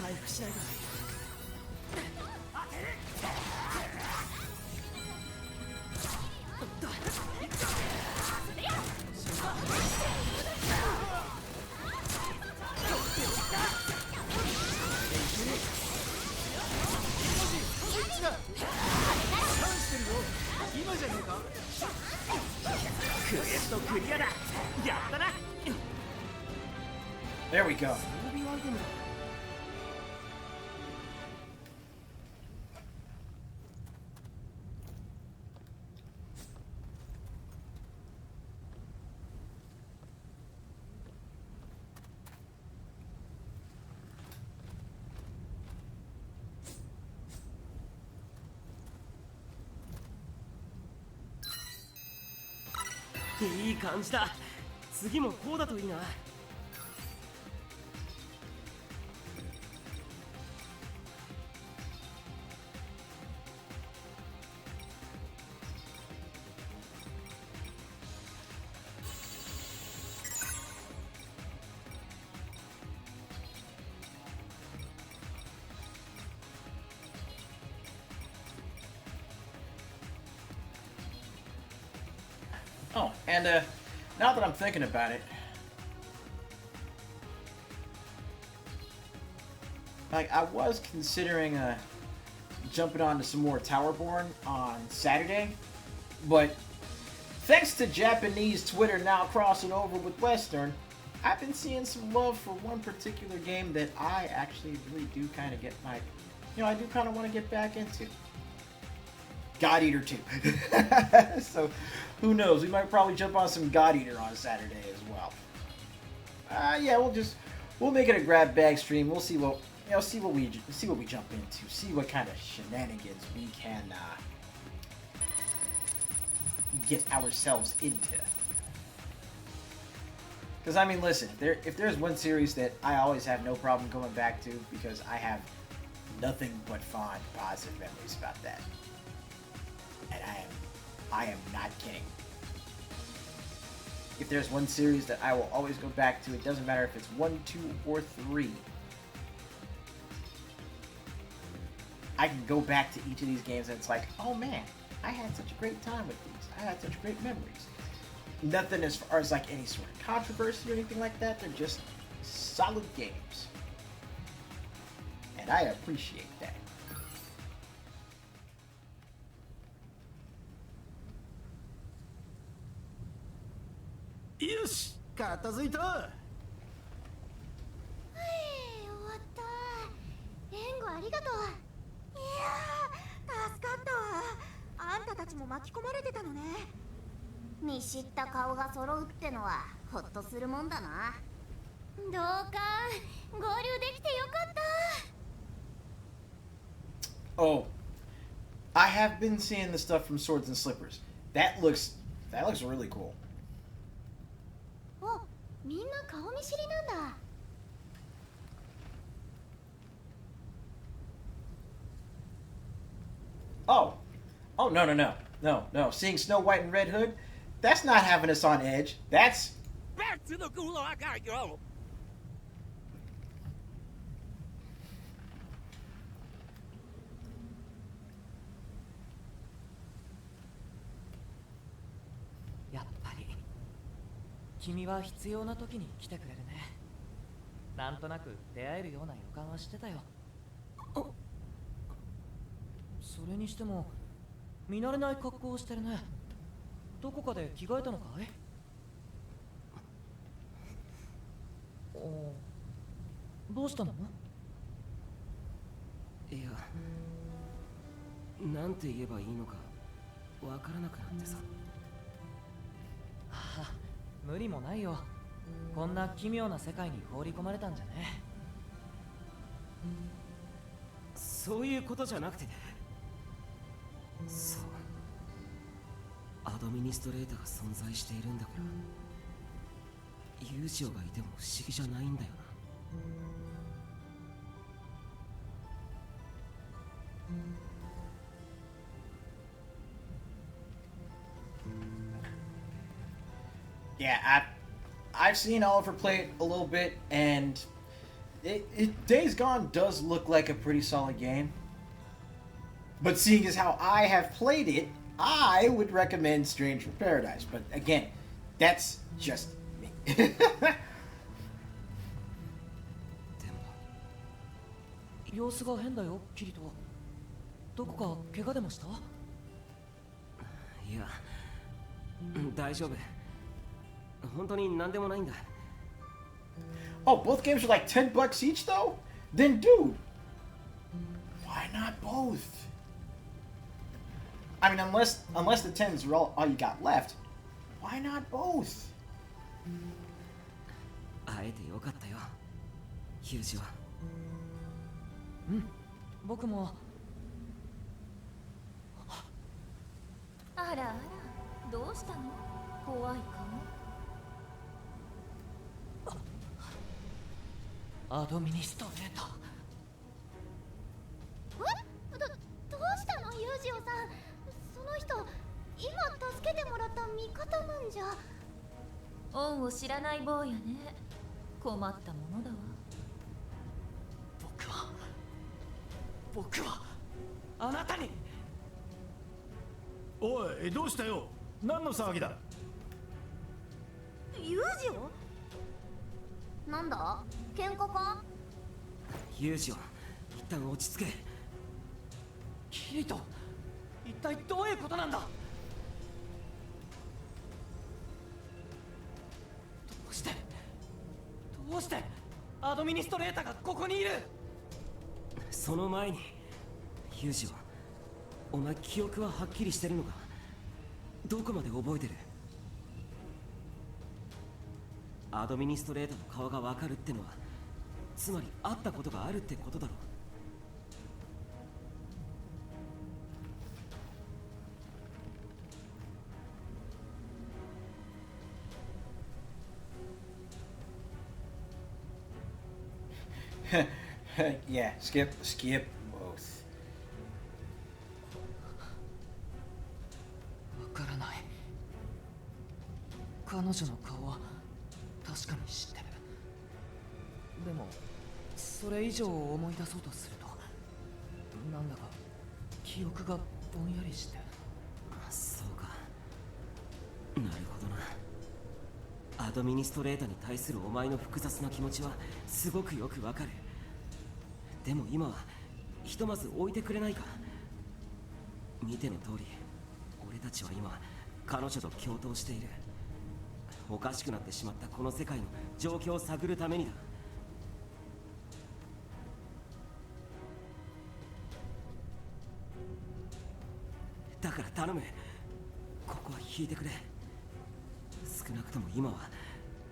回復しないか。
今じゃねえか。
クエストクリアだ。やったな。
There we go.
いい感じだ。次もこうだといいな。
Oh, and now that I'm thinking about it, like I was considering jumping on to some more Towerborn on Saturday, but thanks to Japanese Twitter now crossing over with Western, I've been seeing some love for one particular game that I actually really do kind of get my, I do kind of want to get back into. God Eater 2. So, who knows? We might probably jump on some God Eater on Saturday as well. Yeah, we'll make it a grab bag stream. We'll see what see what we jump into. See what kind of shenanigans we can get ourselves into. Because, I mean, listen, if there's one series that I always have no problem going back to, because I have nothing but fond, positive memories about that. And I am not kidding. If there's one series that I will always go back to, it doesn't matter if it's 1, 2, or 3. I can go back to each of these games and it's like, oh man, I had such a great time with these. I had such great memories. Nothing as far as like any sort of controversy or anything like that. They're just solid games. And I appreciate that.
Yosh! 片付いた。
はい、終わった。援護ありがとう。
いやー、助かったわ。あんたたちも巻き込まれてたのね。
見知った顔が揃うってのはホッとするもんだな。
同感。合流できてよかった。
Oh, I have been seeing the stuff from Swords and Slippers. That looks really cool.
お、みんな顔見知りなんだ。
Oh, no. Seeing Snow White and Red Hood, that's not having us on edge. That's
Back to the gulag, I gotta go.
やっぱり君は必要な時に来てくれるね。なんとなく出会えるような予感はしてたよ。それにしても見慣れない格好をしてるね。どこかで着替えたのかい？どうしたの？
いや、なんて言えばいいのかわからなくなってさ。
はあ、無理もないよ。こんな奇妙な世界に放り込まれたんじゃね。
そういうことじゃなくて、そう、アドミニストレーターが存在しているんだから、友情がいても不思議じゃないんだよな。
Yeah, I've seen Oliver play it a little bit, and Days Gone does look like a pretty solid game. But seeing as how I have played it, I would recommend Strange from Paradise. But again, that's just me.
様子が変だよ、キリト。どこか怪我でもした？
いや、大丈夫。本当に何でもないんだ。
Oh, both games are like $10 each though? Then dude, why not both? I mean, unless the 10s are all you got left, why not both?
会えてよかったよ、ヒュージは。
うん、僕も。
あらあら、どうしたの？怖い顔。
アドミニストレーター。
どうしたの、ユージオさん。その人今助けてもらった味方なんじゃ。
恩を知らない坊やね。困ったものだわ。
僕はあなたに。
おい、どうしたよ。何の騒ぎだ。
ユージオ？
なんだ、喧嘩か？
ユージは一旦落ち着け。
キリト、一体どういうことなんだ？どうしてアドミニストレーターがここにいる？
その前に、ユージはお前記憶ははっきりしてるのか？どこまで覚えてる？アドミニストレーターの顔がわかるってのは、つまり会ったことがあるってことだろう。
Yeah, skip both.
わからない。彼女の顔は確かに知ってる。でもそれ以上を思い出そうとするとなんだか記憶がぼんやりして。
そうか。なるほどな。アドミニストレーターに対するお前の複雑な気持ちはすごくよくわかる。でも今はひとまず置いてくれないか。見ての通り俺たちは今彼女と共闘している。おかしくなってしまったこの世界の状況を探るためにだ。だから頼む、ここは引いてくれ。少なくとも今は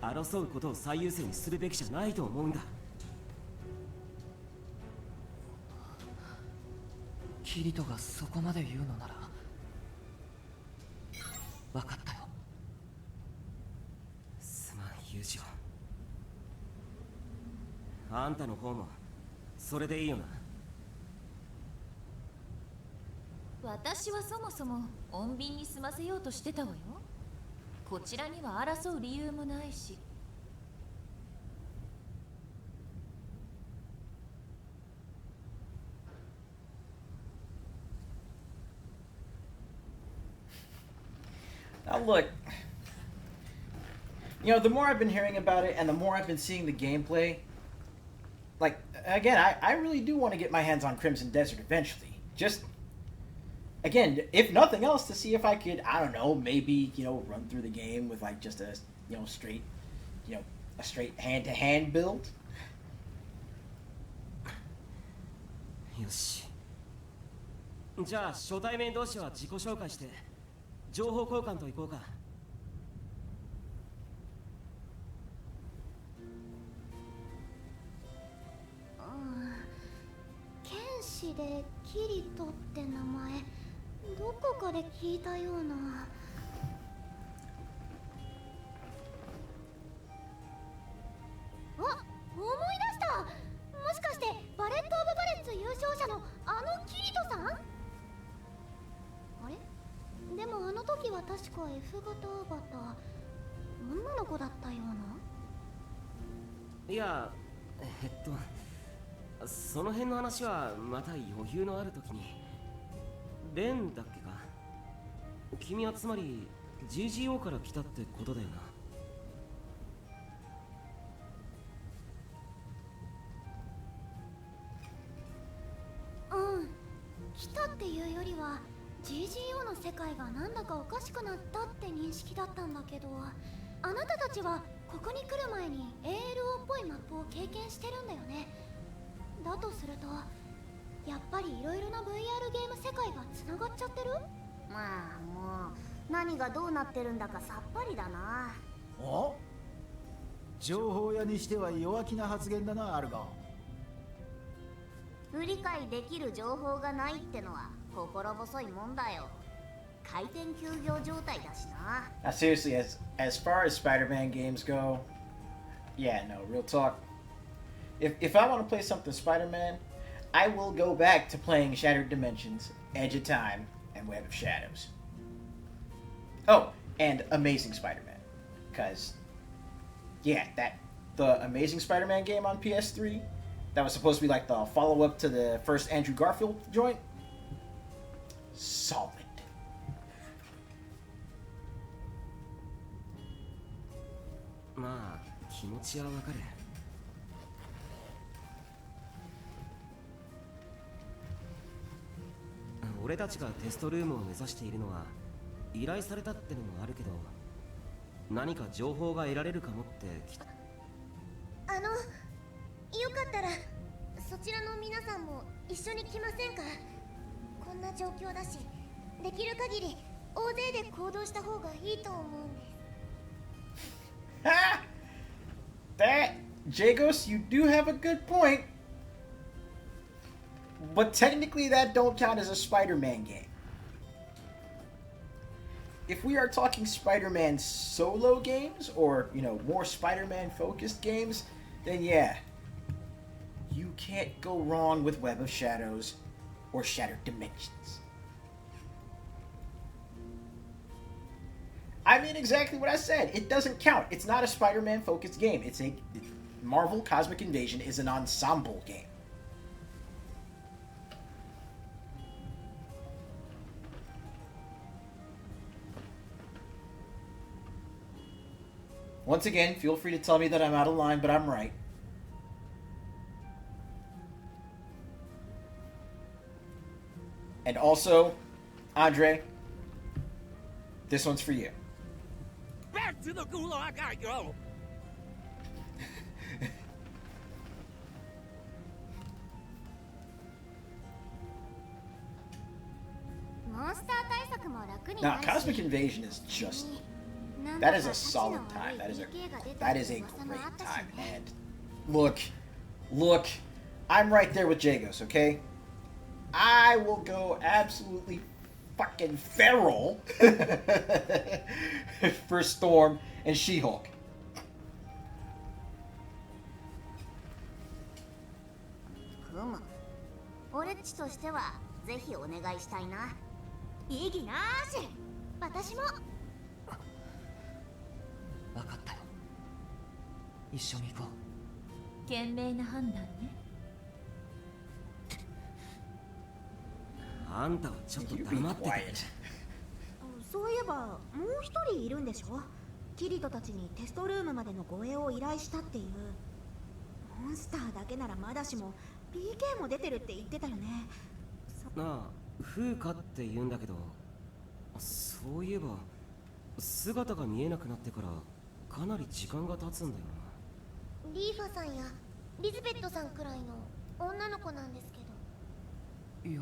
争うことを最優先にするべきじゃないと思うんだ。
キリトがそこまで言うのなら分かったよ。
すまん友情。あんたの方もそれでいいよな。
私はそもそも穏便に済ませようとしてたわよ。こちらには争う理由もないし。
Now look, you know, the more I've been hearing about it and the more I've been seeing the gameplay, like, again, I really do want to get my hands on Crimson Desert eventually. Just, again, if nothing else, to see if I could, I don't know, maybe, you know, run through the game with, like, just a, you know, straight, you know, a straight hand-to-hand build.
よし。じゃあ初対面同士は自己紹介して情報交換といこうか。
剣士でキリトって名前どこかで聞いたような。あ、思い出した。もしかしてバレット・オブ・バレッツ優勝者のあのキリトさん？あれ？でもあの時は確か F 型アバター女の子だったような。
いや、その辺の話はまた余裕のある時に。レンだっけか。君はつまり GGO から来たってことだよな。
来たっていうよりは GGO の世界がなんだかおかしくなったって認識だったんだけど、あなたたちはここに来る前に ALO っぽいマップを経験してるんだよね。だとするとやっぱりいろいろな VR ゲーム世界がつながっちゃってる。
まあもう何がどうなってるんだかさっぱりだな。
お？情報屋にしては弱気な発言だな、アルゴ。
不理解できる情報がないってのは心細いもんだよ。回転休業状態だしな。
Now, seriously, as far as Spider-Man games go, yeah, no, real talk. If I want to play something Spider-Man, I will go back to playing Shattered Dimensions, Edge of Time, and Web of Shadows. Oh, and Amazing Spider-Man, because yeah, the Amazing Spider-Man game on PS3. That was supposed to be like the follow-up to the first Andrew Garfield joint. Solid.
まあ気持ちはわかる。俺たちがテストルームを目指しているのは依頼されたってのもあるけど、何か情報が得られるかもって
よかったらそちらの皆さんも一緒に来ませんか？こんな状況だし、できる限り大勢で行動した方がいいと思うんです。
That, Jagos, you do have a good point. But technically that don't count as a Spider-Man game. If we are talking Spider-Man solo games, or, you know, more Spider-Man focused games, then yeah. You can't go wrong with Web of Shadows or Shattered Dimensions. I mean exactly what I said. It doesn't count. It's not a Spider-Man focused game. It's a Marvel Cosmic Invasion is an ensemble game. Once again, feel free to tell me that I'm out of line, but I'm right. And also, Andre, this one's for you.
Back to the gulag, I gotta go.
モンスター対策も楽に
Now,
なるし
Cosmic Invasion is just... That is a solid time. That is a great time. And look, I'm right there with Jagos, okay? I will go absolutely fucking feral for Storm and She-Hulk.
ふむ俺っちとしてはぜひお願いしたいな
意義なーし。
私も
分かったよ。一緒に行こう。
賢明な判断ね。
あんたはちょっと黙ってて。
そういえばもう一人いるんでしょ。キリトたちにテストルームまでの護衛を依頼したっていう。モンスターだけならまだしも PK も出てるって言ってたよね。
なあ、風花って言うんだけど、そういえば姿が見えなくなってからかなり時間が経つんだよな。
リーファさんやリズベットさんくらいの女の子なんですけど。
いや、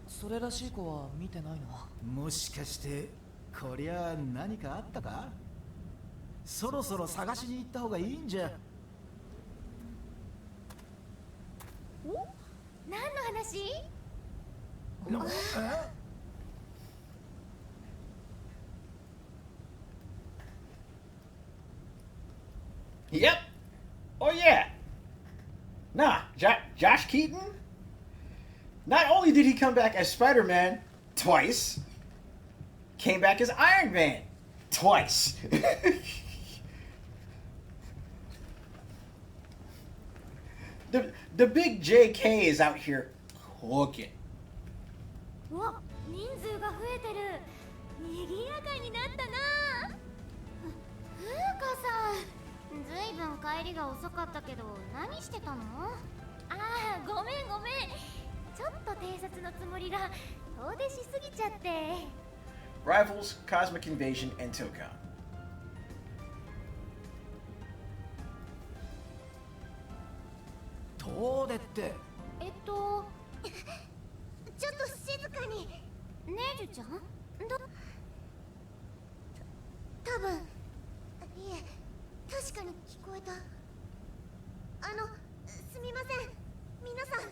それらしい子は見てないな。
もしかしてこりゃ何かあったか？そろそろ探しに行った方がいいんじゃ。
何の話
Yep. Oh yeah. Nah, Josh Keaton? Not only did he come back as Spider-Man twice, came back as Iron Man twice. The big JK is out here cooking.
わ、人数が増えてる。賑やかになったな。
風花さん、ずいぶん帰りが遅かったけど何してたの？
ああ、ごめん。ちょっと偵察のつもりが遠出しすぎちゃって。
Rivals, Cosmic Invasion, and Tokon.
遠出って
ちょっと静かに。ネージュちゃん？多分。いえ、確かに聞こえた。すみません。皆さん。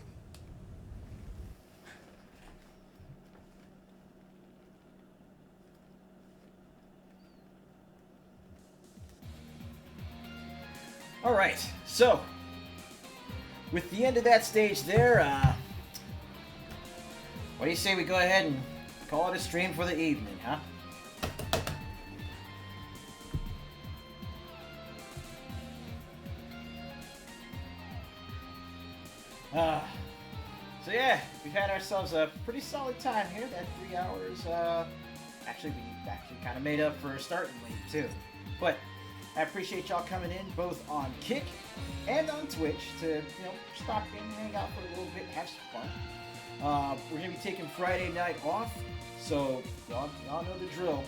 All right, so with the end of that stage there, what do you say we go ahead and call it a stream for the evening, huh? So yeah, we've had ourselves a pretty solid time here. That 3 hours, actually we kind of made up for starting late too. But I appreciate y'all coming in both on Kick and on Twitch to, stop in, hang out for a little bit, have some fun. We're going to be taking Friday night off, so y'all know the drill.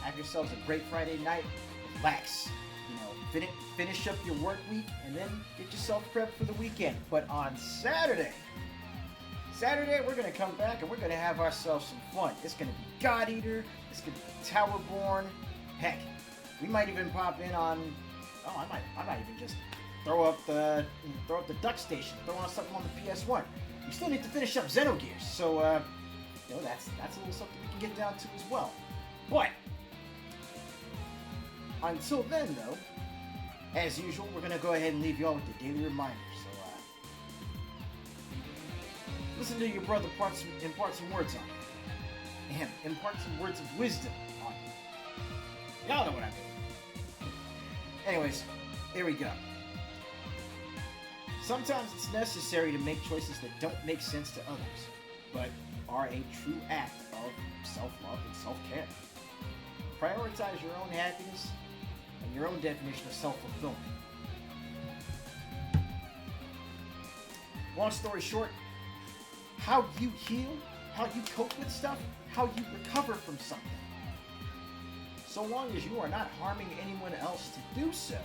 Have yourselves a great Friday night, relax, finish up your work week, and then get yourself prepped for the weekend. But on Saturday, we're going to come back and we're going to have ourselves some fun. It's going to be God Eater, it's going to be Towerborn, heck, we might even pop in on. I might even just throw up the Duck Station, throw on something on the PS1. We still need to finish up Xenogears, so that's a little something we can get down to as well. But until then, though, as usual, we're gonna go ahead and leave y'all with the daily reminder. So Listen to your brother impart some words on you. And impart some words of wisdom on you. Y'all know what I mean. Anyways, here we go. Sometimes it's necessary to make choices that don't make sense to others, but are a true act of self-love and self-care. Prioritize your own happiness and your own definition of self-fulfillment. Long story short, how you heal, how you cope with stuff, how you recover from something. So long as you are not harming anyone else to do so,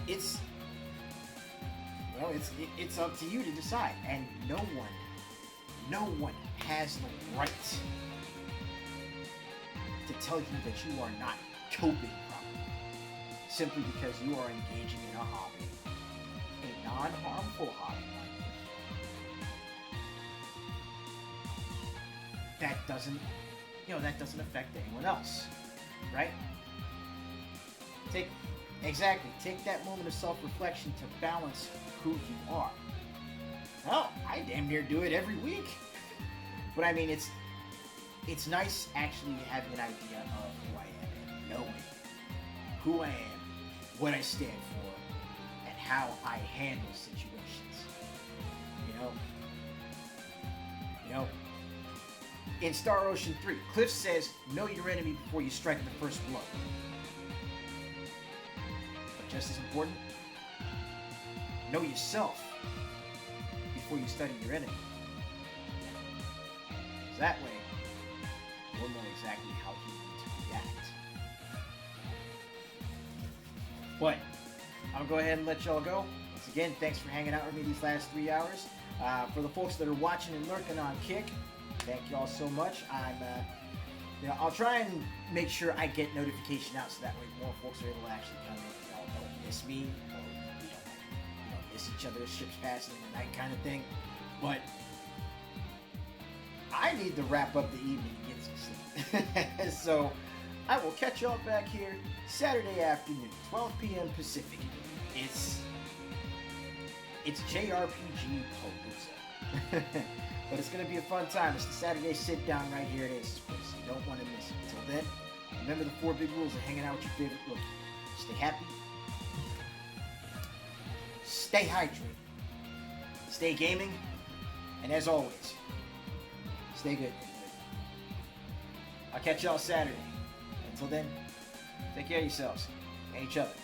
it's up to you to decide. And no one has the right to tell you that you are not coping properly simply because you are engaging in a hobby, a non-harmful hobby. That doesn't affect anyone else, right? Take that moment of self-reflection to balance who you are. Well, I damn near do it every week. But I mean, it's nice actually having an idea of who I am and knowing who I am, what I stand for, and how I handle situations. You know, in Star Ocean 3, Cliff says, know your enemy before you strike the first blow. But just as important, know yourself before you study your enemy. So that way, you'll know exactly how he needs to react. But I'll go ahead and let y'all go. Once again, thanks for hanging out with me these last 3 hours. For the folks that are watching and lurking on Kick, thank y'all so much. I'll try and make sure I get notification out so that way more folks are able to actually come in. Y'all don't miss me or miss each other's ships passing in the night kind of thing. But I need to wrap up the evening and get some sleep. So I will catch y'all back here Saturday afternoon, 12 p.m. Pacific. It's JRPG Palooza. But it's going to be a fun time. It's the Saturday sit-down right here at Ace's Place. You don't want to miss it. Until then, remember the 4 big rules of hanging out with your favorite rookie. Stay happy. Stay hydrated. Stay gaming. And as always, stay good. I'll catch y'all Saturday. Until then, take care of yourselves and each other.